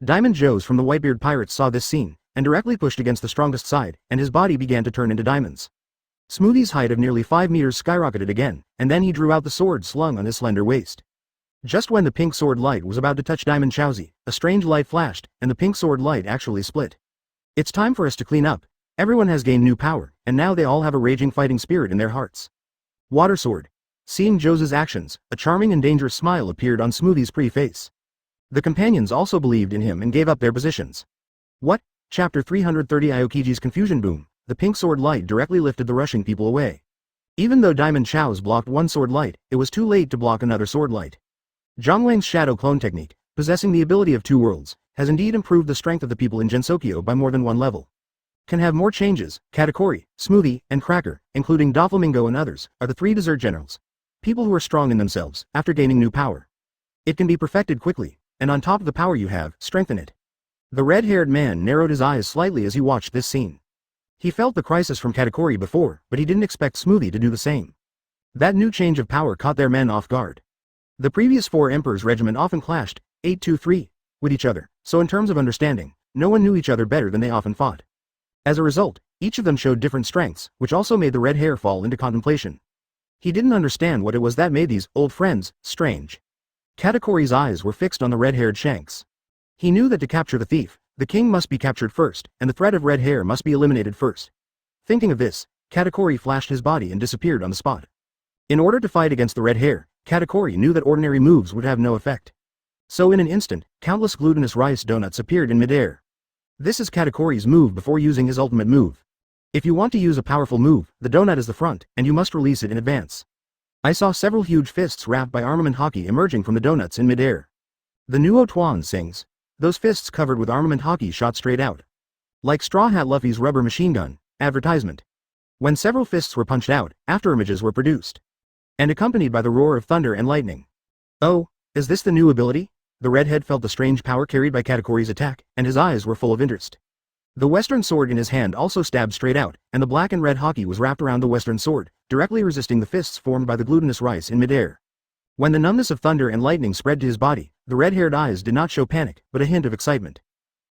Diamond Joe's from the Whitebeard pirates saw this scene, and directly pushed against the strongest side, and his body began to turn into diamonds. Smoothie's height of nearly 5 meters skyrocketed again, and then he drew out the sword slung on his slender waist. Just when the pink sword light was about to touch Diamond Chowzi, a strange light flashed, and the pink sword light actually split. It's time for us to clean up. Everyone has gained new power, and now they all have a raging fighting spirit in their hearts. Water sword. Seeing Jose's actions, a charming and dangerous smile appeared on Smoothie's pretty face. The companions also believed in him and gave up their positions. What? Chapter 330 Aokiji's confusion boom. The pink sword light directly lifted the rushing people away. Even though Diamond Chow's blocked one sword light, it was too late to block another sword light. Zhonglang's shadow clone technique, possessing the ability of two worlds, has indeed improved the strength of the people in Gensokyo by more than one level. Can have more changes. Katakuri, Smoothie, and Cracker, including Doflamingo and others, are the three dessert generals. People who are strong in themselves, after gaining new power. It can be perfected quickly, and on top of the power you have, strengthen it. The red-haired man narrowed his eyes slightly as he watched this scene. He felt the crisis from Katakuri before, but he didn't expect Smoothie to do the same. That new change of power caught their men off guard. The previous four Emperor's regiment often clashed, 8-2-3, with each other, so in terms of understanding, no one knew each other better than they often fought. As a result, each of them showed different strengths, which also made the red hair fall into contemplation. He didn't understand what it was that made these old friends strange. Katakuri's eyes were fixed on the red-haired Shanks. He knew that to capture the thief, the king must be captured first, and the threat of red hair must be eliminated first. Thinking of this, Katakuri flashed his body and disappeared on the spot. In order to fight against the red hair, Katakuri knew that ordinary moves would have no effect. So in an instant, countless glutinous rice donuts appeared in midair. This is Katakuri's move before using his ultimate move. If you want to use a powerful move, the donut is the front, and you must release it in advance. I saw several huge fists wrapped by armament hockey emerging from the donuts in midair. The Nuo Tuan sings. Those fists covered with armament hockey shot straight out. Like Straw Hat Luffy's rubber machine gun, advertisement. When several fists were punched out, afterimages were produced. And accompanied by the roar of thunder and lightning. Oh, is this the new ability? The redhead felt the strange power carried by Katakuri's attack, and his eyes were full of interest. The western sword in his hand also stabbed straight out, and the black and red hockey was wrapped around the western sword, directly resisting the fists formed by the glutinous rice in midair. When the numbness of thunder and lightning spread to his body, the red-haired eyes did not show panic, but a hint of excitement.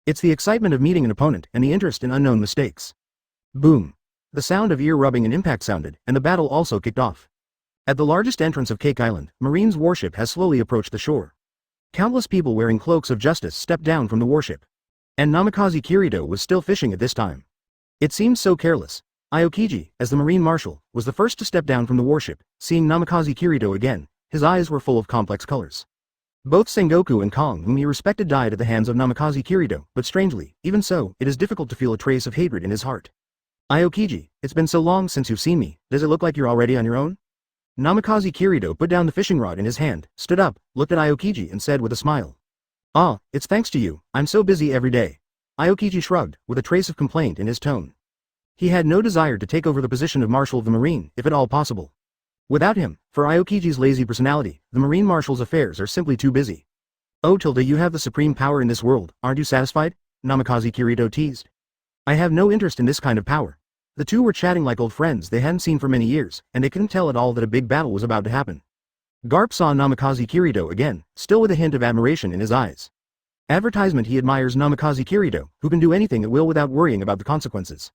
It's the excitement of meeting an opponent and the interest in unknown mistakes. Boom. The sound of ear-rubbing and impact sounded, and the battle also kicked off. At the largest entrance of Cake Island, Marine's warship has slowly approached the shore. Countless people wearing cloaks of justice stepped down from the warship. And Namikaze Kirito was still fishing at this time. It seemed so careless. Aokiji, as the Marine Marshal, was the first to step down from the warship. Seeing Namikaze Kirito again, his eyes were full of complex colors. Both Sengoku and Kong, whom he respected, died at the hands of Namikaze Kirito, but strangely, even so, it is difficult to feel a trace of hatred in his heart. Aokiji, it's been so long since you've seen me, does it look like you're already on your own? Namikaze Kirito put down the fishing rod in his hand, stood up, looked at Aokiji and said with a smile. Ah, it's thanks to you, I'm so busy every day. Aokiji shrugged, with a trace of complaint in his tone. He had no desire to take over the position of Marshal of the Marine, if at all possible. Without him, for Aokiji's lazy personality, the Marine Marshal's affairs are simply too busy. Oh Tilda, you have the supreme power in this world, aren't you satisfied? Namikaze Kirito teased. I have no interest in this kind of power. The two were chatting like old friends they hadn't seen for many years, and they couldn't tell at all that a big battle was about to happen. Garp saw Namikaze Kirito again, still with a hint of admiration in his eyes. Advertisement: he admires Namikaze Kirito, who can do anything at will without worrying about the consequences.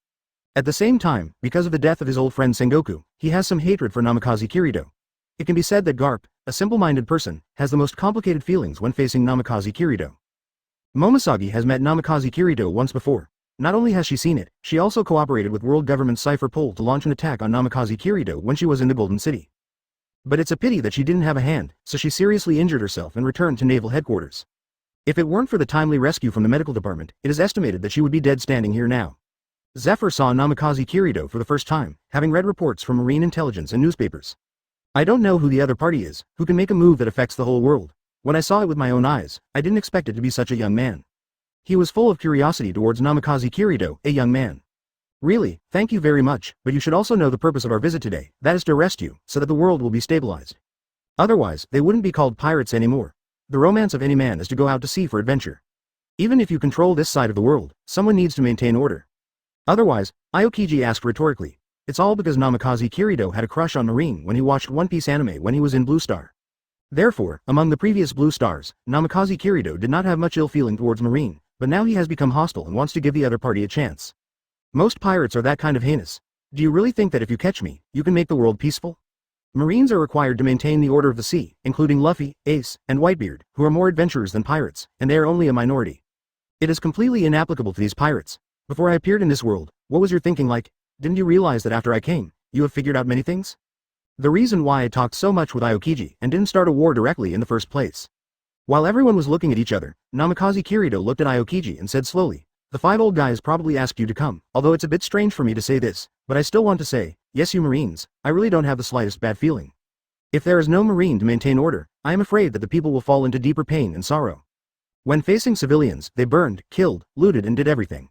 At the same time, because of the death of his old friend Sengoku, he has some hatred for Namikaze Kirito. It can be said that Garp, a simple-minded person, has the most complicated feelings when facing Namikaze Kirito. Momosagi has met Namikaze Kirito once before. Not only has she seen it, she also cooperated with world government Cypher Pole to launch an attack on Namikaze Kirito when she was in the Golden City. But it's a pity that she didn't have a hand, so she seriously injured herself and returned to naval headquarters. If it weren't for the timely rescue from the medical department, it is estimated that she would be dead standing here now. Zephyr saw Namikaze Kirito for the first time, having read reports from marine intelligence and newspapers. I don't know who the other party is, who can make a move that affects the whole world. When I saw it with my own eyes, I didn't expect it to be such a young man. He was full of curiosity towards Namikaze Kirito, a young man. Really, thank you very much, but you should also know the purpose of our visit today, that is to arrest you, so that the world will be stabilized. Otherwise, they wouldn't be called pirates anymore. The romance of any man is to go out to sea for adventure. Even if you control this side of the world, someone needs to maintain order. Otherwise, Aokiji asked rhetorically. It's all because Namikaze Kirito had a crush on Marine when he watched One Piece anime when he was in Blue Star. Therefore, among the previous Blue Stars, Namikaze Kirito did not have much ill feeling towards Marine, but now he has become hostile and wants to give the other party a chance. Most pirates are that kind of heinous. Do you really think that if you catch me, you can make the world peaceful? Marines are required to maintain the order of the sea, including Luffy, Ace, and Whitebeard, who are more adventurers than pirates, and they are only a minority. It is completely inapplicable to these pirates. Before I appeared in this world, what was your thinking like? Didn't you realize that after I came, you have figured out many things? The reason why I talked so much with Aokiji and didn't start a war directly in the first place. While everyone was looking at each other, Namikaze Kirito looked at Aokiji and said slowly, "The 5 old guys probably asked you to come, although it's a bit strange for me to say this, but I still want to say, yes you Marines, I really don't have the slightest bad feeling. If there is no Marine to maintain order, I am afraid that the people will fall into deeper pain and sorrow. When facing civilians, they burned, killed, looted and did everything.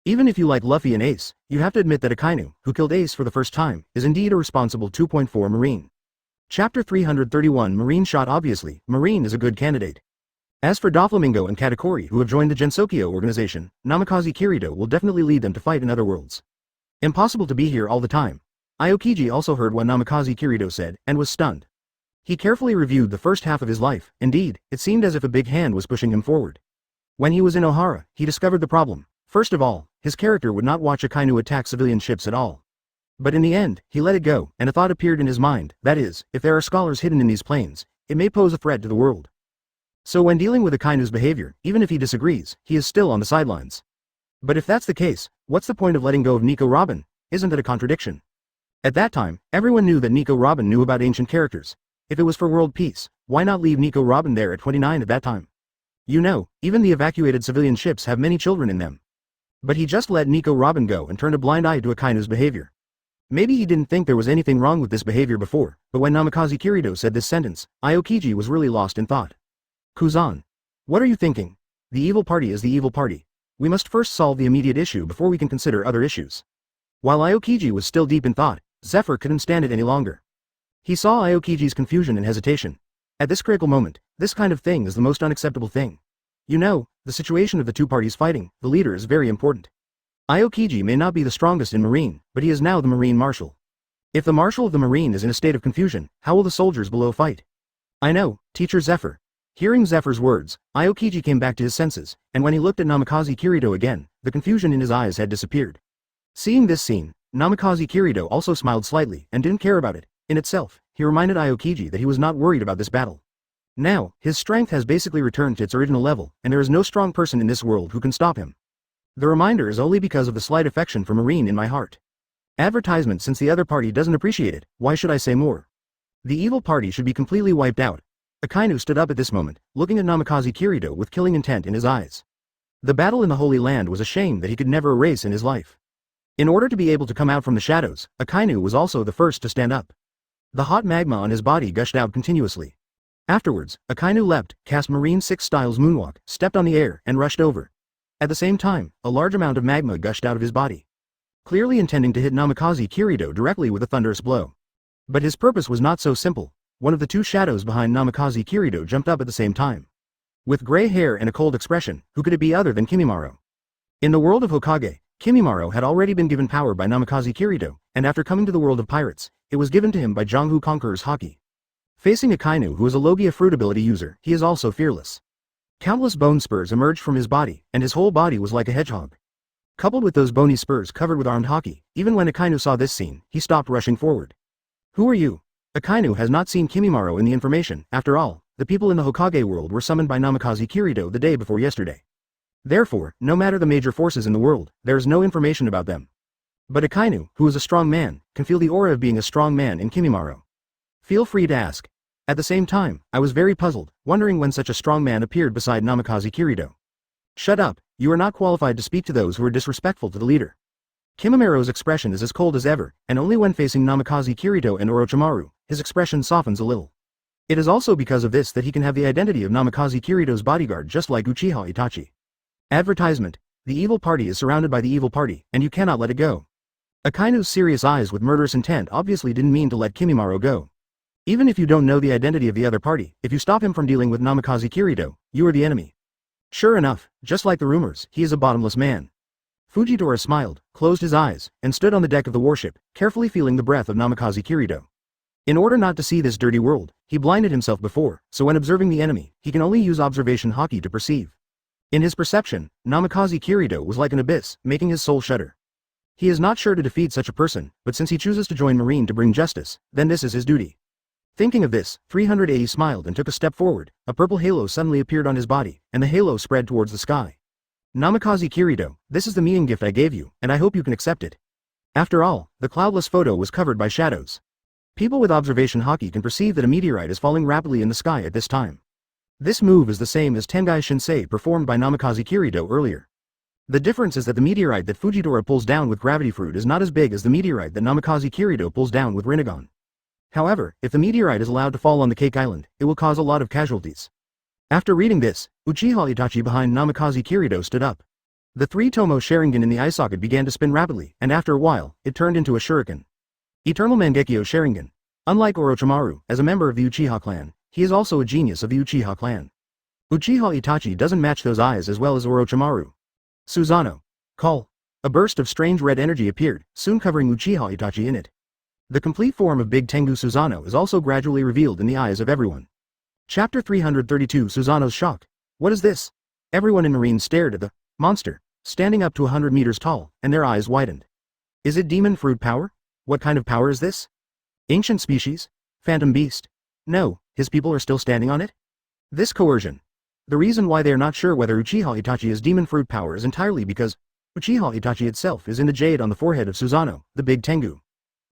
Even if you like Luffy and Ace, you have to admit that Akainu, who killed Ace for the first time, is indeed a responsible 2.4 Marine. Chapter 331 Marine Shot. Obviously, Marine is a good candidate. As for Doflamingo and Katakuri who have joined the Gensokyo organization, Namikaze Kirito will definitely lead them to fight in other worlds. Impossible to be here all the time. Aokiji also heard what Namikaze Kirito said, and was stunned. He carefully reviewed the first half of his life. Indeed, it seemed as if a big hand was pushing him forward. When he was in Ohara, he discovered the problem. First of all, his character would not watch Akainu attack civilian ships at all. But in the end, he let it go, and a thought appeared in his mind, that is, if there are scholars hidden in these planes, it may pose a threat to the world. So when dealing with Akainu's behavior, even if he disagrees, he is still on the sidelines. But if that's the case, what's the point of letting go of Nico Robin? Isn't it a contradiction? At that time, everyone knew that Nico Robin knew about ancient characters. If it was for world peace, why not leave Nico Robin there at 29 at that time? You know, even the evacuated civilian ships have many children in them. But he just let Nico Robin go and turned a blind eye to Akainu's behavior. Maybe he didn't think there was anything wrong with this behavior before, but when Namikaze Kirito said this sentence, Aokiji was really lost in thought. Kuzan. What are you thinking? The evil party is the evil party. We must first solve the immediate issue before we can consider other issues. While Aokiji was still deep in thought, Zephyr couldn't stand it any longer. He saw Aokiji's confusion and hesitation. At this critical moment, this kind of thing is the most unacceptable thing. You know, the situation of the two parties fighting, the leader is very important. Aokiji may not be the strongest in Marine, but he is now the Marine Marshal. If the Marshal of the Marine is in a state of confusion, how will the soldiers below fight? I know, Teacher Zephyr. Hearing Zephyr's words, Aokiji came back to his senses, and when he looked at Namikaze Kirito again, the confusion in his eyes had disappeared. Seeing this scene, Namikaze Kirito also smiled slightly and didn't care about it. In itself, he reminded Aokiji that he was not worried about this battle. Now, his strength has basically returned to its original level, and there is no strong person in this world who can stop him. The reminder is only because of the slight affection for Marine in my heart. Advertisement. Since the other party doesn't appreciate it, why should I say more? The evil party should be completely wiped out. Akainu stood up at this moment, looking at Namikaze Kirito with killing intent in his eyes. The battle in the Holy Land was a shame that he could never erase in his life. In order to be able to come out from the shadows, Akainu was also the first to stand up. The hot magma on his body gushed out continuously. Afterwards, Akainu leapt, cast Marine 6 styles moonwalk, stepped on the air, and rushed over. At the same time, a large amount of magma gushed out of his body, clearly intending to hit Namikaze Kirito directly with a thunderous blow. But his purpose was not so simple. One of the two shadows behind Namikaze Kirito jumped up at the same time. With gray hair and a cold expression, who could it be other than Kimimaro? In the world of Hokage, Kimimaro had already been given power by Namikaze Kirito, and after coming to the world of pirates, it was given to him by Jonghu Conqueror's Haki. Facing Akainu, who is a Logia fruit ability user, he is also fearless. Countless bone spurs emerged from his body, and his whole body was like a hedgehog. Coupled with those bony spurs covered with armed Haki, even when Akainu saw this scene, he stopped rushing forward. Who are you? Akainu has not seen Kimimaro in the information. After all, the people in the Hokage world were summoned by Namikaze Kirito the day before yesterday. Therefore, no matter the major forces in the world, there is no information about them. But Akainu, who is a strong man, can feel the aura of being a strong man in Kimimaro. Feel free to ask. At the same time, I was very puzzled, wondering when such a strong man appeared beside Namikaze Kirito. Shut up, you are not qualified to speak to those who are disrespectful to the leader. Kimimaro's expression is as cold as ever, and only when facing Namikaze Kirito and Orochimaru, his expression softens a little. It is also because of this that he can have the identity of Namikaze Kirito's bodyguard just like Uchiha Itachi. Advertisement. The evil party is surrounded by the evil party, and you cannot let it go. Akainu's serious eyes with murderous intent obviously didn't mean to let Kimimaro go. Even if you don't know the identity of the other party, if you stop him from dealing with Namikaze Kirito, you are the enemy. Sure enough, just like the rumors, he is a bottomless man. Fujitora smiled, closed his eyes, and stood on the deck of the warship, carefully feeling the breath of Namikaze Kirito. In order not to see this dirty world, he blinded himself before, so when observing the enemy, he can only use observation Haki to perceive. In his perception, Namikaze Kirito was like an abyss, making his soul shudder. He is not sure to defeat such a person, but since he chooses to join Marine to bring justice, then this is his duty. Thinking of this, 380 smiled and took a step forward. A purple halo suddenly appeared on his body, and the halo spread towards the sky. Namikaze Kirito, this is the meaning gift I gave you, and I hope you can accept it. After all, the cloudless photo was covered by shadows. People with observation haki can perceive that a meteorite is falling rapidly in the sky at this time. This move is the same as Tengai Shinsei performed by Namikaze Kirito earlier. The difference is that the meteorite that Fujitora pulls down with gravity fruit is not as big as the meteorite that Namikaze Kirito pulls down with Rinnegan. However, if the meteorite is allowed to fall on the Cake Island, it will cause a lot of casualties. After reading this, Uchiha Itachi behind Namikaze Kirito stood up. The 3-tomo Sharingan in the eye socket began to spin rapidly, and after a while, it turned into a shuriken. Eternal Mangekyo Sharingan. Unlike Orochimaru, as a member of the Uchiha clan, he is also a genius of the Uchiha clan. Uchiha Itachi doesn't match those eyes as well as Orochimaru. Susanoo. Call. A burst of strange red energy appeared, soon covering Uchiha Itachi in it. The complete form of Big Tengu Susanoo is also gradually revealed in the eyes of everyone. Chapter 332 Susanoo's Shock. What is this? Everyone in Marine stared at the monster, standing up to 100 meters tall, and their eyes widened. Is it demon fruit power? What kind of power is this? Ancient species? Phantom beast? No, his people are still standing on it? This coercion. The reason why they are not sure whether Uchiha Itachi is demon fruit power is entirely because Uchiha Itachi itself is in the jade on the forehead of Susanoo, the Big Tengu.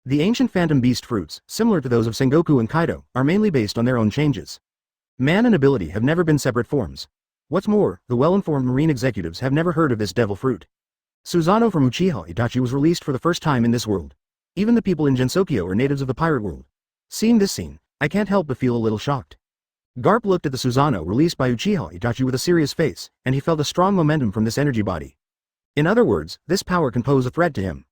The ancient phantom beast fruits, similar to those of Sengoku and Kaido, are mainly based on their own changes. Man and ability have never been separate forms. What's more, the well-informed Marine executives have never heard of this devil fruit. Susanoo from Uchiha Itachi was released for the first time in this world. Even the people in Gensokyo are natives of the pirate world. Seeing this scene, I can't help but feel a little shocked. Garp looked at the Susanoo released by Uchiha Itachi with a serious face, and he felt a strong momentum from this energy body. In other words, this power can pose a threat to him.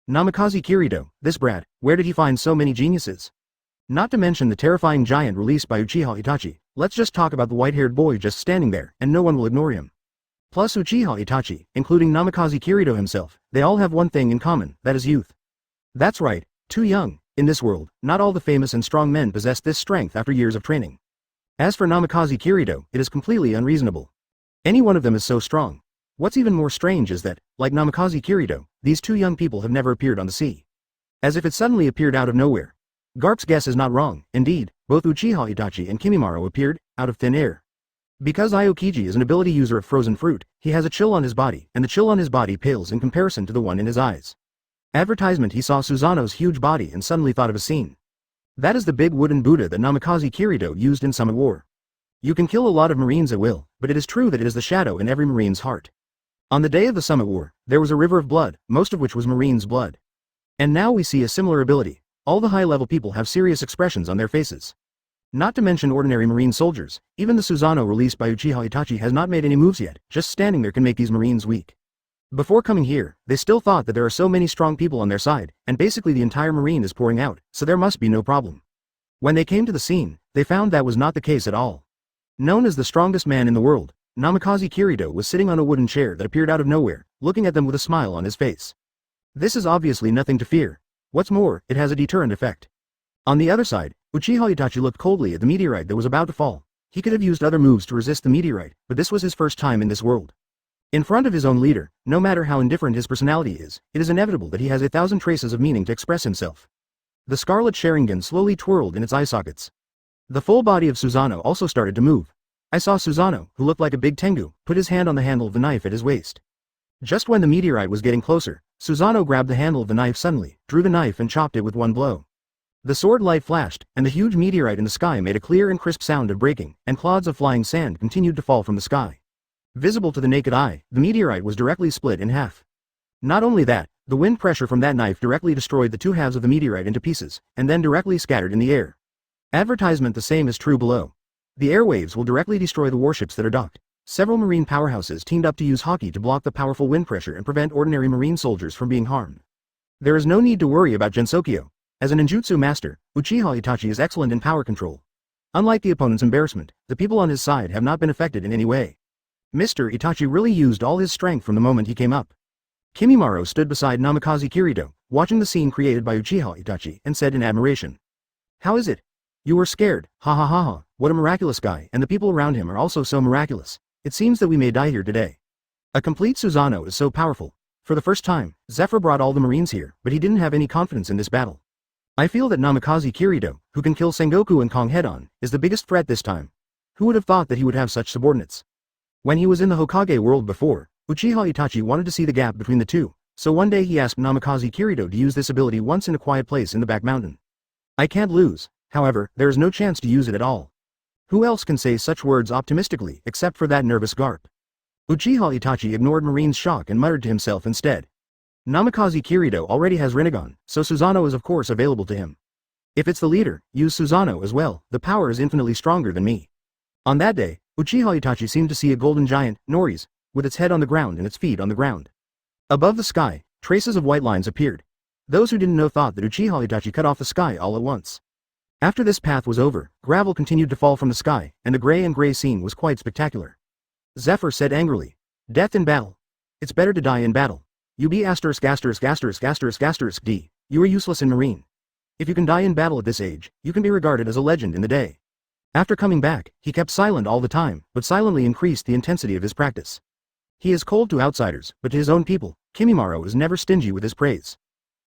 Namikaze Kirito, this brat, where did he find so many geniuses? Not to mention the terrifying giant released by Uchiha Itachi, let's just talk about the white-haired boy just standing there, and no one will ignore him. Plus Uchiha Itachi, including Namikaze Kirito himself, they all have one thing in common, that is youth. That's right, too young. In this world, not all the famous and strong men possess this strength after years of training. As for Namikaze Kirito, it is completely unreasonable. Any one of them is so strong. What's even more strange is that, like Namikaze Kirito, these two young people have never appeared on the sea. As if it suddenly appeared out of nowhere. Garp's guess is not wrong, indeed, both Uchiha Itachi and Kimimaro appeared, out of thin air. Because Aokiji is an ability user of frozen fruit, he has a chill on his body, and the chill on his body pales in comparison to the one in his eyes. Advertisement. He saw Susanoo's huge body and suddenly thought of a scene. That is the big wooden Buddha that Namikaze Kirito used in Summit War. You can kill a lot of Marines at will, but it is true that it is the shadow in every Marine's heart. On the day of the Summit War, there was a river of blood, most of which was Marine's blood. And now we see a similar ability. All the high-level people have serious expressions on their faces. Not to mention ordinary Marine soldiers, even the Susanoo released by Uchiha Itachi has not made any moves yet, just standing there can make these Marines weak. Before coming here, they still thought that there are so many strong people on their side, and basically the entire Marine is pouring out, so there must be no problem. When they came to the scene, they found that was not the case at all. Known as the strongest man in the world, Namikaze Kirito was sitting on a wooden chair that appeared out of nowhere, looking at them with a smile on his face. This is obviously nothing to fear. What's more, it has a deterrent effect. On the other side, Uchiha Itachi looked coldly at the meteorite that was about to fall. He could have used other moves to resist the meteorite, but this was his first time in this world. In front of his own leader, no matter how indifferent his personality is, it is inevitable that he has 1,000 traces of meaning to express himself. The scarlet Sharingan slowly twirled in its eye sockets. The full body of Susanoo also started to move. I saw Susanoo, who looked like a big Tengu, put his hand on the handle of the knife at his waist. Just when the meteorite was getting closer, Susanoo grabbed the handle of the knife suddenly, drew the knife and chopped it with one blow. The sword light flashed, and the huge meteorite in the sky made a clear and crisp sound of breaking, and clods of flying sand continued to fall from the sky. Visible to the naked eye, the meteorite was directly split in half. Not only that, the wind pressure from that knife directly destroyed the two halves of the meteorite into pieces, and then directly scattered in the air. Advertisement. The same is true below. The airwaves will directly destroy the warships that are docked. Several Marine powerhouses teamed up to use haki to block the powerful wind pressure and prevent ordinary Marine soldiers from being harmed. There is no need to worry about Gensokyo. As a ninjutsu master, Uchiha Itachi is excellent in power control. Unlike the opponent's embarrassment, the people on his side have not been affected in any way. Mr. Itachi really used all his strength from the moment he came up. Kimimaro stood beside Namikaze Kirito, watching the scene created by Uchiha Itachi, and said in admiration. How is it? You were scared, ha ha ha ha, what a miraculous guy, and the people around him are also so miraculous. It seems that we may die here today. A complete Susanoo is so powerful. For the first time, Zephyr brought all the Marines here, but he didn't have any confidence in this battle. I feel that Namikaze Kirito, who can kill Sengoku and Kong head-on, is the biggest threat this time. Who would have thought that he would have such subordinates? When he was in the Hokage world before, Uchiha Itachi wanted to see the gap between the two, so one day he asked Namikaze Kirito to use this ability once in a quiet place in the back mountain. I can't lose, however, there is no chance to use it at all. Who else can say such words optimistically except for that nervous Garp? Uchiha Itachi ignored Marine's shock and muttered to himself instead. Namikaze Kirito already has Rinnegan, so Susanoo is of course available to him. If it's the leader, use Susanoo as well, the power is infinitely stronger than me. On that day, Uchiha Itachi seemed to see a golden giant, Noris, with its head on the ground and its feet on the ground. Above the sky, traces of white lines appeared. Those who didn't know thought that Uchiha Itachi cut off the sky all at once. After this path was over, gravel continued to fall from the sky, and the gray and gray scene was quite spectacular. Zephyr said angrily, "Death in battle. It's better to die in battle. You be ******************* You are useless in marine. If you can die in battle at this age, you can be regarded as a legend in the day." After coming back, he kept silent all the time, but silently increased the intensity of his practice. He is cold to outsiders, but to his own people, Kimimaro is never stingy with his praise.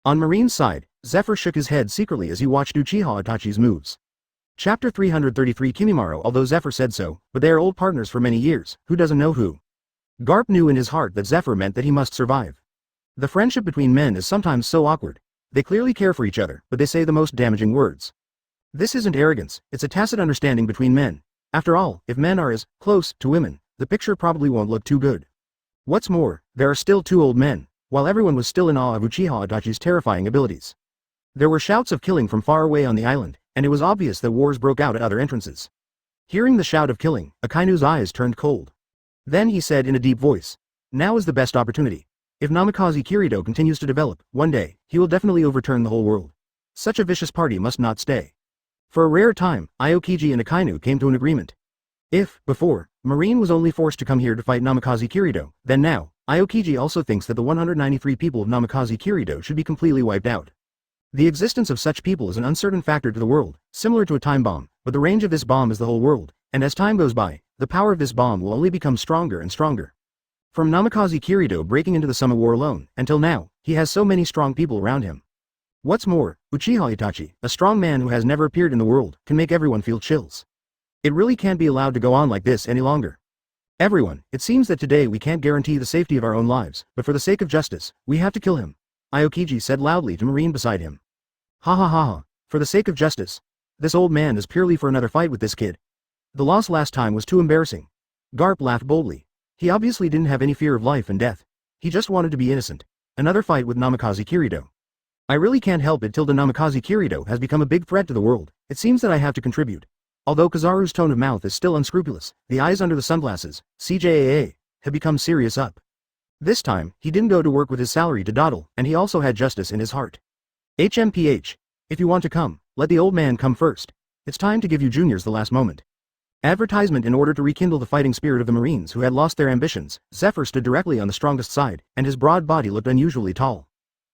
On Marine's side, Zephyr shook his head secretly as he watched Uchiha Itachi's moves. Chapter 333 Kimimaro. Although Zephyr said so, but they are old partners for many years, who doesn't know who? Garp knew in his heart that Zephyr meant that he must survive. The friendship between men is sometimes so awkward. They clearly care for each other, but they say the most damaging words. This isn't arrogance, it's a tacit understanding between men. After all, if men are as close to women, the picture probably won't look too good. What's more, there are still two old men, while everyone was still in awe of Uchiha Itachi's terrifying abilities. There were shouts of killing from far away on the island, and it was obvious that wars broke out at other entrances. Hearing the shout of killing, Akainu's eyes turned cold. Then he said in a deep voice, "Now is the best opportunity. If Namikaze Kirito continues to develop, one day, he will definitely overturn the whole world. Such a vicious party must not stay." For a rare time, Aokiji and Akainu came to an agreement. If, before, Marine was only forced to come here to fight Namikaze Kirito, then now, Aokiji also thinks that the 193 people of Namikaze Kirito should be completely wiped out. The existence of such people is an uncertain factor to the world, similar to a time bomb, but the range of this bomb is the whole world, and as time goes by, the power of this bomb will only become stronger and stronger. From Namikaze Kirito breaking into the Summer War alone, until now, he has so many strong people around him. What's more, Uchiha Itachi, a strong man who has never appeared in the world, can make everyone feel chills. It really can't be allowed to go on like this any longer. Everyone, it seems that today we can't guarantee the safety of our own lives, but for the sake of justice, we have to kill him. Aokiji said loudly to Marine beside him. Ha ha ha ha, for the sake of justice. This old man is purely for another fight with this kid. The loss last time was too embarrassing. Garp laughed boldly. He obviously didn't have any fear of life and death. He just wanted to be innocent. Another fight with Namikaze Kirito. I really can't help it. Namikaze Kirito has become a big threat to the world. It seems that I have to contribute. Although Kizaru's tone of mouth is still unscrupulous, the eyes under the sunglasses, CJAA, have become serious up. This time, he didn't go to work with his salary to dawdle, and he also had justice in his heart. HMPH. If you want to come, let the old man come first. It's time to give you juniors the last moment. Advertisement. In order to rekindle the fighting spirit of the Marines who had lost their ambitions, Zephyr stood directly on the strongest side, and his broad body looked unusually tall.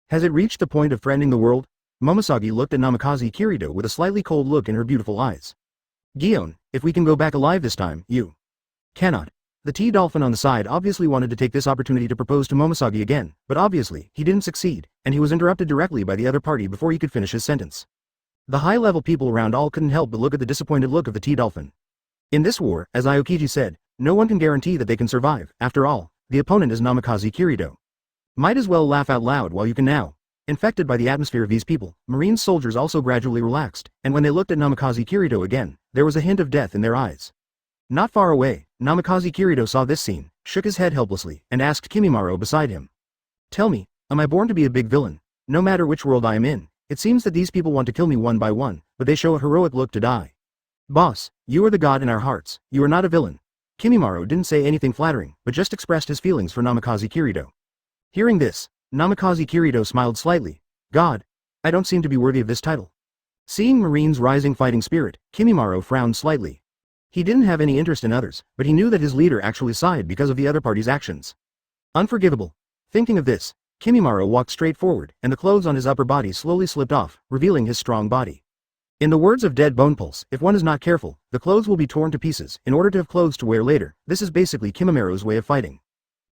Has it reached the point of threatening the world? Momosagi looked at Namikaze Kirito with a slightly cold look in her beautiful eyes. Gion, if we can go back alive this time, you cannot. The T-Dolphin on the side obviously wanted to take this opportunity to propose to Momosagi again, but obviously, he didn't succeed, and he was interrupted directly by the other party before he could finish his sentence. The high-level people around all couldn't help but look at the disappointed look of the T-Dolphin. In this war, as Aokiji said, no one can guarantee that they can survive. After all, the opponent is Namikaze Kirito. Might as well laugh out loud while you can now. Infected by the atmosphere of these people, Marine soldiers also gradually relaxed, and when they looked at Namikaze Kirito again, there was a hint of death in their eyes. Not far away, Namikaze Kirito saw this scene, shook his head helplessly, and asked Kimimaro beside him. Tell me, am I born to be a big villain? No matter which world I am in, it seems that these people want to kill me one by one, but they show a heroic look to die. Boss, you are the god in our hearts, you are not a villain. Kimimaro didn't say anything flattering, but just expressed his feelings for Namikaze Kirito. Hearing this, Namikaze Kirito smiled slightly. God, I don't seem to be worthy of this title. Seeing Marine's rising fighting spirit, Kimimaro frowned slightly. He didn't have any interest in others, but he knew that his leader actually sighed because of the other party's actions. Unforgivable. Thinking of this, Kimimaro walked straight forward, and the clothes on his upper body slowly slipped off, revealing his strong body. In the words of Dead Bone Pulse, if one is not careful, the clothes will be torn to pieces, in order to have clothes to wear later. This is basically Kimimaro's way of fighting.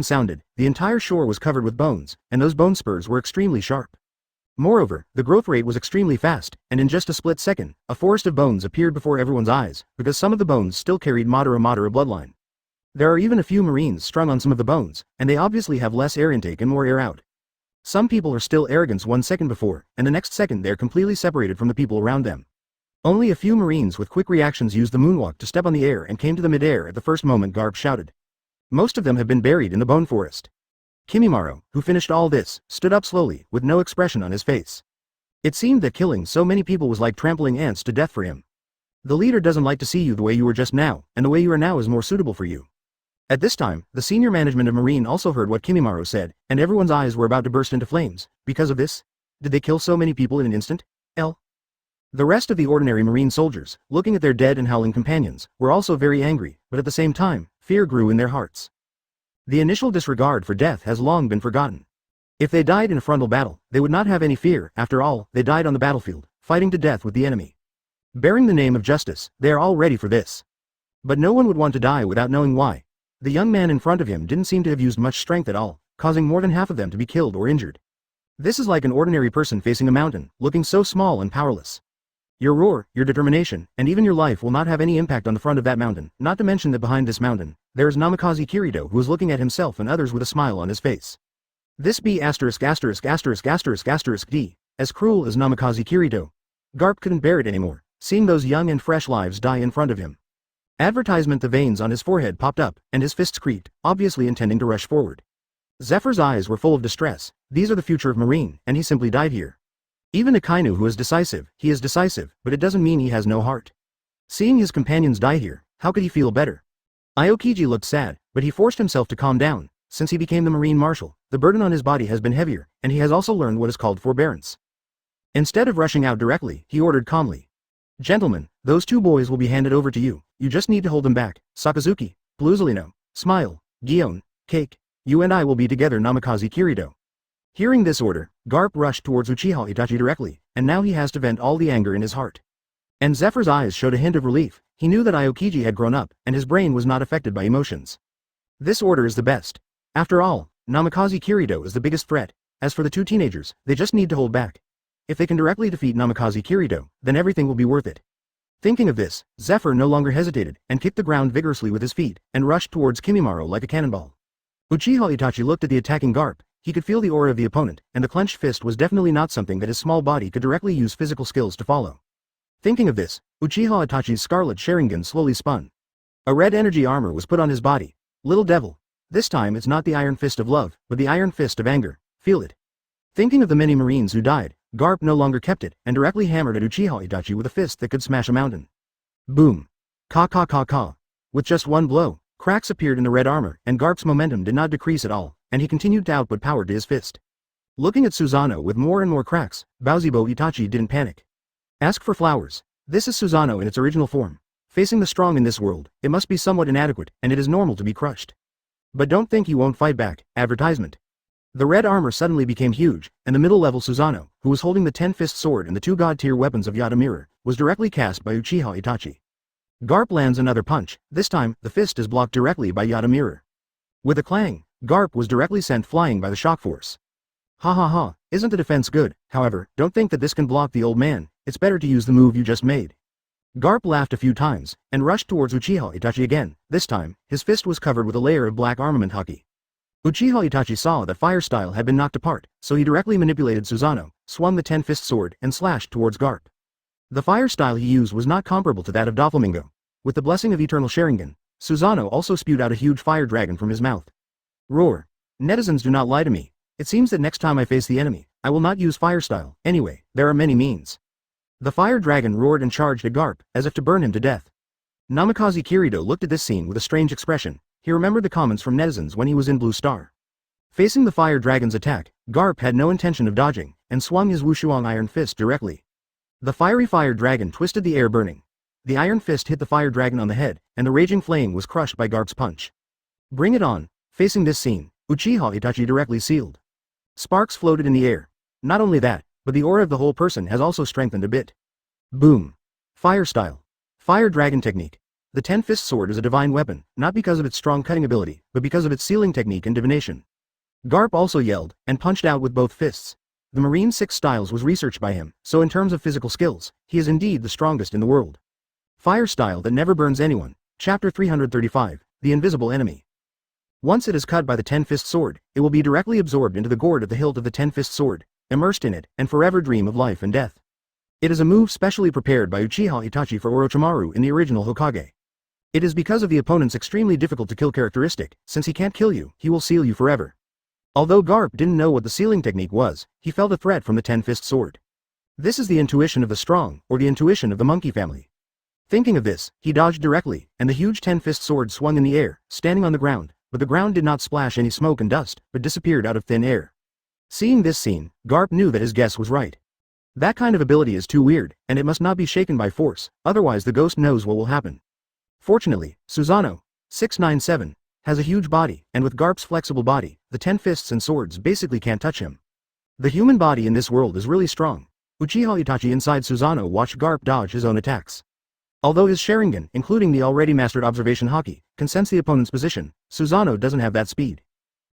screams sounded, the entire shore was covered with bones, and those bone spurs were extremely sharp. Moreover, the growth rate was extremely fast, and in just a split second, a forest of bones appeared before everyone's eyes, because some of the bones still carried Madara bloodline. There are even a few marines strung on some of the bones, and they obviously have less air intake and more air out. Some people are still arrogant 1 second before, and the next second they are completely separated from the people around them. Only a few marines with quick reactions used the moonwalk to step on the air and came to the mid-air at the first moment Garp shouted. Most of them have been buried in the bone forest. Kimimaro, who finished all this, stood up slowly, with no expression on his face. It seemed that killing so many people was like trampling ants to death for him. The leader doesn't like to see you the way you were just now, and the way you are now is more suitable for you. At this time, the senior management of Marine also heard what Kimimaro said, and everyone's eyes were about to burst into flames. Because of this? Did they kill so many people in an instant? The rest of the ordinary Marine soldiers, looking at their dead and howling companions, were also very angry, but at the same time, fear grew in their hearts. The initial disregard for death has long been forgotten. If they died in a frontal battle, they would not have any fear. After all, they died on the battlefield, fighting to death with the enemy. Bearing the name of justice, they are all ready for this. But no one would want to die without knowing why. The young man in front of him didn't seem to have used much strength at all, causing more than half of them to be killed or injured. This is like an ordinary person facing a mountain, looking so small and powerless. Your roar, your determination, and even your life will not have any impact on the front of that mountain, not to mention that behind this mountain, there is Namikaze Kirito who is looking at himself and others with a smile on his face. This be ************* D, as cruel as Namikaze Kirito. Garp couldn't bear it anymore, seeing those young and fresh lives die in front of him. Advertisement. The veins on his forehead popped up, and his fists creaked, obviously intending to rush forward. Zephyr's eyes were full of distress. These are the future of Marine, and he simply died here. Even Akainu who is decisive, he is decisive, but it doesn't mean he has no heart. Seeing his companions die here, how could he feel better? Aokiji looked sad, but he forced himself to calm down. Since he became the Marine Marshal, the burden on his body has been heavier, and he has also learned what is called forbearance. Instead of rushing out directly, he ordered calmly. Gentlemen, those 2 boys will be handed over to you. You just need to hold them back. Sakazuki, Bluzolino, Smile, Gion, Cake, you and I will be together. Namikaze Kirito. Hearing this order, Garp rushed towards Uchiha Itachi directly, and now he has to vent all the anger in his heart. And Zephyr's eyes showed a hint of relief. He knew that Aokiji had grown up, and his brain was not affected by emotions. This order is the best. After all, Namikaze Kirito is the biggest threat. As for the 2 teenagers, they just need to hold back. If they can directly defeat Namikaze Kirito, then everything will be worth it. Thinking of this, Zephyr no longer hesitated, and kicked the ground vigorously with his feet, and rushed towards Kimimaro like a cannonball. Uchiha Itachi looked at the attacking Garp. He could feel the aura of the opponent, and the clenched fist was definitely not something that his small body could directly use physical skills to follow. Thinking of this, Uchiha Itachi's scarlet Sharingan slowly spun. A red energy armor was put on his body. Little devil. This time it's not the iron fist of love, but the iron fist of anger. Feel it. Thinking of the many Marines who died, Garp no longer kept it, and directly hammered at Uchiha Itachi with a fist that could smash a mountain. Boom. Ka ka ka ka. With just one blow, Cracks appeared in the red armor, and Garp's momentum did not decrease at all, and he continued to output power to his fist. Looking at Susanoo with more and more cracks, Baozibo Itachi didn't panic. Ask for flowers. This is Susanoo in its original form. Facing the strong in this world, it must be somewhat inadequate, and it is normal to be crushed. But don't think you won't fight back. Advertisement. The red armor suddenly became huge, and the middle-level Susanoo, who was holding the 10-fist sword and the two god-tier weapons of Yata Mirror, was directly cast by Uchiha Itachi. Garp lands another punch. This time, the fist is blocked directly by Yata Mirror. With a clang, Garp was directly sent flying by the shock force. Ha ha ha, isn't the defense good? However, don't think that this can block the old man. It's better to use the move you just made. Garp laughed a few times, and rushed towards Uchiha Itachi again. This time, his fist was covered with a layer of black armament haki. Uchiha Itachi saw that Fire Style had been knocked apart, so he directly manipulated Susanoo, swung the 10-fist sword, and slashed towards Garp. The Fire Style he used was not comparable to that of Doflamingo. With the blessing of Eternal Sharingan, Susanoo also spewed out a huge fire dragon from his mouth. Roar. Netizens do not lie to me. It seems that next time I face the enemy, I will not use Fire Style. Anyway, there are many means. The fire dragon roared and charged at Garp, as if to burn him to death. Namikaze Minato looked at this scene with a strange expression. He remembered the comments from netizens when he was in Blue Star. Facing the fire dragon's attack, Garp had no intention of dodging, and swung his Wushuang iron fist directly. The fiery fire dragon twisted the air burning. The iron fist hit the fire dragon on the head, and the raging flame was crushed by Garp's punch. Bring it on. Facing this scene, Uchiha Itachi directly sealed. Sparks floated in the air. Not only that, but the aura of the whole person has also strengthened a bit. Boom. Fire Style. Fire Dragon Technique. The 10-fist sword is a divine weapon, not because of its strong cutting ability, but because of its sealing technique and divination. Garp also yelled, and punched out with both fists. The Marine 6 styles was researched by him, so in terms of physical skills, he is indeed the strongest in the world. Fire Style that never burns anyone. Chapter 335, The Invisible Enemy. Once it is cut by the 10-fist sword, it will be directly absorbed into the gourd of the hilt of the 10-fist sword, immersed in it, and forever dream of life and death. It is a move specially prepared by Uchiha Itachi for Orochimaru in the original Hokage. It is because of the opponent's extremely difficult to kill characteristic. Since he can't kill you, he will seal you forever. Although Garp didn't know what the sealing technique was, he felt a threat from the 10-fist sword. This is the intuition of the strong, or the intuition of the monkey family. Thinking of this, he dodged directly, and the huge 10-fist sword swung in the air, standing on the ground, but the ground did not splash any smoke and dust, but disappeared out of thin air. Seeing this scene, Garp knew that his guess was right. That kind of ability is too weird, and it must not be shaken by force, otherwise the ghost knows what will happen. Fortunately, Susanoo, 697, has a huge body, and with Garp's flexible body, the 10 fists and swords basically can't touch him. The human body in this world is really strong. Uchiha Itachi inside Susanoo watched Garp dodge his own attacks. Although his Sharingan, including the already mastered observation haki, can sense the opponent's position, Susanoo doesn't have that speed.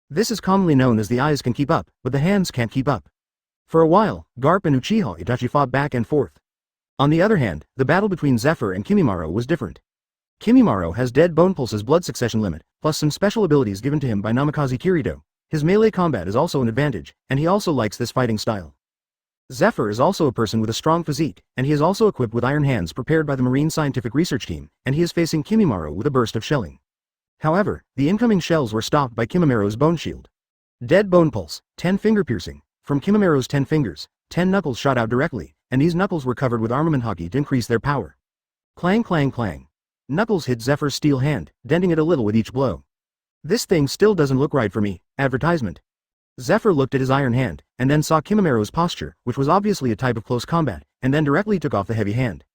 This is commonly known as the eyes can keep up, but the hands can't keep up. For a while, Garp and Uchiha Itachi fought back and forth. On the other hand, the battle between Zephyr and Kimimaro was different. Kimimaro has Dead Bone Pulse's blood succession limit, plus some special abilities given to him by Namikaze Minato. His melee combat is also an advantage, and he also likes this fighting style. Zephyr is also a person with a strong physique, and he is also equipped with iron hands prepared by the Marine Scientific Research Team, and he is facing Kimimaro with a burst of shelling. However, the incoming shells were stopped by Kimimaro's bone shield. Dead Bone Pulse, 10 finger piercing. From Kimimaro's 10 fingers, 10 knuckles shot out directly, and these knuckles were covered with armament haki to increase their power. Clang clang clang. Knuckles hit Zephyr's steel hand, denting it a little with each blow. This thing still doesn't look right for me. Advertisement. Zephyr looked at his iron hand, and then saw Kimimaro's posture, which was obviously a type of close combat, and then directly took off the heavy hand.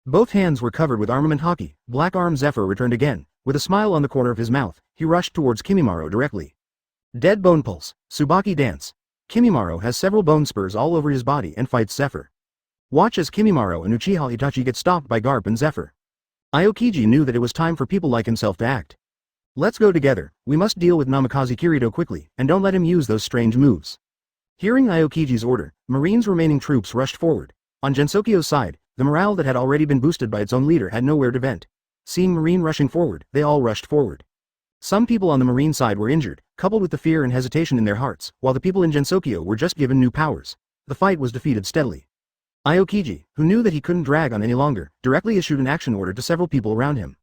Both hands were covered with armament haki. Black Arm Zephyr returned again. With a smile on the corner of his mouth, he rushed towards Kimimaro directly. Dead Bone Pulse, Tsubaki Dance. Kimimaro has several bone spurs all over his body and fights Zephyr. Watch as Kimimaro and Uchiha Itachi get stopped by Garp and Zephyr. Aokiji knew that it was time for people like himself to act. Let's go together. We must deal with Namikaze Minato quickly, and don't let him use those strange moves. Hearing Aokiji's order, Marine's remaining troops rushed forward. On Gensokyo's side, the morale that had already been boosted by its own leader had nowhere to vent. Seeing Marine rushing forward, they all rushed forward. Some people on the Marine side were injured, coupled with the fear and hesitation in their hearts, while the people in Gensokyo were just given new powers. The fight was defeated steadily. Aokiji, who knew that he couldn't drag on any longer, directly issued an action order to several people around him.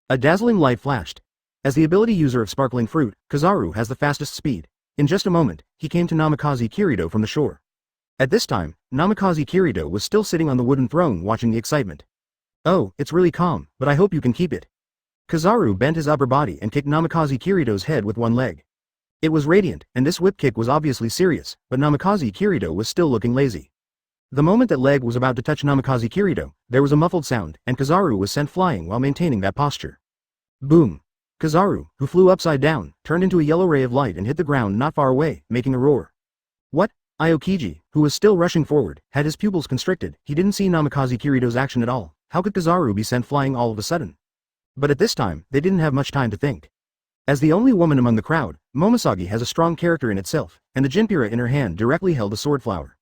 A dazzling light flashed. As the ability user of Sparkling Fruit, Kizaru has the fastest speed. In just a moment, he came to Namikaze Minato from the shore. At this time, Namikaze Minato was still sitting on the wooden throne watching the excitement. Oh, it's really calm, but I hope you can keep it. Kizaru bent his upper body and kicked Namikaze Kirito's head with one leg. It was radiant, and this whip kick was obviously serious, but Namikaze Kirito was still looking lazy. The moment that leg was about to touch Namikaze Kirito, there was a muffled sound, and Kizaru was sent flying while maintaining that posture. Boom! Kizaru, who flew upside down, turned into a yellow ray of light and hit the ground not far away, making a roar. What? Aokiji, who was still rushing forward, had his pupils constricted. He didn't see Namikaze Kirito's action at all. How could Kizaru be sent flying all of a sudden? But at this time, they didn't have much time to think. As the only woman among the crowd, Momoshage has a strong character in itself, and the Jinpira in her hand directly held a sword flower.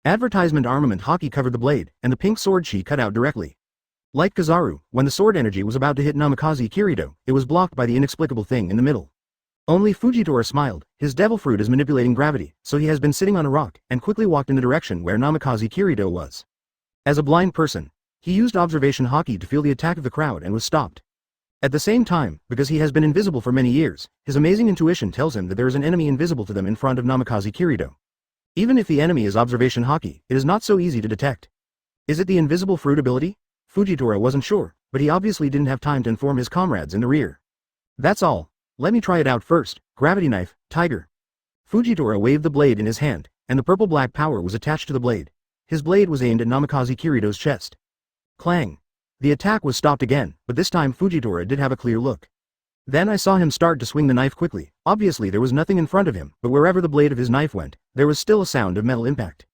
Advertisement armament Haki covered the blade, and the pink sword she cut out directly. Like Kizaru, when the sword energy was about to hit Namikaze Kirito, it was blocked by the inexplicable thing in the middle. Only Fujitora smiled. His devil fruit is manipulating gravity, so he has been sitting on a rock, and quickly walked in the direction where Namikaze Kirito was. As a blind person, he used observation Haki to feel the attack of the crowd and was stopped. At the same time, because he has been invisible for many years, his amazing intuition tells him that there is an enemy invisible to them in front of Namikaze Kirito. Even if the enemy is observation Haki, it is not so easy to detect. Is it the invisible fruit ability? Fujitora wasn't sure, but he obviously didn't have time to inform his comrades in the rear. That's all. Let me try it out first. Gravity knife, tiger. Fujitora waved the blade in his hand, and the purple-black power was attached to the blade. His blade was aimed at Namikaze Kirito's chest. Clang. The attack was stopped again, but this time Fujitora did have a clear look. Then I saw him start to swing the knife quickly. Obviously there was nothing in front of him, but wherever the blade of his knife went, there was still a sound of metal impact.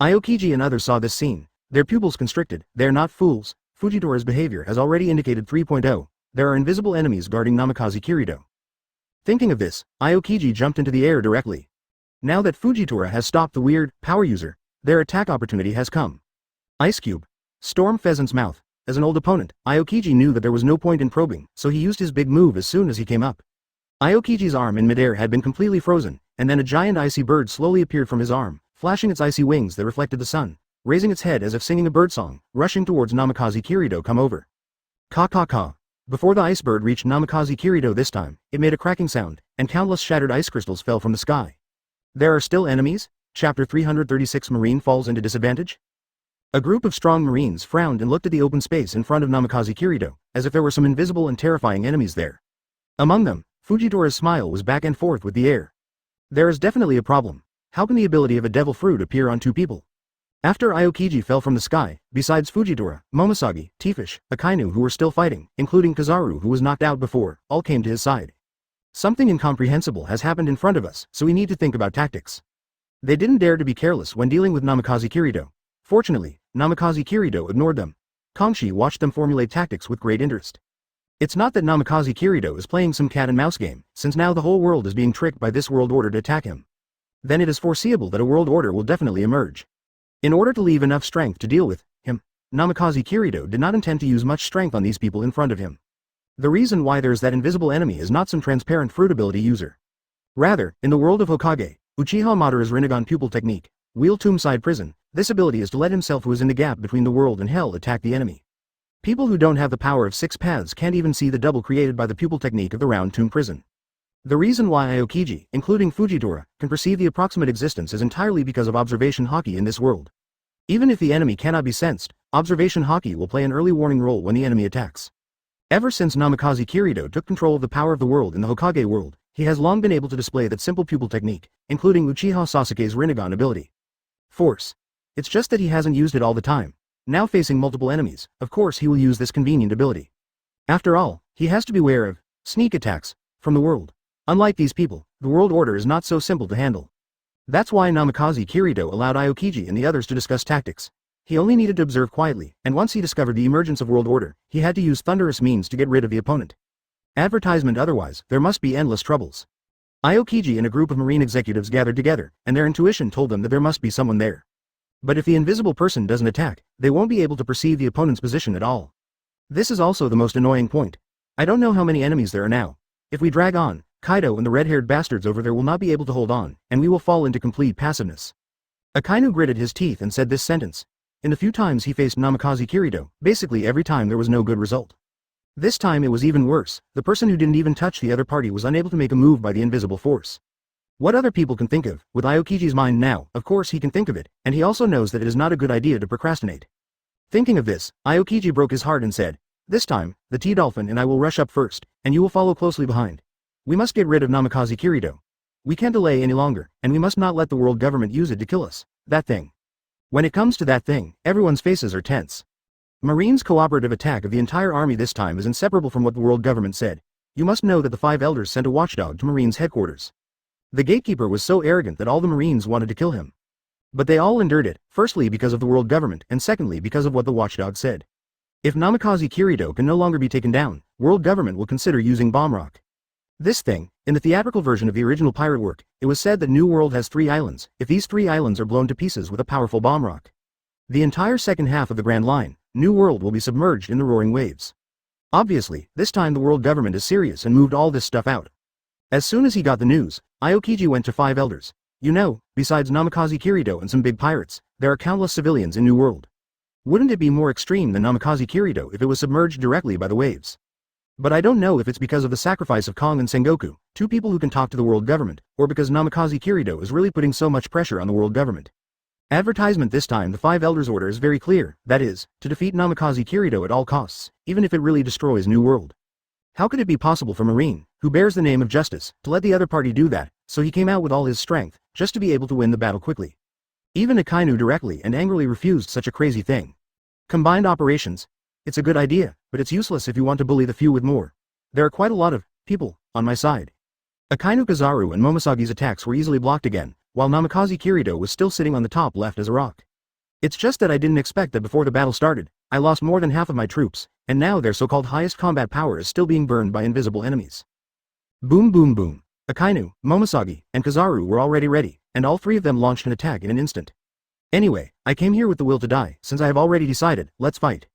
Aokiji and others saw this scene. Their pupils constricted. They're not fools. Fujitora's behavior has already indicated 3.0. There are invisible enemies guarding Namikaze Kirito. Thinking of this, Aokiji jumped into the air directly. Now that Fujitora has stopped the weird power user, their attack opportunity has come. Ice Cube. Storm Pheasant's Mouth. As an old opponent, Aokiji knew that there was no point in probing, so he used his big move as soon as he came up. Aokiji's arm in midair had been completely frozen, and then a giant icy bird slowly appeared from his arm, flashing its icy wings that reflected the sun, raising its head as if singing a birdsong, rushing towards Namikaze Kirito. Come over. Ka ka ka. Before the ice bird reached Namikaze Kirito this time, it made a cracking sound, and countless shattered ice crystals fell from the sky. There are still enemies? Chapter 336 Marine falls into disadvantage? A group of strong marines frowned and looked at the open space in front of Namikaze Kirito, as if there were some invisible and terrifying enemies there. Among them, Fujitora's smile was back and forth with the air. There is definitely a problem. How can the ability of a devil fruit appear on two people? After Aokiji fell from the sky, besides Fujitora, Momoshage, Tifish, Akainu who were still fighting, including Kizaru who was knocked out before, all came to his side. Something incomprehensible has happened in front of us, so we need to think about tactics. They didn't dare to be careless when dealing with Namikaze Kirito. Fortunately, Namikaze Kirito ignored them. Kongshi watched them formulate tactics with great interest. It's not that Namikaze Kirito is playing some cat-and-mouse game, since now the whole world is being tricked by this world order to attack him. Then it is foreseeable that a world order will definitely emerge. In order to leave enough strength to deal with him, Namikaze Kirito did not intend to use much strength on these people in front of him. The reason why there is that invisible enemy is not some transparent fruit ability user. Rather, in the world of Hokage, Uchiha Madara's Rinnegan pupil technique, Wheel Tombside Prison, this ability is to let himself who is in the gap between the world and hell attack the enemy. People who don't have the power of 6 paths can't even see the double created by the pupil technique of the Round Tomb Prison. The reason why Aokiji, including Fujitora, can perceive the approximate existence is entirely because of observation Haki in this world. Even if the enemy cannot be sensed, observation Haki will play an early warning role when the enemy attacks. Ever since Namikaze Kirito took control of the power of the world in the Hokage world, he has long been able to display that simple pupil technique, including Uchiha Sasuke's Rinnegan ability. Force. It's just that he hasn't used it all the time. Now facing multiple enemies, of course he will use this convenient ability. After all, he has to beware of sneak attacks from the world. Unlike these people, the world order is not so simple to handle. That's why Namikaze Kirito allowed Aokiji and the others to discuss tactics. He only needed to observe quietly, and once he discovered the emergence of world order, he had to use thunderous means to get rid of the opponent. Advertisement otherwise, there must be endless troubles. Aokiji and a group of marine executives gathered together, and their intuition told them that there must be someone there. But if the invisible person doesn't attack, they won't be able to perceive the opponent's position at all. This is also the most annoying point. I don't know how many enemies there are now. If we drag on, Kaido and the red-haired bastards over there will not be able to hold on, and we will fall into complete passiveness. Akainu gritted his teeth and said this sentence. In the few times he faced Namikaze Kirito, basically every time there was no good result. This time it was even worse. The person who didn't even touch the other party was unable to make a move by the invisible force. What other people can think of, with Aokiji's mind now, of course he can think of it, and he also knows that it is not a good idea to procrastinate. Thinking of this, Aokiji broke his heart and said, This time, the T-Dolphin and I will rush up first, and you will follow closely behind. We must get rid of Namikaze Kirito. We can't delay any longer, and we must not let the world government use it to kill us. That thing. When it comes to that thing, everyone's faces are tense. Marine's cooperative attack of the entire army this time is inseparable from what the world government said. You must know that the 5 elders sent a watchdog to Marine's headquarters. The gatekeeper was so arrogant that all the Marines wanted to kill him. But they all endured it, firstly because of the world government and secondly because of what the watchdog said. If Namikaze Kirito can no longer be taken down, world government will consider using bomb rock. This thing, in the theatrical version of the original pirate work, it was said that New World has 3 islands, if these 3 islands are blown to pieces with a powerful bomb rock. The entire second half of the Grand Line, New World will be submerged in the roaring waves. Obviously, this time the world government is serious and moved all this stuff out. As soon as he got the news, Aokiji went to 5 elders. You know, besides Namikaze Kirito and some big pirates, there are countless civilians in New World. Wouldn't it be more extreme than Namikaze Kirito if it was submerged directly by the waves? But I don't know if it's because of the sacrifice of Kong and Sengoku, 2 people who can talk to the world government, or because Namikaze Kirito is really putting so much pressure on the world government. Advertisement this time the 5 elders order is very clear, that is, to defeat Namikaze Kirito at all costs, even if it really destroys New World. How could it be possible for Marine, who bears the name of Justice, to let the other party do that, so he came out with all his strength, just to be able to win the battle quickly? Even Akainu directly and angrily refused such a crazy thing. Combined operations? It's a good idea, but it's useless if you want to bully the few with more. There are quite a lot of people on my side. Akainu Kizaru and Momosagi's attacks were easily blocked again, while Namikaze Kirito was still sitting on the top left as a rock. It's just that I didn't expect that before the battle started, I lost more than half of my troops, and now their so-called highest combat power is still being burned by invisible enemies. Boom boom boom. Akainu, Momosagi, and Kizaru were already ready, and all 3 of them launched an attack in an instant. Anyway, I came here with the will to die, since I have already decided, let's fight.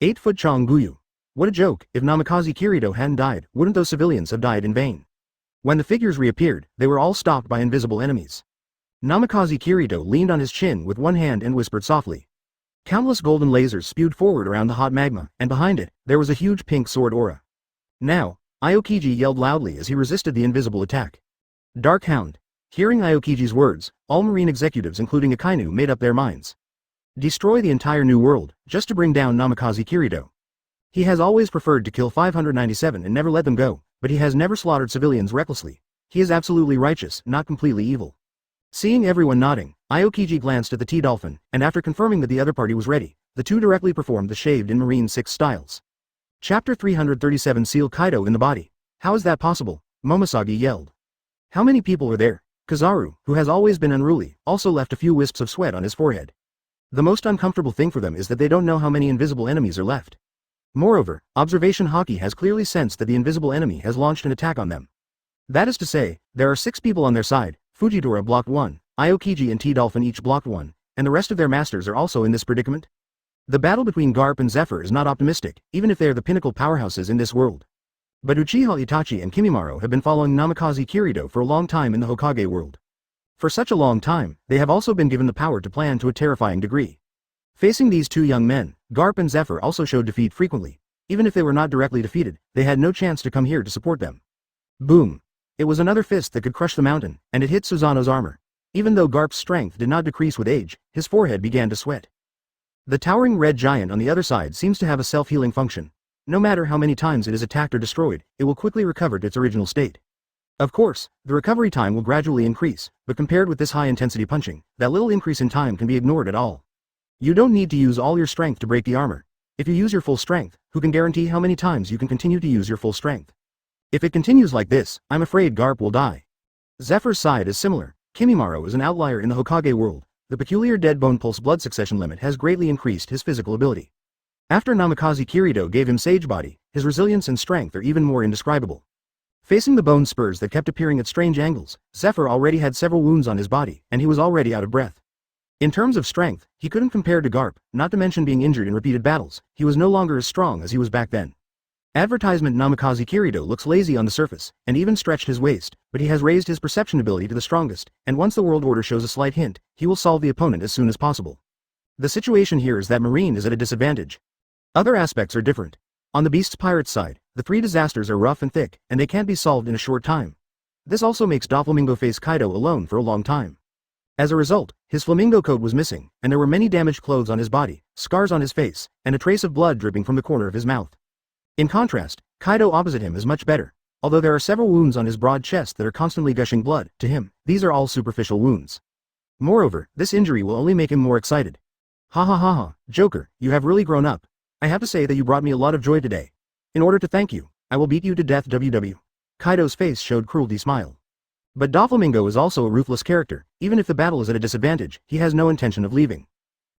8-foot Chong Guyu. What a joke, if Namikaze Kirito hadn't died, wouldn't those civilians have died in vain? When the figures reappeared, they were all stopped by invisible enemies. Namikaze Kirito leaned on his chin with one hand and whispered softly. Countless golden lasers spewed forward around the hot magma, and behind it, there was a huge pink sword aura. Now, Aokiji yelled loudly as he resisted the invisible attack. Dark Hound. Hearing Aokiji's words, all Marine executives including Akainu made up their minds. Destroy the entire New World, just to bring down Namikaze Kirito. He has always preferred to kill 597 and never let them go, but he has never slaughtered civilians recklessly. He is absolutely righteous, not completely evil. Seeing everyone nodding, Aokiji glanced at the T-Dolphin, and after confirming that the other party was ready, the 2 directly performed the shaved in Marine 6 styles. Chapter 337 Seal Kaido in the body. How is that possible? Momosagi yelled. How many people are there? Kizaru, who has always been unruly, also left a few wisps of sweat on his forehead. The most uncomfortable thing for them is that they don't know how many invisible enemies are left. Moreover, Observation Haki has clearly sensed that the invisible enemy has launched an attack on them. That is to say, there are 6 people on their side. Fujitora blocked 1, Aokiji and T-Dolphin each blocked 1, and the rest of their masters are also in this predicament? The battle between Garp and Zephyr is not optimistic, even if they are the pinnacle powerhouses in this world. But Uchiha Itachi and Kimimaro have been following Namikaze Kirito for a long time in the Hokage world. For such a long time, they have also been given the power to plan to a terrifying degree. Facing these 2 young men, Garp and Zephyr also showed defeat frequently. Even if they were not directly defeated, they had no chance to come here to support them. Boom. It was another fist that could crush the mountain, and it hit Susanoo's armor. Even though Garp's strength did not decrease with age, his forehead began to sweat. The towering red giant on the other side seems to have a self-healing function. No matter how many times it is attacked or destroyed, it will quickly recover to its original state. Of course, the recovery time will gradually increase, but compared with this high-intensity punching, that little increase in time can be ignored at all. You don't need to use all your strength to break the armor. If you use your full strength, who can guarantee how many times you can continue to use your full strength? If it continues like this, I'm afraid Garp will die. Zephyr's side is similar. Kimimaro is an outlier in the Hokage world. The peculiar dead bone pulse blood succession limit has greatly increased his physical ability. After Namikaze Kirito gave him Sage Body, his resilience and strength are even more indescribable. Facing the bone spurs that kept appearing at strange angles, Zephyr already had several wounds on his body, and he was already out of breath. In terms of strength, he couldn't compare to Garp, not to mention being injured in repeated battles. He was no longer as strong as he was back then. Advertisement Namikaze Kirito looks lazy on the surface, and even stretched his waist, but he has raised his perception ability to the strongest, and once the world order shows a slight hint, he will solve the opponent as soon as possible. The situation here is that Marine is at a disadvantage. Other aspects are different. On the Beast's pirate side, the 3 disasters are rough and thick, and they can't be solved in a short time. This also makes Doflamingo face Kaido alone for a long time. As a result, his flamingo coat was missing, and there were many damaged clothes on his body, scars on his face, and a trace of blood dripping from the corner of his mouth. In contrast, Kaido opposite him is much better. Although there are several wounds on his broad chest that are constantly gushing blood, to him, these are all superficial wounds. Moreover, this injury will only make him more excited. Ha ha ha ha, Joker, you have really grown up. I have to say that you brought me a lot of joy today. In order to thank you, I will beat you to death WW. Kaido's face showed cruelty smile. But Doflamingo is also a ruthless character. Even if the battle is at a disadvantage, he has no intention of leaving.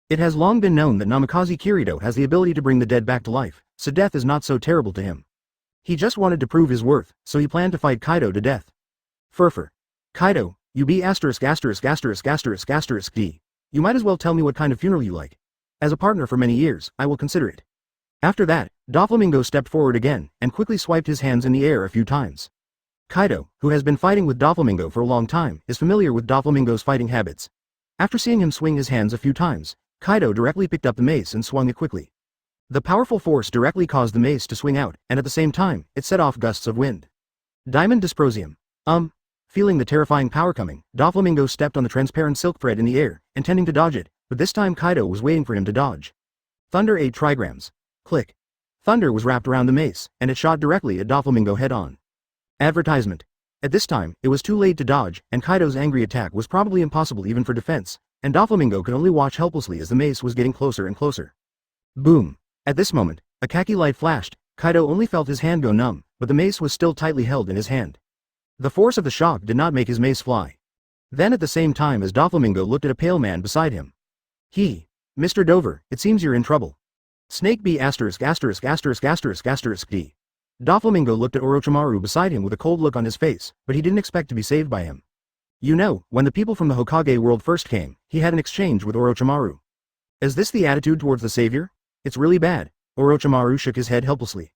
It has long been known that Namikaze Minato has the ability to bring the dead back to life, so death is not so terrible to him. He just wanted to prove his worth, so he planned to fight Kaido to death. Furfur. Kaido, you be asterisk asterisk asterisk asterisk asterisk d. You might as well tell me what kind of funeral you like. As a partner for many years, I will consider it. After that, Doflamingo stepped forward again, and quickly swiped his hands in the air a few times. Kaido, who has been fighting with Doflamingo for a long time, is familiar with Doflamingo's fighting habits. After seeing him swing his hands a few times, Kaido directly picked up the mace and swung it quickly. The powerful force directly caused the mace to swing out, and at the same time, it set off gusts of wind. Diamond Dysprosium. Feeling the terrifying power coming, Doflamingo stepped on the transparent silk thread in the air, intending to dodge it, but this time Kaido was waiting for him to dodge. Thunder 8 trigrams. Click. Thunder was wrapped around the mace, and it shot directly at Doflamingo head-on. Advertisement. At this time, it was too late to dodge, and Kaido's angry attack was probably impossible even for defense, and Doflamingo could only watch helplessly as the mace was getting closer and closer. Boom. At this moment, a khaki light flashed. Kaido only felt his hand go numb, but the mace was still tightly held in his hand. The force of the shock did not make his mace fly. Then at the same time as Doflamingo looked at a pale man beside him. Mr. Dover, it seems you're in trouble. Snake B asterisk asterisk asterisk asterisk asterisk D. Doflamingo looked at Orochimaru beside him with a cold look on his face, but he didn't expect to be saved by him. You know, when the people from the Hokage world first came, he had an exchange with Orochimaru. Is this the attitude towards the savior? It's really bad. Orochimaru shook his head helplessly.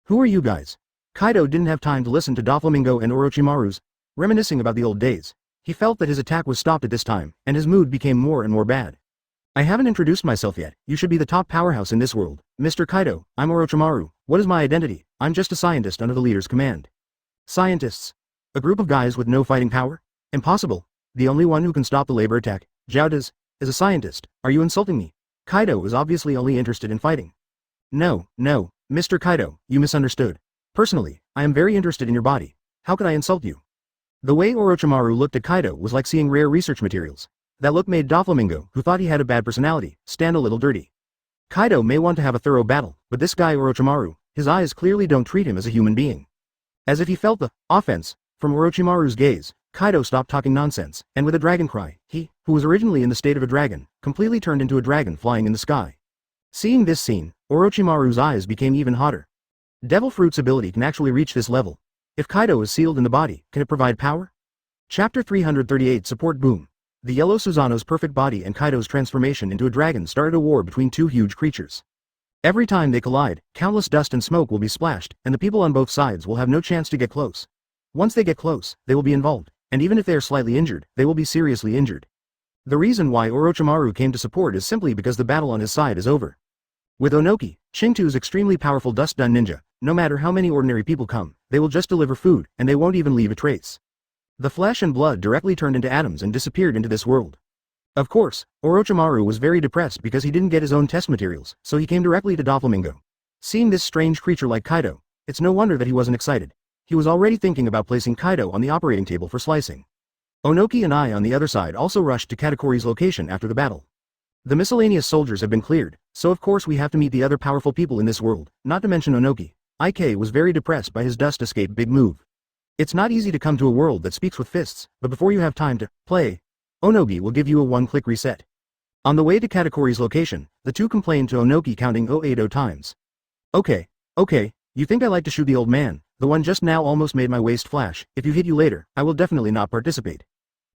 Who are you guys? Kaido didn't have time to listen to Doflamingo and Orochimaru's reminiscing about the old days. He felt that his attack was stopped at this time, and his mood became more and more bad. I haven't introduced myself yet. You should be the top powerhouse in this world. Mr. Kaido, I'm Orochimaru. What is my identity? I'm just a scientist under the leader's command. Scientists? A group of guys with no fighting power? Impossible. The only one who can stop the labor attack, Joudas, is a scientist. Are you insulting me? Kaido is obviously only interested in fighting. No, Mr. Kaido, you misunderstood. Personally, I am very interested in your body. How could I insult you? The way Orochimaru looked at Kaido was like seeing rare research materials. That look made Doflamingo, who thought he had a bad personality, stand a little dirty. Kaido may want to have a thorough battle, but this guy Orochimaru, his eyes clearly don't treat him as a human being. As if he felt the offense from Orochimaru's gaze, Kaido stopped talking nonsense, and with a dragon cry, he, who was originally in the state of a dragon, completely turned into a dragon flying in the sky. Seeing this scene, Orochimaru's eyes became even hotter. Devil Fruit's ability can actually reach this level. If Kaido is sealed in the body, can it provide power? Chapter 338 Support Boom. The yellow Susanoo's perfect body and Kaido's transformation into a dragon started a war between two huge creatures. Every time they collide, countless dust and smoke will be splashed, and the people on both sides will have no chance to get close. Once they get close, they will be involved, and even if they are slightly injured, they will be seriously injured. The reason why Orochimaru came to support is simply because the battle on his side is over. With Onoki, Chingtu's extremely powerful dust-dun ninja, no matter how many ordinary people come, they will just deliver food, and they won't even leave a trace. The flesh and blood directly turned into atoms and disappeared into this world. Of course, Orochimaru was very depressed because he didn't get his own test materials, so he came directly to Doflamingo. Seeing this strange creature like Kaido, it's no wonder that he wasn't excited. He was already thinking about placing Kaido on the operating table for slicing. Onoki and I on the other side also rushed to Katakori's location after the battle. The miscellaneous soldiers have been cleared, so of course we have to meet the other powerful people in this world, not to mention Onoki. IK was very depressed by his dust escape big move. It's not easy to come to a world that speaks with fists, but before you have time to play, Onogi will give you a one-click reset. On the way to Katakori's location, the two complained to Onoki counting 080 times. Okay, you think I like to shoot the old man, the one just now almost made my waist flash. If you hit you later, I will definitely not participate.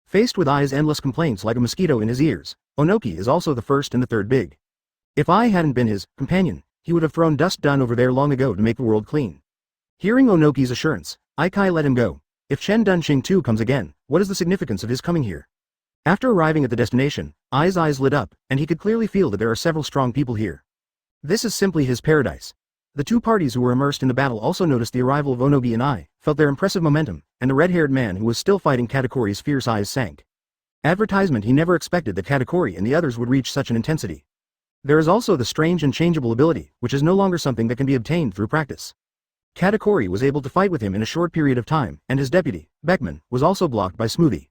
Faced with Ai's endless complaints like a mosquito in his ears, Onoki is also the first and the third big. If Ai hadn't been his companion, he would have thrown dust done over there long ago to make the world clean. Hearing Onoki's assurance, Ikai let him go. If Chen Dunxing too comes again, what is the significance of his coming here? After arriving at the destination, Ai's eyes lit up, and he could clearly feel that there are several strong people here. This is simply his paradise. The two parties who were immersed in the battle also noticed the arrival of Onogi and Ai, felt their impressive momentum, and the red-haired man who was still fighting Katakori's fierce eyes sank. Advertisement. He never expected that Katakori and the others would reach such an intensity. There is also the strange and changeable ability, which is no longer something that can be obtained through practice. Katakuri was able to fight with him in a short period of time, and his deputy, Beckman, was also blocked by Smoothie.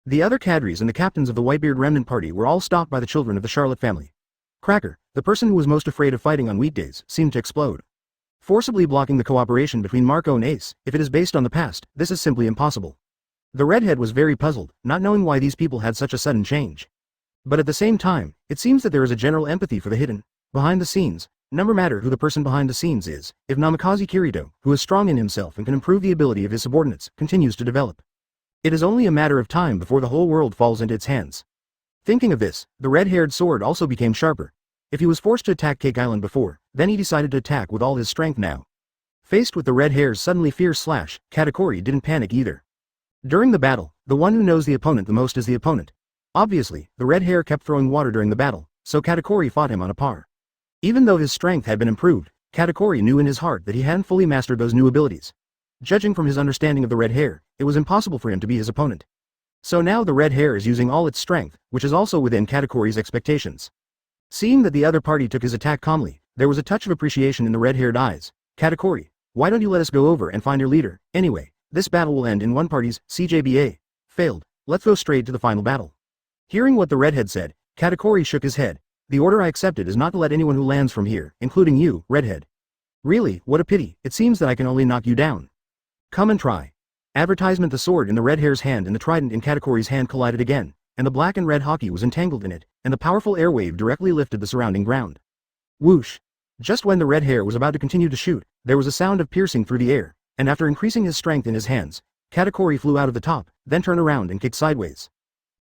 The other cadres and the captains of the Whitebeard remnant party were all stopped by the children of the Charlotte family. Cracker, the person who was most afraid of fighting on weekdays, seemed to explode, forcibly blocking the cooperation between Marco and Ace. If it is based on the past, this is simply impossible. The redhead was very puzzled, not knowing why these people had such a sudden change. But at the same time, it seems that there is a general empathy for the hidden, behind the scenes. No matter who the person behind the scenes is, if Namikaze Kirito, who is strong in himself and can improve the ability of his subordinates, continues to develop, it is only a matter of time before the whole world falls into its hands. Thinking of this, the red-haired sword also became sharper. If he was forced to attack Cake Island before, then he decided to attack with all his strength now. Faced with the red hair's suddenly fierce slash, Katakuri didn't panic either. During the battle, the one who knows the opponent the most is the opponent. Obviously, the red hair kept throwing water during the battle, so Katakuri fought him on a par. Even though his strength had been improved, Katakuri knew in his heart that he hadn't fully mastered those new abilities. Judging from his understanding of the red hair, it was impossible for him to be his opponent. So now the red hair is using all its strength, which is also within Katakuri's expectations. Seeing that the other party took his attack calmly, there was a touch of appreciation in the red-haired eyes. Katakuri, why don't you let us go over and find your leader? Anyway, this battle will end in one party's CJBA. Failed. Let's go straight to the final battle. Hearing what the redhead said, Katakuri shook his head. The order I accepted is not to let anyone who lands from here, including you, redhead. Really, what a pity. It seems that I can only knock you down. Come and try. Advertisement. The sword in the red hair's hand and the trident in Katakuri's hand collided again, and the black and red hockey was entangled in it, and the powerful air wave directly lifted the surrounding ground. Whoosh! Just when the red hair was about to continue to shoot, there was a sound of piercing through the air, and after increasing his strength in his hands, Katakuri flew out of the top, then turned around and kicked sideways.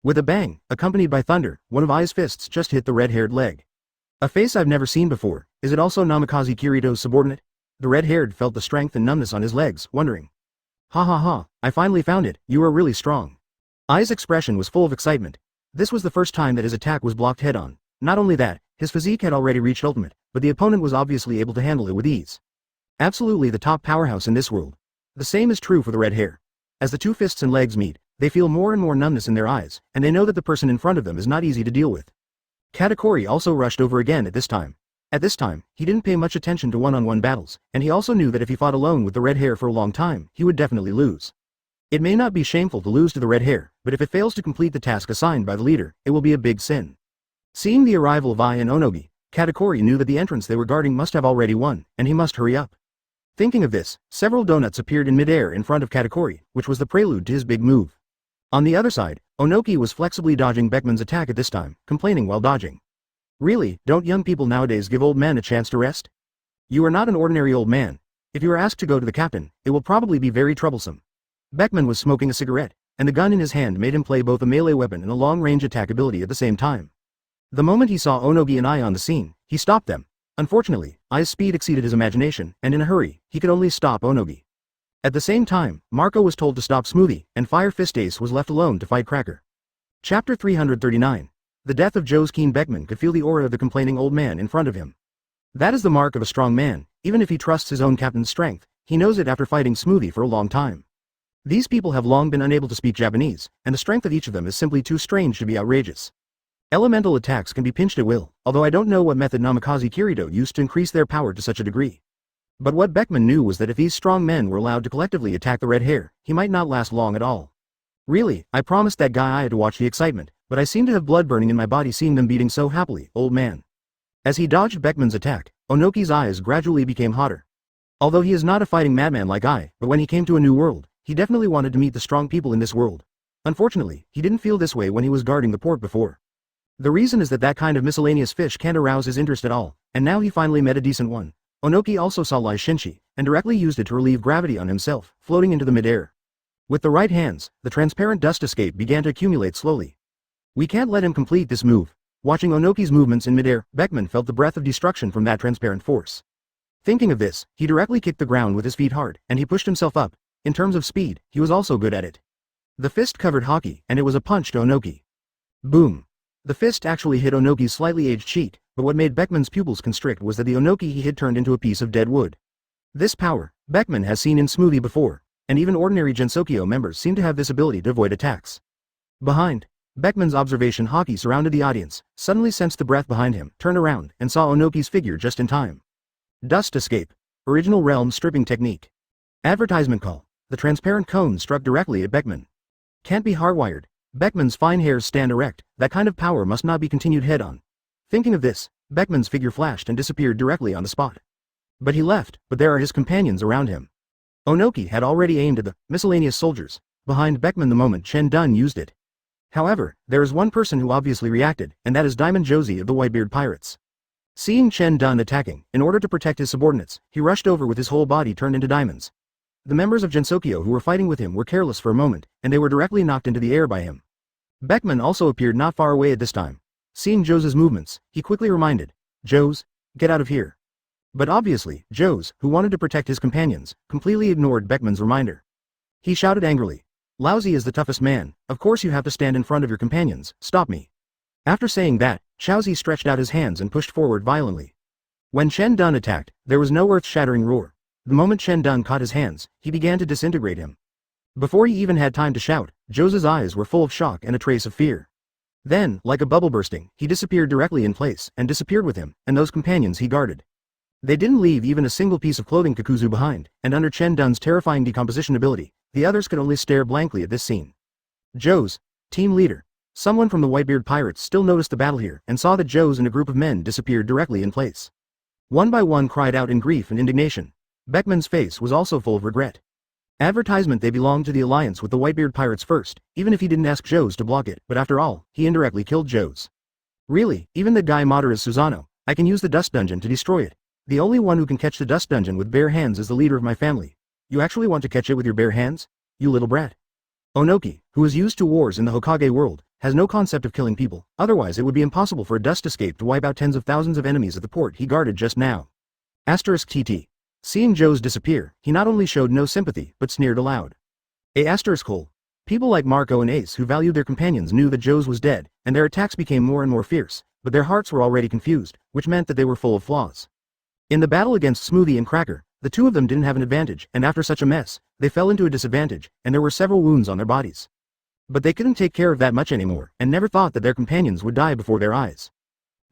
With a bang, accompanied by thunder, one of Ai's fists just hit the red-haired leg. A face I've never seen before. Is it also Namikaze Kirito's subordinate? The red-haired felt the strength and numbness on his legs, wondering. Ha ha ha, I finally found it. You are really strong. Ai's expression was full of excitement. This was the first time that his attack was blocked head-on. Not only that, his physique had already reached ultimate, but the opponent was obviously able to handle it with ease. Absolutely the top powerhouse in this world. The same is true for the red hair. As the two fists and legs meet, they feel more and more numbness in their eyes, and they know that the person in front of them is not easy to deal with. Katakuri also rushed over again at this time. At this time, he didn't pay much attention to one-on-one battles, and he also knew that if he fought alone with the red hair for a long time, he would definitely lose. It may not be shameful to lose to the red hair, but if it fails to complete the task assigned by the leader, it will be a big sin. Seeing the arrival of Ai and Onogi, Katakuri knew that the entrance they were guarding must have already won, and he must hurry up. Thinking of this, several donuts appeared in midair in front of Katakuri, which was the prelude to his big move. On the other side, Onoki was flexibly dodging Beckman's attack at this time, complaining while dodging. Really, don't young people nowadays give old men a chance to rest? You are not an ordinary old man. If you are asked to go to the captain, it will probably be very troublesome. Beckman was smoking a cigarette, and the gun in his hand made him play both a melee weapon and a long-range attack ability at the same time. The moment he saw Onogi and Ai on the scene, he stopped them. Unfortunately, Ai's speed exceeded his imagination, and in a hurry, he could only stop Onogi. At the same time, Marco was told to stop Smoothie, and Fire Fist Ace was left alone to fight Cracker. Chapter 339. The death of Joe's Keen. Beckman could feel the aura of the complaining old man in front of him. That is the mark of a strong man. Even if he trusts his own captain's strength, he knows it after fighting Smoothie for a long time. These people have long been unable to speak Japanese, and the strength of each of them is simply too strange to be outrageous. Elemental attacks can be pinched at will, although I don't know what method Namikaze Kirito used to increase their power to such a degree. But what Beckman knew was that if these strong men were allowed to collectively attack the red hair, he might not last long at all. Really, I promised that guy I had to watch the excitement, but I seem to have blood burning in my body seeing them beating so happily, old man. As he dodged Beckman's attack, Onoki's eyes gradually became hotter. Although he is not a fighting madman like I, but when he came to a new world, he definitely wanted to meet the strong people in this world. Unfortunately, he didn't feel this way when he was guarding the port before. The reason is that that kind of miscellaneous fish can't arouse his interest at all, and now he finally met a decent one. Onoki also saw Lai Shinchi, and directly used it to relieve gravity on himself, floating into the midair. With the right hands, the transparent dust escape began to accumulate slowly. We can't let him complete this move. Watching Onoki's movements in midair, Beckman felt the breath of destruction from that transparent force. Thinking of this, he directly kicked the ground with his feet hard, and he pushed himself up. In terms of speed, he was also good at it. The fist covered hockey, and it was a punch to Onoki. Boom. The fist actually hit Onoki's slightly aged cheek, but what made Beckman's pupils constrict was that the Onoki he hit turned into a piece of dead wood. This power, Beckman has seen in Smoothie before, and even ordinary Gensokyo members seem to have this ability to avoid attacks. Behind. Beckman's observation haki surrounded the audience, suddenly sensed the breath behind him, turned around, and saw Onoki's figure just in time. Dust escape. Original realm stripping technique. Advertisement call. The transparent cone struck directly at Beckman. Can't be hardwired. Beckman's fine hairs stand erect, that kind of power must not be continued head-on. Thinking of this, Beckman's figure flashed and disappeared directly on the spot. But he left, but there are his companions around him. Onoki had already aimed at the miscellaneous soldiers behind Beckman the moment Chen Dun used it. However, there is one person who obviously reacted, and that is Diamond Josie of the Whitebeard Pirates. Seeing Chen Dun attacking, in order to protect his subordinates, he rushed over with his whole body turned into diamonds. The members of Gensokyo who were fighting with him were careless for a moment, and they were directly knocked into the air by him. Beckman also appeared not far away at this time. Seeing Joe's movements, he quickly reminded, "Joes, get out of here." But obviously, Joes, who wanted to protect his companions, completely ignored Beckman's reminder. He shouted angrily, "Lousy is the toughest man, of course you have to stand in front of your companions, stop me." After saying that, Chaozi stretched out his hands and pushed forward violently. When Chen Dun attacked, there was no earth-shattering roar. The moment Chen Dun caught his hands, he began to disintegrate him. Before he even had time to shout, Joe's eyes were full of shock and a trace of fear. Then, like a bubble bursting, he disappeared directly in place, and disappeared with him, and those companions he guarded. They didn't leave even a single piece of clothing Kakuzu behind, and under Chen Dun's terrifying decomposition ability, the others could only stare blankly at this scene. Joe's team leader. Someone from the Whitebeard Pirates still noticed the battle here, and saw that Joe's and a group of men disappeared directly in place. One by one cried out in grief and indignation. Beckman's face was also full of regret. Advertisement: they belonged to the alliance with the Whitebeard Pirates first, even if he didn't ask Joe's to block it, but after all, he indirectly killed Joe's. Really, even the guy Mater is Susano, I can use the dust dungeon to destroy it. The only one who can catch the dust dungeon with bare hands is the leader of my family. You actually want to catch it with your bare hands? You little brat. Onoki, who is used to wars in the Hokage world, has no concept of killing people, otherwise it would be impossible for a dust escape to wipe out tens of thousands of enemies at the port he guarded just now. *TT. Seeing Joe's disappear, he not only showed no sympathy, but sneered aloud. *hole. People like Marco and Ace who valued their companions knew that Joe's was dead, and their attacks became more and more fierce, but their hearts were already confused, which meant that they were full of flaws. In the battle against Smoothie and Cracker, the two of them didn't have an advantage, and after such a mess, they fell into a disadvantage, and there were several wounds on their bodies. But they couldn't take care of that much anymore, and never thought that their companions would die before their eyes.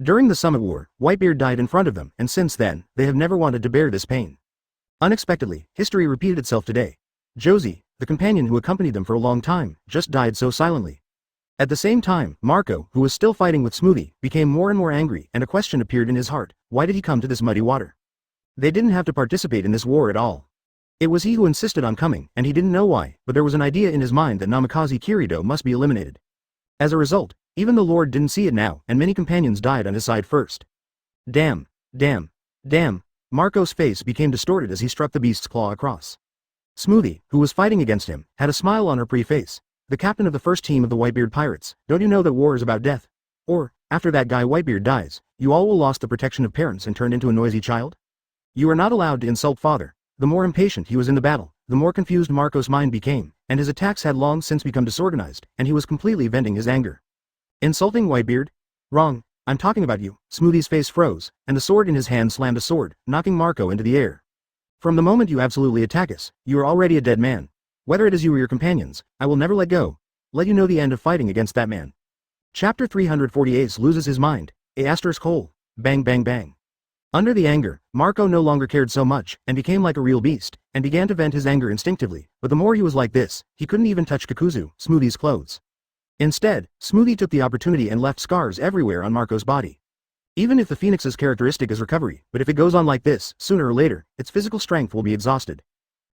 During the Summit War, Whitebeard died in front of them, and since then, they have never wanted to bear this pain. Unexpectedly, history repeated itself today. Josie, the companion who accompanied them for a long time, just died so silently. At the same time, Marco, who was still fighting with Smoothie, became more and more angry, and a question appeared in his heart: why did he come to this muddy water? They didn't have to participate in this war at all. It was he who insisted on coming, and he didn't know why, but there was an idea in his mind that Namikaze Kirito must be eliminated. As a result, even the Lord didn't see it now, and many companions died on his side first. Damn. Marco's face became distorted as he struck the beast's claw across. Smoothie, who was fighting against him, had a smile on her pretty face. The captain of the first team of the Whitebeard Pirates, don't you know that war is about death? Or, after that guy Whitebeard dies, you all will lost the protection of parents and turned into a noisy child? You are not allowed to insult father. The more impatient he was in the battle, the more confused Marco's mind became, and his attacks had long since become disorganized, and he was completely venting his anger. Insulting Whitebeard? Wrong, I'm talking about you. Smoothie's face froze, and the sword in his hand slammed a sword, knocking Marco into the air. From the moment you absolutely attack us, you are already a dead man. Whether it is you or your companions, I will never let go. Let you know the end of fighting against that man. Chapter 340. Ace loses his mind. *hole. Bang bang bang. Under the anger, Marco no longer cared so much, and became like a real beast, and began to vent his anger instinctively, but the more he was like this, he couldn't even touch Kakuzu, Smoothie's clothes. Instead, Smoothie took the opportunity and left scars everywhere on Marco's body. Even if the Phoenix's characteristic is recovery, but if it goes on like this, sooner or later, its physical strength will be exhausted.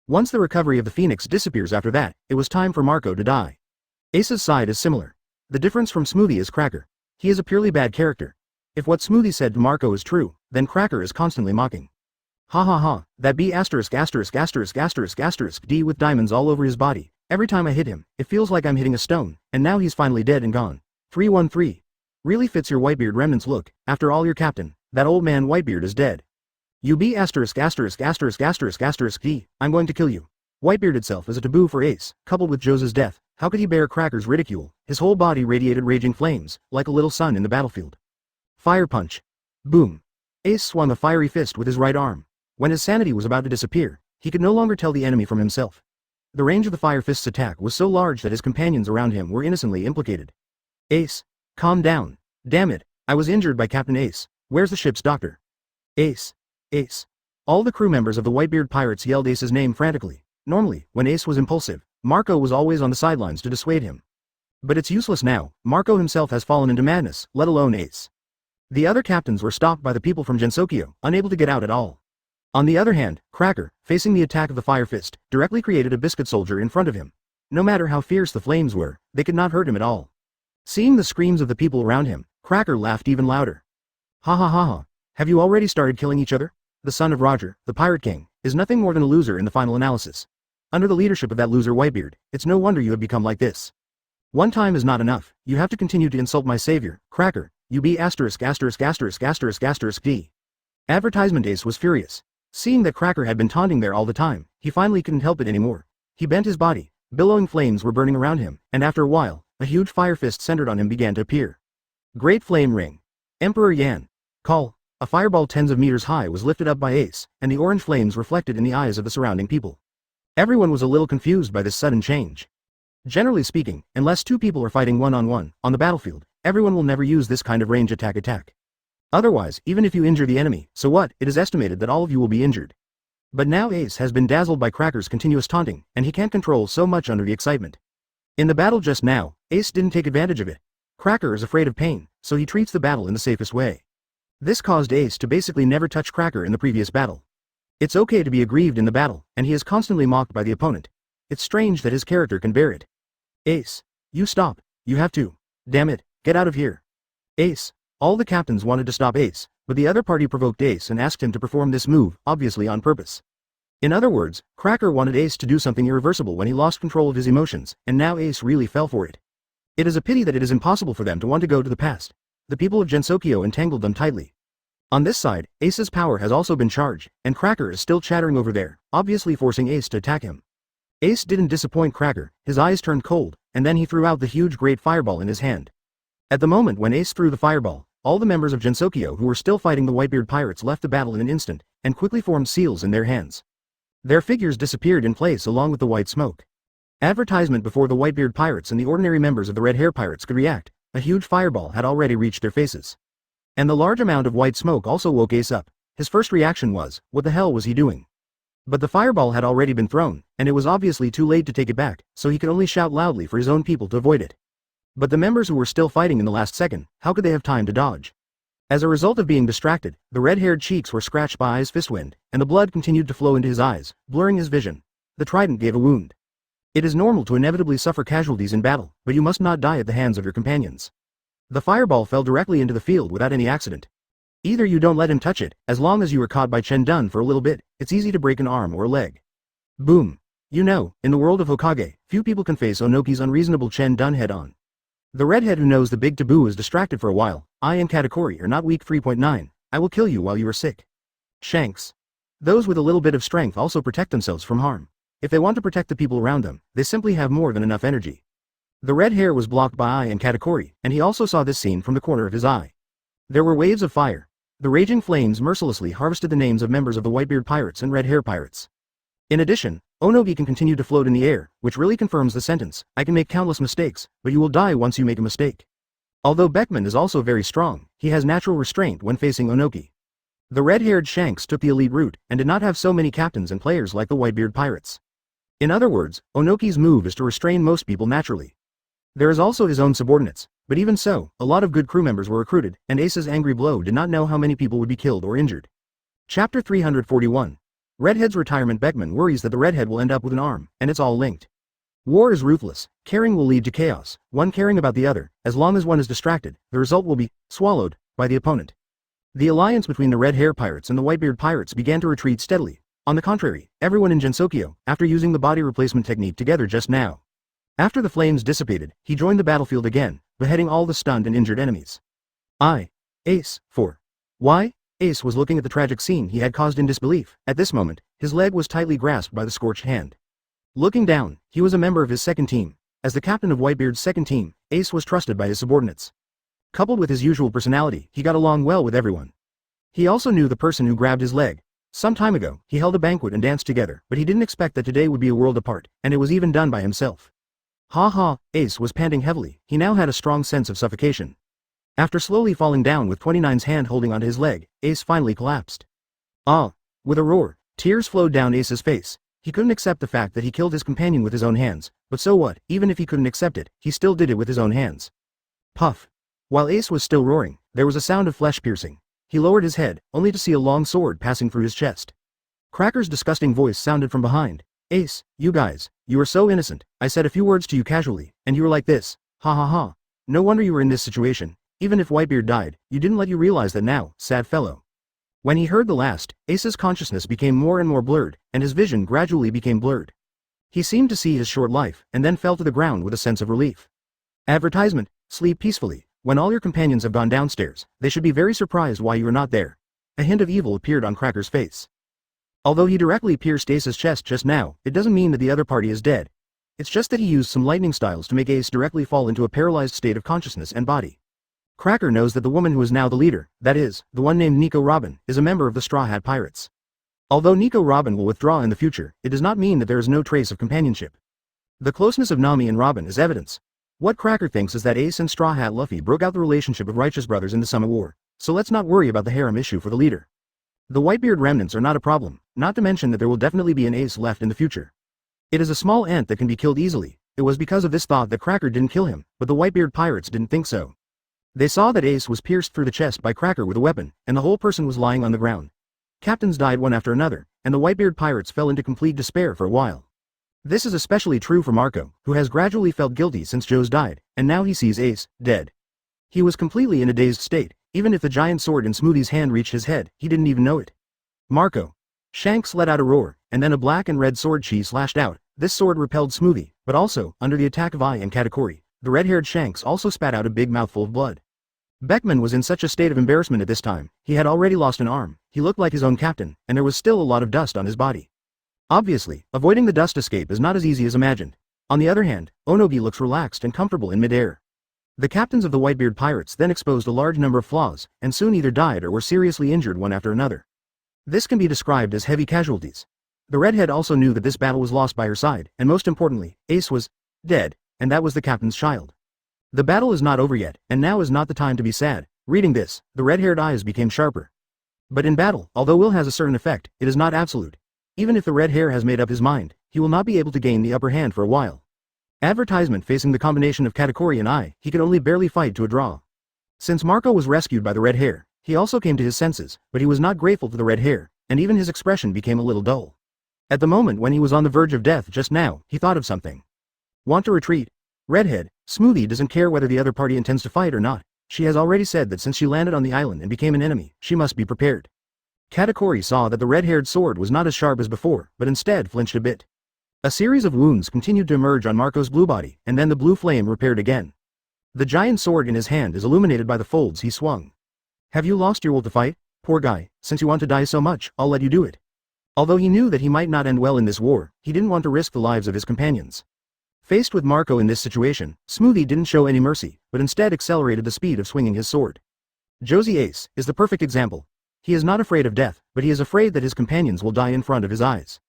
Once the recovery of the Phoenix disappears after that, it was time for Marco to die. Ace's side is similar. The difference from Smoothie is Cracker. He is a purely bad character. If what Smoothie said to Marco is true, then Cracker is constantly mocking. Ha ha ha, that B*********** D with diamonds all over his body. Every time I hit him, it feels like I'm hitting a stone, and now he's finally dead and gone. 313. Really fits your Whitebeard remnants look. After all, your captain, that old man Whitebeard, is dead. You B********************************* D, I'm going to kill you. Whitebeard itself is a taboo for Ace, coupled with Jose's death. How could he bear Cracker's ridicule? His whole body radiated raging flames, like a little sun in the battlefield. Fire punch. Boom. Ace swung a fiery fist with his right arm. When his sanity was about to disappear, he could no longer tell the enemy from himself. The range of the fire fist's attack was so large that his companions around him were innocently implicated. Ace. Calm down. Damn it, I was injured by Captain Ace. Where's the ship's doctor? Ace. Ace. All the crew members of the Whitebeard pirates yelled Ace's name frantically. Normally, when Ace was impulsive, Marco was always on the sidelines to dissuade him. But it's useless now, Marco himself has fallen into madness, let alone Ace. The other captains were stopped by the people from Gensokyo, unable to get out at all. On the other hand, Cracker, facing the attack of the Fire Fist, directly created a biscuit soldier in front of him. No matter how fierce the flames were, they could not hurt him at all. Seeing the screams of the people around him, Cracker laughed even louder. Ha ha ha ha. Have you already started killing each other? The son of Roger, the Pirate King, is nothing more than a loser in the final analysis. Under the leadership of that loser Whitebeard, it's no wonder you have become like this. One time is not enough, you have to continue to insult my savior, Cracker, you be asterisk asterisk asterisk asterisk asterisk D. Advertisement Ace was furious. Seeing that Cracker had been taunting there all the time, he finally couldn't help it anymore. He bent his body, billowing flames were burning around him, and after a while, a huge fire fist centered on him began to appear. Great Flame Ring. Emperor Yan. Call. A fireball tens of meters high was lifted up by Ace, and the orange flames reflected in the eyes of the surrounding people. Everyone was a little confused by this sudden change. Generally speaking, unless two people are fighting one-on-one, on the battlefield, everyone will never use this kind of range attack. Otherwise, even if you injure the enemy, so what, it is estimated that all of you will be injured. But now Ace has been dazzled by Cracker's continuous taunting, and he can't control so much under the excitement. In the battle just now, Ace didn't take advantage of it. Cracker is afraid of pain, so he treats the battle in the safest way. This caused Ace to basically never touch Cracker in the previous battle. It's okay to be aggrieved in the battle, and he is constantly mocked by the opponent. It's strange that his character can bear it. Ace. You stop. You have to. Damn it, get out of here. Ace. All the captains wanted to stop Ace, but the other party provoked Ace and asked him to perform this move, obviously on purpose. In other words, Cracker wanted Ace to do something irreversible when he lost control of his emotions, and now Ace really fell for it. It is a pity that it is impossible for them to want to go to the past. The people of Gensokyo entangled them tightly. On this side, Ace's power has also been charged, and Cracker is still chattering over there, obviously forcing Ace to attack him. Ace didn't disappoint Cracker, his eyes turned cold, and then he threw out the huge great fireball in his hand. At the moment when Ace threw the fireball, all the members of Gensokyo who were still fighting the Whitebeard pirates left the battle in an instant, and quickly formed seals in their hands. Their figures disappeared in place along with the white smoke. Advertisement before the Whitebeard pirates and the ordinary members of the Red Hair pirates could react, a huge fireball had already reached their faces. And the large amount of white smoke also woke Ace up. His first reaction was, what the hell was he doing? But the fireball had already been thrown, and it was obviously too late to take it back, so he could only shout loudly for his own people to avoid it. But the members who were still fighting in the last second, how could they have time to dodge? As a result of being distracted, the red-haired cheeks were scratched by Ai's fistwind, and the blood continued to flow into his eyes, blurring his vision. The trident gave a wound. It is normal to inevitably suffer casualties in battle, but you must not die at the hands of your companions. The fireball fell directly into the field without any accident. Either you don't let him touch it, as long as you were caught by Chen Dun for a little bit, it's easy to break an arm or a leg. Boom. You know, in the world of Hokage, few people can face Onoki's unreasonable Chen Dun head-on. The redhead who knows the big taboo is distracted for a while. I and Katakuri are not weak 3.9, I will kill you while you are sick. Shanks. Those with a little bit of strength also protect themselves from harm. If they want to protect the people around them, they simply have more than enough energy. The red hair was blocked by Ai and Katakuri, and he also saw this scene from the corner of his eye. There were waves of fire. The raging flames mercilessly harvested the names of members of the Whitebeard pirates and Red Hair pirates. In addition, Onogi can continue to float in the air, which really confirms the sentence, I can make countless mistakes, but you will die once you make a mistake. Although Beckman is also very strong, he has natural restraint when facing Onoki. The red-haired Shanks took the elite route, and did not have so many captains and players like the Whitebeard pirates. In other words, Onoki's move is to restrain most people naturally. There is also his own subordinates, but even so, a lot of good crew members were recruited, and Ace's angry blow did not know how many people would be killed or injured. Chapter 341. Redhead's retirement. Beckman worries that the redhead will end up with an arm, and it's all linked. War is ruthless, caring will lead to chaos, one caring about the other, as long as one is distracted, the result will be swallowed by the opponent. The alliance between the Red Hair pirates and the Whitebeard pirates began to retreat steadily. On the contrary, everyone in Gensokyo, after using the body replacement technique together just now. After the flames dissipated, he joined the battlefield again, beheading all the stunned and injured enemies. Ace. 4. Why? Ace was looking at the tragic scene he had caused in disbelief. At this moment, his leg was tightly grasped by the scorched hand. Looking down, he was a member of his second team. As the captain of Whitebeard's second team, Ace was trusted by his subordinates. Coupled with his usual personality, he got along well with everyone. He also knew the person who grabbed his leg. Some time ago, he held a banquet and danced together, but he didn't expect that today would be a world apart, and it was even done by himself. Ha ha, Ace was panting heavily, he now had a strong sense of suffocation. After slowly falling down with 29's hand holding onto his leg, Ace finally collapsed. Ah! With a roar, tears flowed down Ace's face. He couldn't accept the fact that he killed his companion with his own hands, but so what, even if he couldn't accept it, he still did it with his own hands. Puff! While Ace was still roaring, there was a sound of flesh piercing. He lowered his head, only to see a long sword passing through his chest. Cracker's disgusting voice sounded from behind. Ace, you guys, you are so innocent. I said a few words to you casually, and you were like this. Ha ha ha. No wonder you were in this situation. Even if Whitebeard died, you didn't let you realize that now, sad fellow. When he heard the last, Ace's consciousness became more and more blurred, and his vision gradually became blurred. He seemed to see his short life, and then fell to the ground with a sense of relief. Advertisement, sleep peacefully. When all your companions have gone downstairs, they should be very surprised why you are not there. A hint of evil appeared on Cracker's face. Although he directly pierced Ace's chest just now, it doesn't mean that the other party is dead. It's just that he used some lightning styles to make Ace directly fall into a paralyzed state of consciousness and body. Cracker knows that the woman who is now the leader, that is, the one named Nico Robin, is a member of the Straw Hat Pirates. Although Nico Robin will withdraw in the future, it does not mean that there is no trace of companionship. The closeness of Nami and Robin is evidence. What Cracker thinks is that Ace and Straw Hat Luffy broke out the relationship of righteous brothers in the Summit War, so let's not worry about the harem issue for the leader. The Whitebeard remnants are not a problem, not to mention that there will definitely be an Ace left in the future. It is a small ant that can be killed easily. It was because of this thought that Cracker didn't kill him, but the Whitebeard pirates didn't think so. They saw that Ace was pierced through the chest by Cracker with a weapon, and the whole person was lying on the ground. Captains died one after another, and the Whitebeard pirates fell into complete despair for a while. This is especially true for Marco, who has gradually felt guilty since Joe's died, and now he sees Ace, dead. He was completely in a dazed state. Even if the giant sword in Smoothie's hand reached his head, he didn't even know it. Marco. Shanks let out a roar, and then a black and red sword chi slashed out. This sword repelled Smoothie, but also, under the attack of Ai and Katakuri, the red-haired Shanks also spat out a big mouthful of blood. Beckman was in such a state of embarrassment at this time. He had already lost an arm, he looked like his own captain, and there was still a lot of dust on his body. Obviously, avoiding the dust escape is not as easy as imagined. On the other hand, Onogi looks relaxed and comfortable in midair. The captains of the Whitebeard pirates then exposed a large number of flaws, and soon either died or were seriously injured one after another. This can be described as heavy casualties. The redhead also knew that this battle was lost by her side, and most importantly, Ace was dead, and that was the captain's child. The battle is not over yet, and now is not the time to be sad. Reading this, the red-haired eyes became sharper. But in battle, although will has a certain effect, it is not absolute. Even if the red hair has made up his mind, he will not be able to gain the upper hand for a while. Advertisement facing the combination of Katakuri and Ai, he could only barely fight to a draw. Since Marco was rescued by the red hair, he also came to his senses, but he was not grateful to the red hair, and even his expression became a little dull. At the moment when he was on the verge of death just now, he thought of something. Want to retreat? Redhead, Smoothie doesn't care whether the other party intends to fight or not. She has already said that since she landed on the island and became an enemy, she must be prepared. Katakuri saw that the red-haired sword was not as sharp as before, but instead flinched a bit. A series of wounds continued to emerge on Marco's blue body, and then the blue flame repaired again. The giant sword in his hand is illuminated by the folds he swung. Have you lost your will to fight? Poor guy, since you want to die so much, I'll let you do it. Although he knew that he might not end well in this war, he didn't want to risk the lives of his companions. Faced with Marco in this situation, Smoothie didn't show any mercy, but instead accelerated the speed of swinging his sword. Josie Ace is the perfect example. He is not afraid of death, but he is afraid that his companions will die in front of his eyes.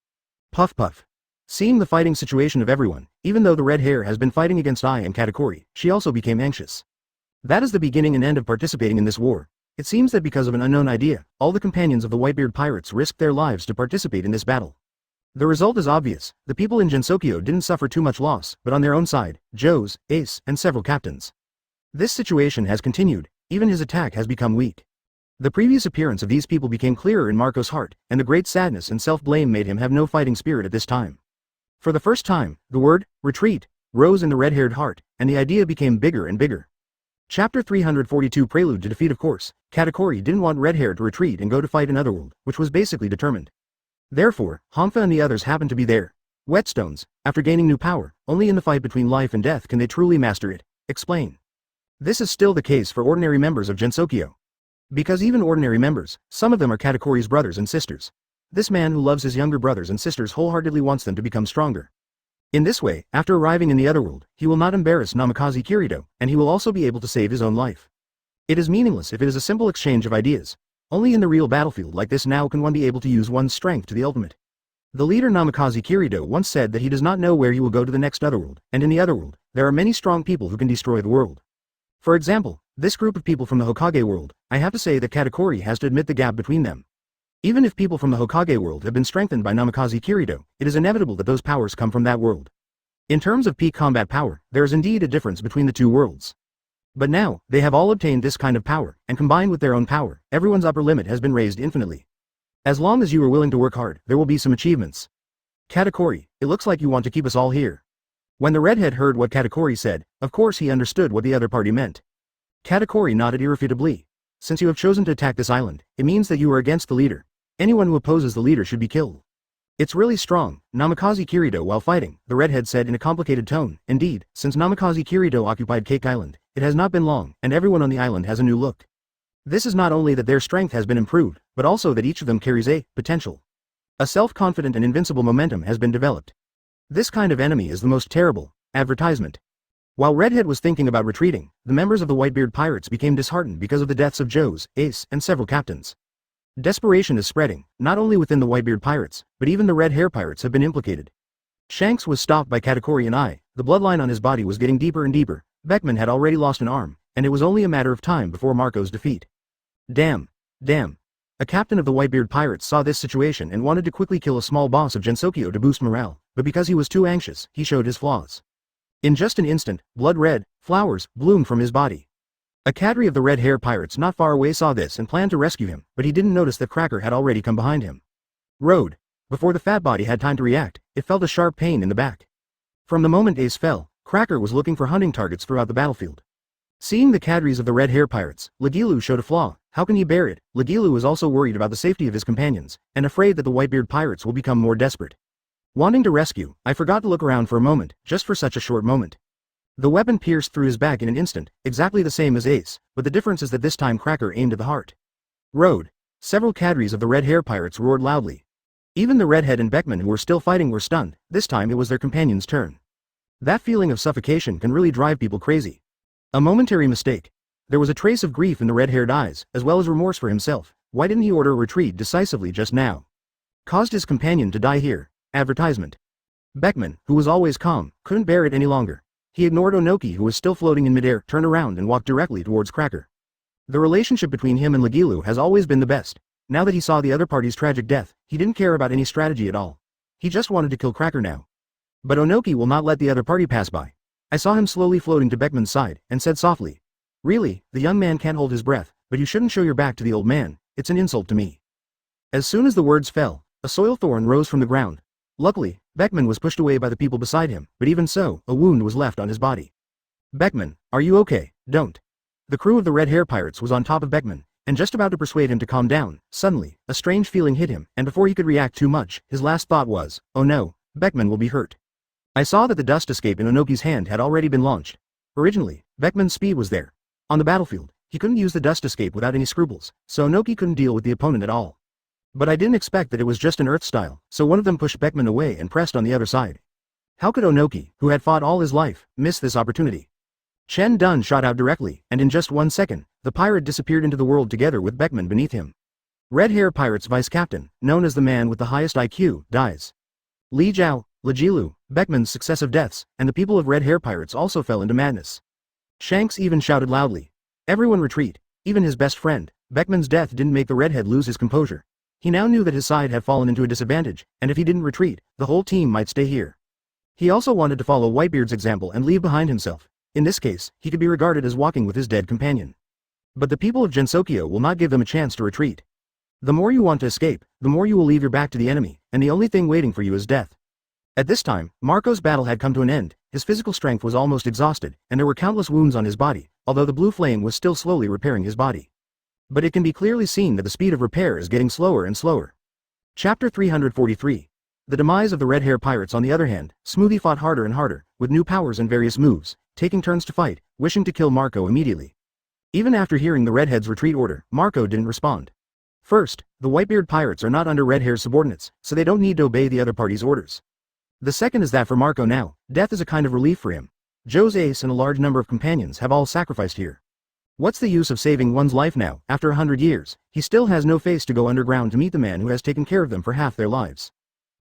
Puff puff. Seeing the fighting situation of everyone, even though the red hair has been fighting against Ai and Katakuri, she also became anxious. That is the beginning and end of participating in this war. It seems that because of an unknown idea, all the companions of the Whitebeard pirates risked their lives to participate in this battle. The result is obvious. The people in Gensokyo didn't suffer too much loss, but on their own side, Joe's, Ace, and several captains. This situation has continued, even his attack has become weak. The previous appearance of these people became clearer in Marco's heart, and the great sadness and self-blame made him have no fighting spirit at this time. For the first time, the word, retreat, rose in the red-haired heart, and the idea became bigger and bigger. Chapter 342 Prelude to Defeat. Of course, Katakuri didn't want Redhair to retreat and go to fight in Otherworld, which was basically determined. Therefore, Hanfa and the others happened to be there. Whetstones, after gaining new power, only in the fight between life and death can they truly master it. Explain. This is still the case for ordinary members of Gensokyo. Because even ordinary members, some of them are Katakuri's brothers and sisters. This man who loves his younger brothers and sisters wholeheartedly wants them to become stronger. In this way, after arriving in the Otherworld, he will not embarrass Namikaze Kirito, and he will also be able to save his own life. It is meaningless if it is a simple exchange of ideas. Only in the real battlefield like this now can one be able to use one's strength to the ultimate. The leader Namikaze Minato once said that he does not know where he will go to the next otherworld, and in the otherworld, there are many strong people who can destroy the world. For example, this group of people from the Hokage world, I have to say that Katakuri has to admit the gap between them. Even if people from the Hokage world have been strengthened by Namikaze Minato, it is inevitable that those powers come from that world. In terms of peak combat power, there is indeed a difference between the two worlds. But now, they have all obtained this kind of power, and combined with their own power, everyone's upper limit has been raised infinitely. As long as you are willing to work hard, there will be some achievements. Katakuri, it looks like you want to keep us all here. When the redhead heard what Katakuri said, of course he understood what the other party meant. Katakuri nodded irrefutably. Since you have chosen to attack this island, it means that you are against the leader. Anyone who opposes the leader should be killed. It's really strong, Namikaze Minato. While fighting, the redhead said in a complicated tone. Indeed, since Namikaze Minato occupied Cake Island, it has not been long, and everyone on the island has a new look. This is not only that their strength has been improved, but also that each of them carries a potential. A self-confident and invincible momentum has been developed. This kind of enemy is the most terrible advertisement. While Redhead was thinking about retreating, the members of the Whitebeard pirates became disheartened because of the deaths of Joe's, Ace, and several captains. Desperation is spreading, not only within the Whitebeard pirates, but even the Red Hair pirates have been implicated. Shanks was stopped by Katakuri and I. The bloodline on his body was getting deeper and deeper. Beckman had already lost an arm, and it was only a matter of time before Marco's defeat. Damn. A captain of the Whitebeard pirates saw this situation and wanted to quickly kill a small boss of Gensokyo to boost morale, but because he was too anxious, he showed his flaws. In just an instant, blood red flowers bloomed from his body. A cadre of the Red Hair pirates not far away saw this and planned to rescue him, but he didn't notice that Cracker had already come behind him. Road. Before the fat body had time to react, it felt a sharp pain in the back. From the moment Ace fell, Cracker was looking for hunting targets throughout the battlefield. Seeing the cadres of the Red Hair pirates, Legilu showed a flaw. How can he bear it? Legilu is also worried about the safety of his companions, and afraid that the Whitebeard pirates will become more desperate. Wanting to rescue, I forgot to look around for a moment, just for such a short moment. The weapon pierced through his back in an instant, exactly the same as Ace, but the difference is that this time Cracker aimed at the heart. Road. Several cadres of the Red Hair pirates roared loudly. Even the Redhead and Beckman who were still fighting were stunned. This time it was their companion's turn. That feeling of suffocation can really drive people crazy. A momentary mistake. There was a trace of grief in the red-haired eyes, as well as remorse for himself. Why didn't he order a retreat decisively just now? Caused his companion to die here. Advertisement. Beckman, who was always calm, couldn't bear it any longer. He ignored Onoki who was still floating in midair, turned around and walked directly towards Cracker. The relationship between him and Legilu has always been the best. Now that he saw the other party's tragic death, he didn't care about any strategy at all. He just wanted to kill Cracker now. But Onoki will not let the other party pass by. I saw him slowly floating to Beckman's side, and said softly, "Really, the young man can't hold his breath, but you shouldn't show your back to the old man, it's an insult to me." As soon as the words fell, a soil thorn rose from the ground. Luckily, Beckman was pushed away by the people beside him, but even so, a wound was left on his body. "Beckman, are you okay? Don't." The crew of the Red Hair Pirates was on top of Beckman, and just about to persuade him to calm down. Suddenly, a strange feeling hit him, and before he could react too much, his last thought was, "Oh no, Beckman will be hurt." I saw that the dust escape in Onoki's hand had already been launched. Originally, Beckman's speed was there. On the battlefield, he couldn't use the dust escape without any scruples, so Onoki couldn't deal with the opponent at all. But I didn't expect that it was just an earth style, so one of them pushed Beckman away and pressed on the other side. How could Onoki, who had fought all his life, miss this opportunity? Chen Dun shot out directly, and in just 1 second, the pirate disappeared into the world together with Beckman beneath him. Red Hair Pirate's vice captain, known as the man with the highest IQ, dies. Li Jiao, Legilu, Beckman's successive deaths, and the people of Red Hair Pirates also fell into madness. Shanks even shouted loudly. "Everyone retreat," even his best friend. Beckman's death didn't make the redhead lose his composure. He now knew that his side had fallen into a disadvantage, and if he didn't retreat, the whole team might stay here. He also wanted to follow Whitebeard's example and leave behind himself. In this case, he could be regarded as walking with his dead companion. But the people of Gensokyo will not give them a chance to retreat. The more you want to escape, the more you will leave your back to the enemy, and the only thing waiting for you is death. At this time, Marco's battle had come to an end. His physical strength was almost exhausted, and there were countless wounds on his body, although the blue flame was still slowly repairing his body. But it can be clearly seen that the speed of repair is getting slower and slower. Chapter 343. The demise of the Red Hair Pirates. On the other hand, Smoothie fought harder and harder, with new powers and various moves, taking turns to fight, wishing to kill Marco immediately. Even after hearing the Redhead's retreat order, Marco didn't respond. First, the Whitebeard Pirates are not under Red Hair's subordinates, so they don't need to obey the other party's orders. The second is that for Marco now, death is a kind of relief for him. Joe's ace and a large number of companions have all sacrificed here. What's the use of saving one's life now? After 100 years, he still has no face to go underground to meet the man who has taken care of them for half their lives.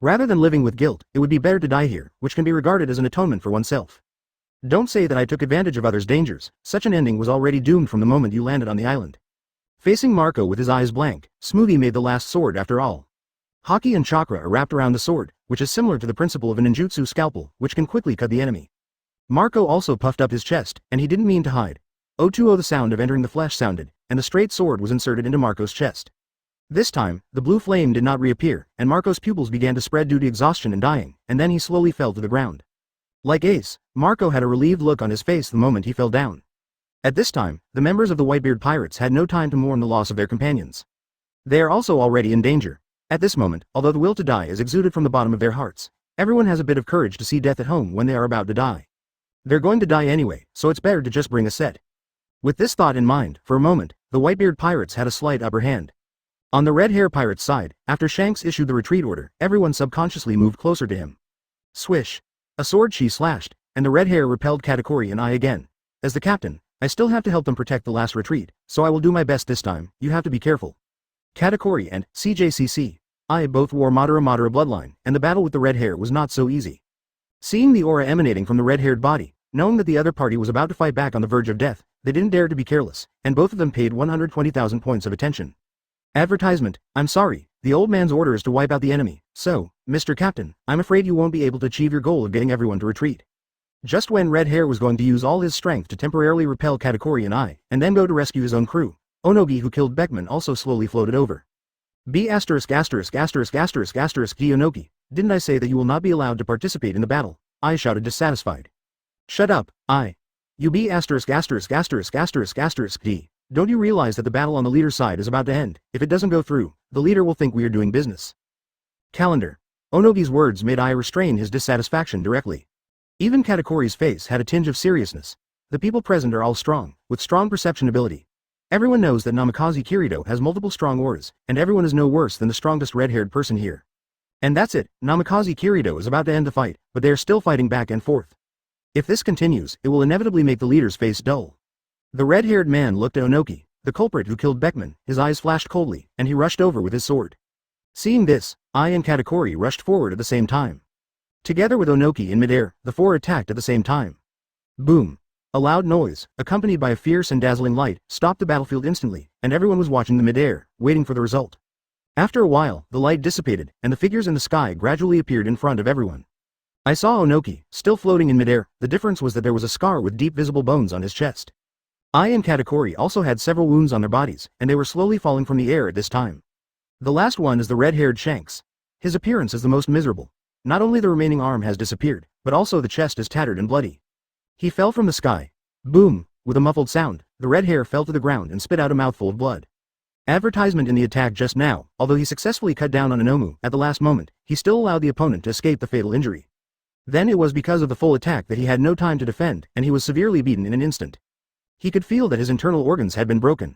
Rather than living with guilt, it would be better to die here, which can be regarded as an atonement for oneself. Don't say that I took advantage of others' dangers, such an ending was already doomed from the moment you landed on the island. Facing Marco with his eyes blank, Smoothie made the last sword after all. Haki and chakra are wrapped around the sword, which is similar to the principle of a ninjutsu scalpel, which can quickly cut the enemy. Marco also puffed up his chest, and he didn't mean to hide. O2O the sound of entering the flesh sounded, and the straight sword was inserted into Marco's chest. This time, the blue flame did not reappear, and Marco's pupils began to spread due to exhaustion and dying, and then he slowly fell to the ground. Like Ace, Marco had a relieved look on his face the moment he fell down. At this time, the members of the Whitebeard pirates had no time to mourn the loss of their companions. They are also already in danger. At this moment, although the will to die is exuded from the bottom of their hearts, everyone has a bit of courage to see death at home when they are about to die. They're going to die anyway, so it's better to just bring a set. With this thought in mind, for a moment, the Whitebeard pirates had a slight upper hand. On the Red Hair pirate's side, after Shanks issued the retreat order, everyone subconsciously moved closer to him. Swish. A sword she slashed, and the Red Hair repelled Katakuri and I again. As the captain, I still have to help them protect the last retreat, so I will do my best this time, you have to be careful. Katakuri and CJCC, I both wore Madara bloodline, and the battle with the Red Hair was not so easy. Seeing the aura emanating from the red-haired body, knowing that the other party was about to fight back on the verge of death, they didn't dare to be careless, and both of them paid 120,000 points of attention. Advertisement, I'm sorry, the old man's order is to wipe out the enemy, so, Mr. Captain, I'm afraid you won't be able to achieve your goal of getting everyone to retreat. Just when Red Hair was going to use all his strength to temporarily repel Katakuri and I, and then go to rescue his own crew, Onogi who killed Beckman also slowly floated over. B************ D Onogi, didn't I say that you will not be allowed to participate in the battle? I shouted dissatisfied. Shut up, I. You B********************* D. Don't you realize that the battle on the leader's side is about to end? If it doesn't go through, the leader will think we are doing business. Calendar. Onogi's words made I restrain his dissatisfaction directly. Even Katakuri's face had a tinge of seriousness. The people present are all strong, with strong perception ability. Everyone knows that Namikaze Kirito has multiple strong auras, and everyone is no worse than the strongest red-haired person here. And that's it, Namikaze Kirito is about to end the fight, but they are still fighting back and forth. If this continues, it will inevitably make the leader's face dull. The red-haired man looked at Onoki, the culprit who killed Beckman, his eyes flashed coldly, and he rushed over with his sword. Seeing this, I and Katakuri rushed forward at the same time. Together with Onoki in midair, the four attacked at the same time. Boom. A loud noise, accompanied by a fierce and dazzling light, stopped the battlefield instantly, and everyone was watching the midair, waiting for the result. After a while, the light dissipated, and the figures in the sky gradually appeared in front of everyone. I saw Onoki, still floating in midair. The difference was that there was a scar with deep visible bones on his chest. I and Katakuri also had several wounds on their bodies, and they were slowly falling from the air at this time. The last one is the red-haired Shanks. His appearance is the most miserable. Not only the remaining arm has disappeared, but also the chest is tattered and bloody. He fell from the sky. Boom! With a muffled sound, the red hair fell to the ground and spit out a mouthful of blood. Advertisement in the attack just now, although he successfully cut down on Inomu at the last moment, he still allowed the opponent to escape the fatal injury. Then it was because of the full attack that he had no time to defend, and he was severely beaten in an instant. He could feel that his internal organs had been broken.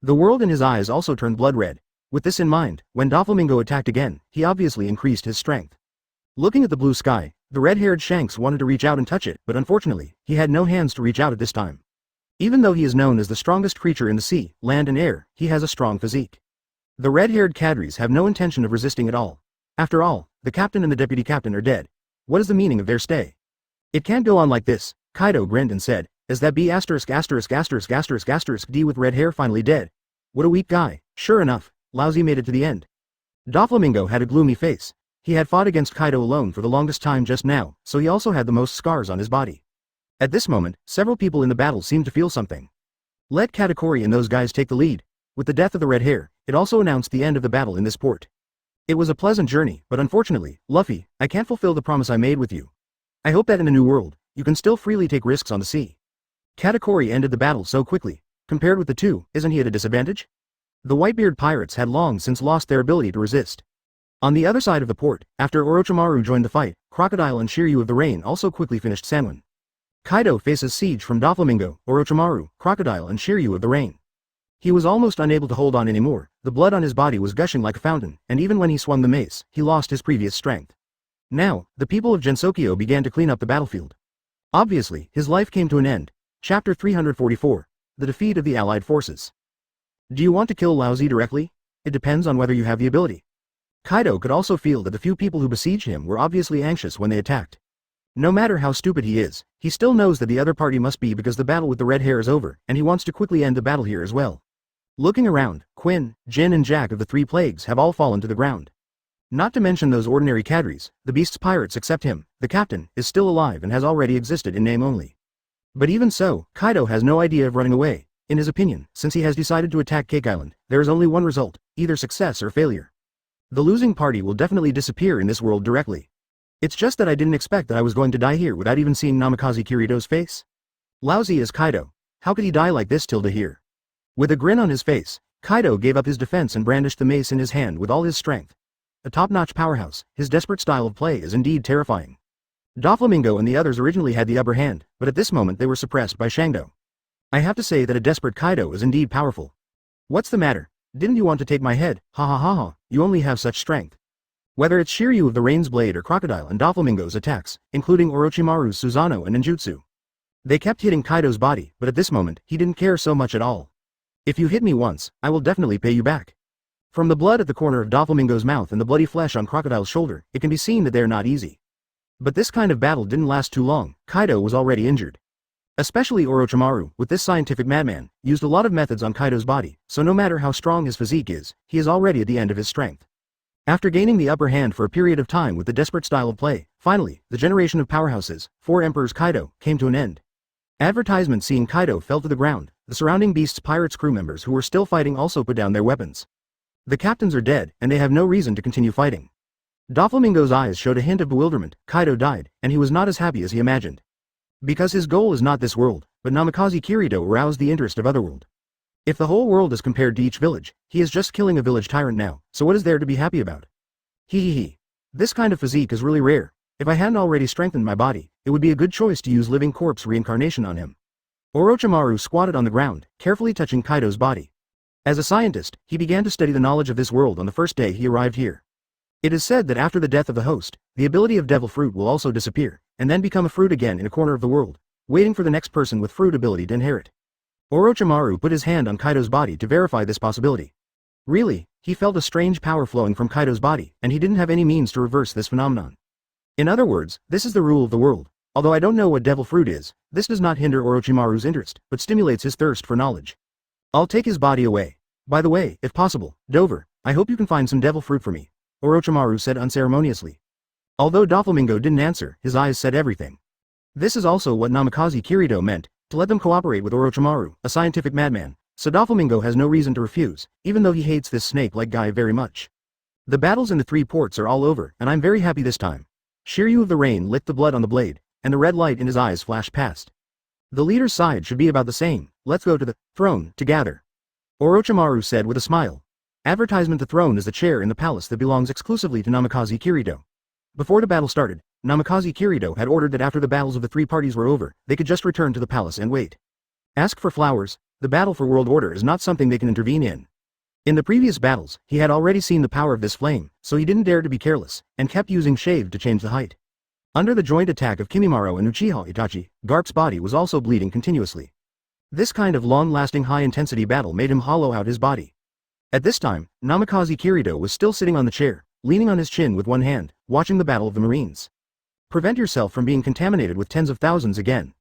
The world in his eyes also turned blood red. With this in mind, when Doflamingo attacked again, he obviously increased his strength. Looking at the blue sky, the red-haired Shanks wanted to reach out and touch it, but unfortunately, he had no hands to reach out at this time. Even though he is known as the strongest creature in the sea, land and air, he has a strong physique. The red-haired cadres have no intention of resisting at all. After all, the captain and the deputy captain are dead. What is the meaning of their stay? It can't go on like this, Kaido grinned and said, as that B*********** D with red hair finally dead. What a weak guy. Sure enough, Lousy made it to the end. Doflamingo had a gloomy face. He had fought against Kaido alone for the longest time just now, so he also had the most scars on his body. At this moment, several people in the battle seemed to feel something. Let Katakuri and those guys take the lead. With the death of the red hair, it also announced the end of the battle in this port. It was a pleasant journey, but unfortunately, Luffy, I can't fulfill the promise I made with you. I hope that in the new world, you can still freely take risks on the sea. Katakuri ended the battle so quickly. Compared with the two, isn't he at a disadvantage? The Whitebeard pirates had long since lost their ability to resist. On the other side of the port, after Orochimaru joined the fight, Crocodile and Shiryu of the Rain also quickly finished Sanwen. Kaido faces siege from Doflamingo, Orochimaru, Crocodile and Shiryu of the Rain. He was almost unable to hold on anymore. The blood on his body was gushing like a fountain, and even when he swung the mace, he lost his previous strength. Now, the people of Gensokyo began to clean up the battlefield. Obviously, his life came to an end. Chapter 344. The defeat of the Allied forces. Do you want to kill Lousy directly? It depends on whether you have the ability. Kaido could also feel that the few people who besieged him were obviously anxious when they attacked. No matter how stupid he is, he still knows that the other party must be because the battle with the red hair is over, and he wants to quickly end the battle here as well. Looking around, Quinn, Jin and Jack of the Three Plagues have all fallen to the ground. Not to mention those ordinary cadres, the beast's pirates except him, the captain, is still alive and has already existed in name only. But even so, Kaido has no idea of running away. In his opinion, since he has decided to attack Cake Island, there is only one result, either success or failure. The losing party will definitely disappear in this world directly. It's just that I didn't expect that I was going to die here without even seeing Namikaze Kirito's face. Lousy as Kaido. How could he die like this tilde here? With a grin on his face, Kaido gave up his defense and brandished the mace in his hand with all his strength. A top-notch powerhouse, his desperate style of play is indeed terrifying. Doflamingo and the others originally had the upper hand, but at this moment they were suppressed by Shangdo. I have to say that a desperate Kaido is indeed powerful. What's the matter? Didn't you want to take my head? Ha ha ha ha, you only have such strength. Whether it's Shiryu of the Rain's Blade or Crocodile and Doflamingo's attacks, including Orochimaru's Susanoo and Ninjutsu. They kept hitting Kaido's body, but at this moment, he didn't care so much at all. If you hit me once, I will definitely pay you back. From the blood at the corner of Doflamingo's mouth and the bloody flesh on Crocodile's shoulder, it can be seen that they're not easy. But this kind of battle didn't last too long. Kaido was already injured. Especially Orochimaru, with this scientific madman, used a lot of methods on Kaido's body, so no matter how strong his physique is, he is already at the end of his strength. After gaining the upper hand for a period of time with the desperate style of play, finally, the generation of powerhouses, 4 Emperors Kaido, came to an end. Advertisement seeing Kaido fell to the ground, the surrounding beasts' pirates crew members who were still fighting also put down their weapons. The captains are dead, and they have no reason to continue fighting. Doflamingo's eyes showed a hint of bewilderment. Kaido died, and he was not as happy as he imagined. Because his goal is not this world, but Namikaze Kirito aroused the interest of Otherworld. If the whole world is compared to each village, he is just killing a village tyrant now, so what is there to be happy about? Hee. This kind of physique is really rare. If I hadn't already strengthened my body, it would be a good choice to use living corpse reincarnation on him. Orochimaru squatted on the ground, carefully touching Kaido's body. As a scientist, he began to study the knowledge of this world on the first day he arrived here. It is said that after the death of the host, the ability of Devil Fruit will also disappear, and then become a fruit again in a corner of the world, waiting for the next person with fruit ability to inherit. Orochimaru put his hand on Kaido's body to verify this possibility. Really, he felt a strange power flowing from Kaido's body, and he didn't have any means to reverse this phenomenon. In other words, this is the rule of the world. Although I don't know what Devil Fruit is, this does not hinder Orochimaru's interest, but stimulates his thirst for knowledge. I'll take his body away. By the way, if possible, Dover, I hope you can find some Devil Fruit for me, Orochimaru said unceremoniously. Although Doflamingo didn't answer, his eyes said everything. This is also what Namikaze Kirito meant, to let them cooperate with Orochimaru, a scientific madman, so Doflamingo has no reason to refuse, even though he hates this snake-like guy very much. The battles in the 3 ports are all over, and I'm very happy this time. Shiryu of the Rain licked the blood on the blade, and the red light in his eyes flashed past. The leader's side should be about the same. Let's go to the throne together, Orochimaru said with a smile. Advertisement: the throne is the chair in the palace that belongs exclusively to Namikaze Kirito. Before the battle started, Namikaze Kirito had ordered that after the battles of the 3 parties were over, they could just return to the palace and wait. Ask for flowers. The battle for world order is not something they can intervene in. In the previous battles, he had already seen the power of this flame, so he didn't dare to be careless, and kept using shave to change the height. Under the joint attack of Kimimaro and Uchiha Itachi, Garp's body was also bleeding continuously. This kind of long-lasting high-intensity battle made him hollow out his body. At this time, Namikaze Kirito was still sitting on the chair, leaning on his chin with one hand, watching the battle of the Marines. Prevent yourself from being contaminated with tens of thousands again.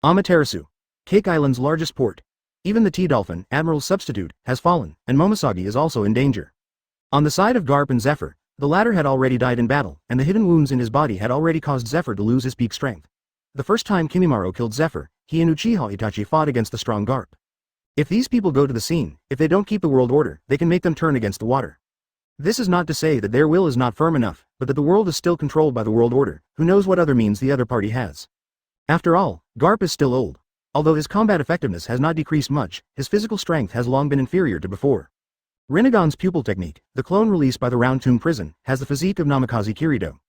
Amaterasu, Cake Island's largest port. Even the T-Dolphin, Admiral's substitute, has fallen, and Momosagi is also in danger. On the side of Garp and Zephyr, the latter had already died in battle, and the hidden wounds in his body had already caused Zephyr to lose his peak strength. The first time Kimimaro killed Zephyr, he and Uchiha Itachi fought against the strong Garp. If these people go to the scene, if they don't keep the world order, they can make them turn against the water. This is not to say that their will is not firm enough, but that the world is still controlled by the world order, who knows what other means the other party has. After all, Garp is still old. Although his combat effectiveness has not decreased much, his physical strength has long been inferior to before. Rinnegan's pupil technique, the clone released by the Round Tomb prison, has the physique of Namikaze Kirito.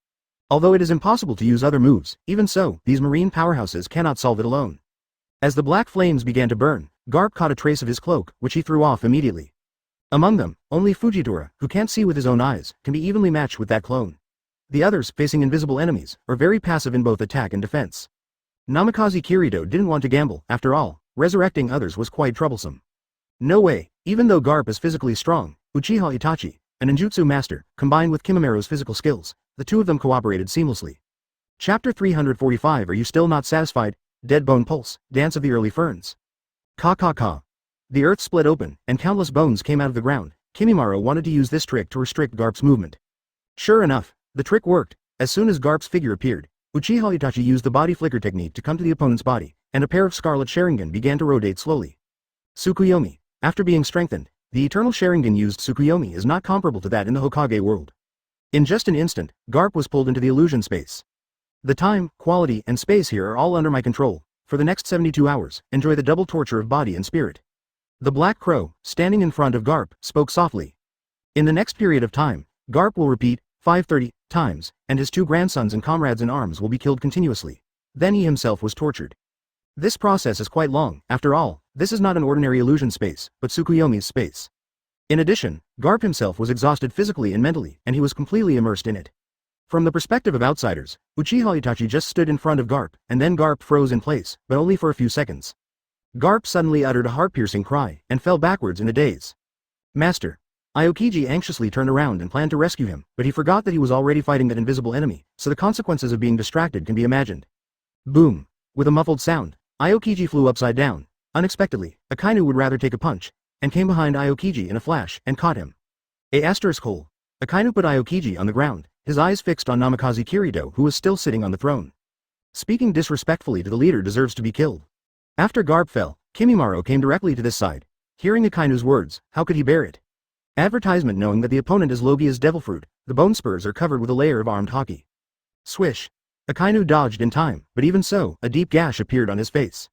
Although it is impossible to use other moves, even so, these marine powerhouses cannot solve it alone. As the black flames began to burn, Garp caught a trace of his cloak, which he threw off immediately. Among them, only Fujitora, who can't see with his own eyes, can be evenly matched with that clone. The others, facing invisible enemies, are very passive in both attack and defense. Namikaze Kirito didn't want to gamble. After all, resurrecting others was quite troublesome. No way, even though Garp is physically strong, Uchiha Itachi, a ninjutsu master, combined with Kimimura's physical skills, the two of them cooperated seamlessly. Chapter 345. Are you still not satisfied? Dead Bone Pulse, Dance of the Early Ferns. Ka ka ka. The earth split open, and countless bones came out of the ground. Kimimaro wanted to use this trick to restrict Garp's movement. Sure enough, the trick worked. As soon as Garp's figure appeared, Uchiha Itachi used the body flicker technique to come to the opponent's body, and a pair of scarlet Sharingan began to rotate slowly. Tsukuyomi. After being strengthened, the eternal Sharingan used Tsukuyomi is not comparable to that in the Hokage world. In just an instant, Garp was pulled into the illusion space. The time, quality, and space here are all under my control. For the next 72 hours, enjoy the double torture of body and spirit. The Black Crow, standing in front of Garp, spoke softly. In the next period of time, Garp will repeat 530 times, and his two grandsons and comrades in arms will be killed continuously. Then he himself was tortured. This process is quite long. After all, this is not an ordinary illusion space, but Tsukuyomi's space. In addition, Garp himself was exhausted physically and mentally, and he was completely immersed in it. From the perspective of outsiders, Uchiha Itachi just stood in front of Garp, and then Garp froze in place, but only for a few seconds. Garp suddenly uttered a heart-piercing cry, and fell backwards in a daze. Master. Aokiji anxiously turned around and planned to rescue him, but he forgot that he was already fighting that invisible enemy, so the consequences of being distracted can be imagined. Boom. With a muffled sound, Aokiji flew upside down. Unexpectedly, Akainu would rather take a punch, and came behind Aokiji in a flash, and caught him. Hole. Akainu put Aokiji on the ground, his eyes fixed on Namikaze Minato, who was still sitting on the throne. Speaking disrespectfully to the leader deserves to be killed. After Garp fell, Kimimaro came directly to this side. Hearing Akainu's words, how could he bear it? Advertisement. Knowing that the opponent is Logia's devil fruit, the bone spurs are covered with a layer of armed haki. Swish. Akainu dodged in time, but even so, a deep gash appeared on his face.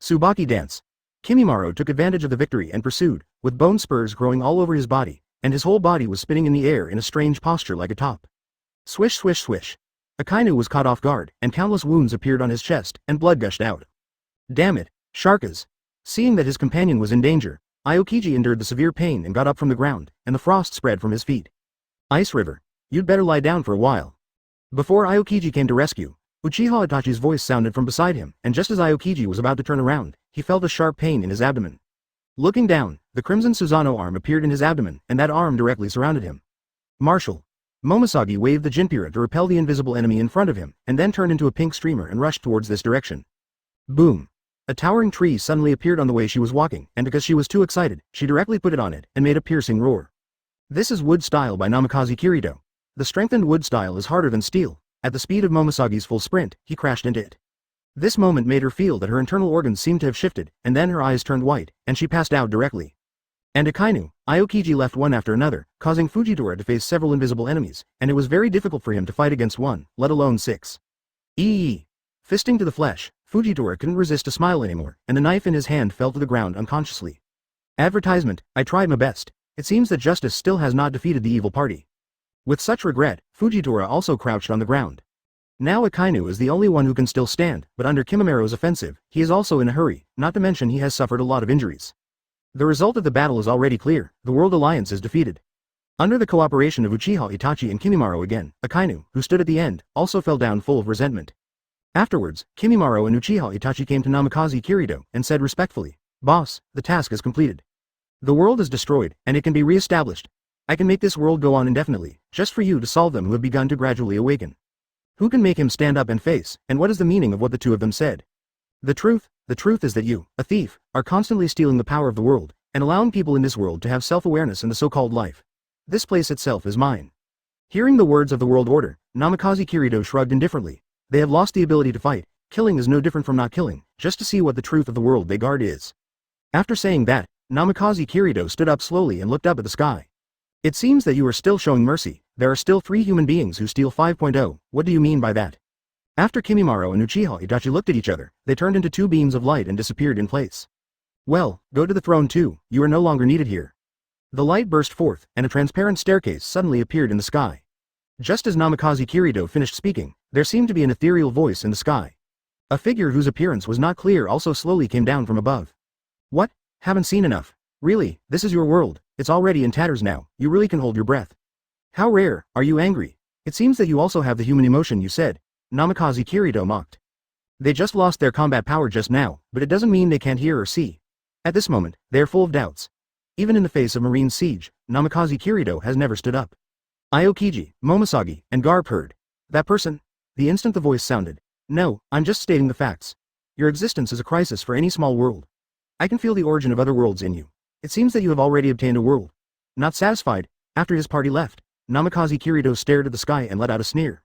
Tsubaki dance. Kimimaro took advantage of the victory and pursued, with bone spurs growing all over his body, and his whole body was spinning in the air in a strange posture like a top. Swish swish swish. Akainu was caught off guard, and countless wounds appeared on his chest, and blood gushed out. Damn it, Sharkas. Seeing that his companion was in danger, Aokiji endured the severe pain and got up from the ground, and the frost spread from his feet. Ice River. You'd better lie down for a while. Before Aokiji came to rescue, Uchiha Itachi's voice sounded from beside him, and just as Aokiji was about to turn around, he felt a sharp pain in his abdomen. Looking down, the Crimson Susanoo arm appeared in his abdomen, and that arm directly surrounded him. Marshal. Momoshiki waved the Jinpira to repel the invisible enemy in front of him, and then turned into a pink streamer and rushed towards this direction. Boom. A towering tree suddenly appeared on the way she was walking, and because she was too excited, she directly put it on it, and made a piercing roar. This is wood style by Namikaze Minato. The strengthened wood style is harder than steel. At the speed of Momoshiki's full sprint, he crashed into it. This moment made her feel that her internal organs seemed to have shifted, and then her eyes turned white, and she passed out directly. And Akainu, Aokiji left one after another, causing Fujitora to face several invisible enemies, and it was very difficult for him to fight against one, let alone 6. Fisting to the flesh, Fujitora couldn't resist a smile anymore, and the knife in his hand fell to the ground unconsciously. Advertisement. I tried my best. It seems that justice still has not defeated the evil party. With such regret, Fujitora also crouched on the ground. Now Akainu is the only one who can still stand, but under Kimimaro's offensive, he is also in a hurry, not to mention he has suffered a lot of injuries. The result of the battle is already clear. The World Alliance is defeated. Under the cooperation of Uchiha Itachi and Kimimaro again, Akainu, who stood at the end, also fell down full of resentment. Afterwards, Kimimaro and Uchiha Itachi came to Namikaze Minato and said respectfully, "Boss, the task is completed. The world is destroyed, and it can be re-established. I can make this world go on indefinitely, just for you to solve them who have begun to gradually awaken. Who can make him stand up and face, and what is the meaning of what the two of them said? The truth is that you, a thief, are constantly stealing the power of the world, and allowing people in this world to have self-awareness in the so-called life. This place itself is mine." Hearing the words of the world order, Namikaze Minato shrugged indifferently. They have lost the ability to fight. Killing is no different from not killing, just to see what the truth of the world they guard is. After saying that, Namikaze Minato stood up slowly and looked up at the sky. It seems that you are still showing mercy. There are still 3 human beings who steal 5.0. What do you mean by that? After Kimimaro and Uchiha Itachi looked at each other, they turned into 2 beams of light and disappeared in place. Well, go to the throne too. You are no longer needed here. The light burst forth, and a transparent staircase suddenly appeared in the sky. Just as Namikaze Minato finished speaking, there seemed to be an ethereal voice in the sky. A figure whose appearance was not clear also slowly came down from above. What? Haven't seen enough. Really, this is your world. It's already in tatters now. You really can hold your breath. How rare. Are you angry? It seems that you also have the human emotion you said. Namikaze Minato mocked. They just lost their combat power just now, but it doesn't mean they can't hear or see. At this moment, they are full of doubts. Even in the face of marine siege, Namikaze Kirito has never stood up. Aokiji, Momosagi, and Garp heard. That person? The instant the voice sounded. No, I'm just stating the facts. Your existence is a crisis for any small world. I can feel the origin of other worlds in you. It seems that you have already obtained a world. Not satisfied, after his party left, Namikaze Kirito stared at the sky and let out a sneer.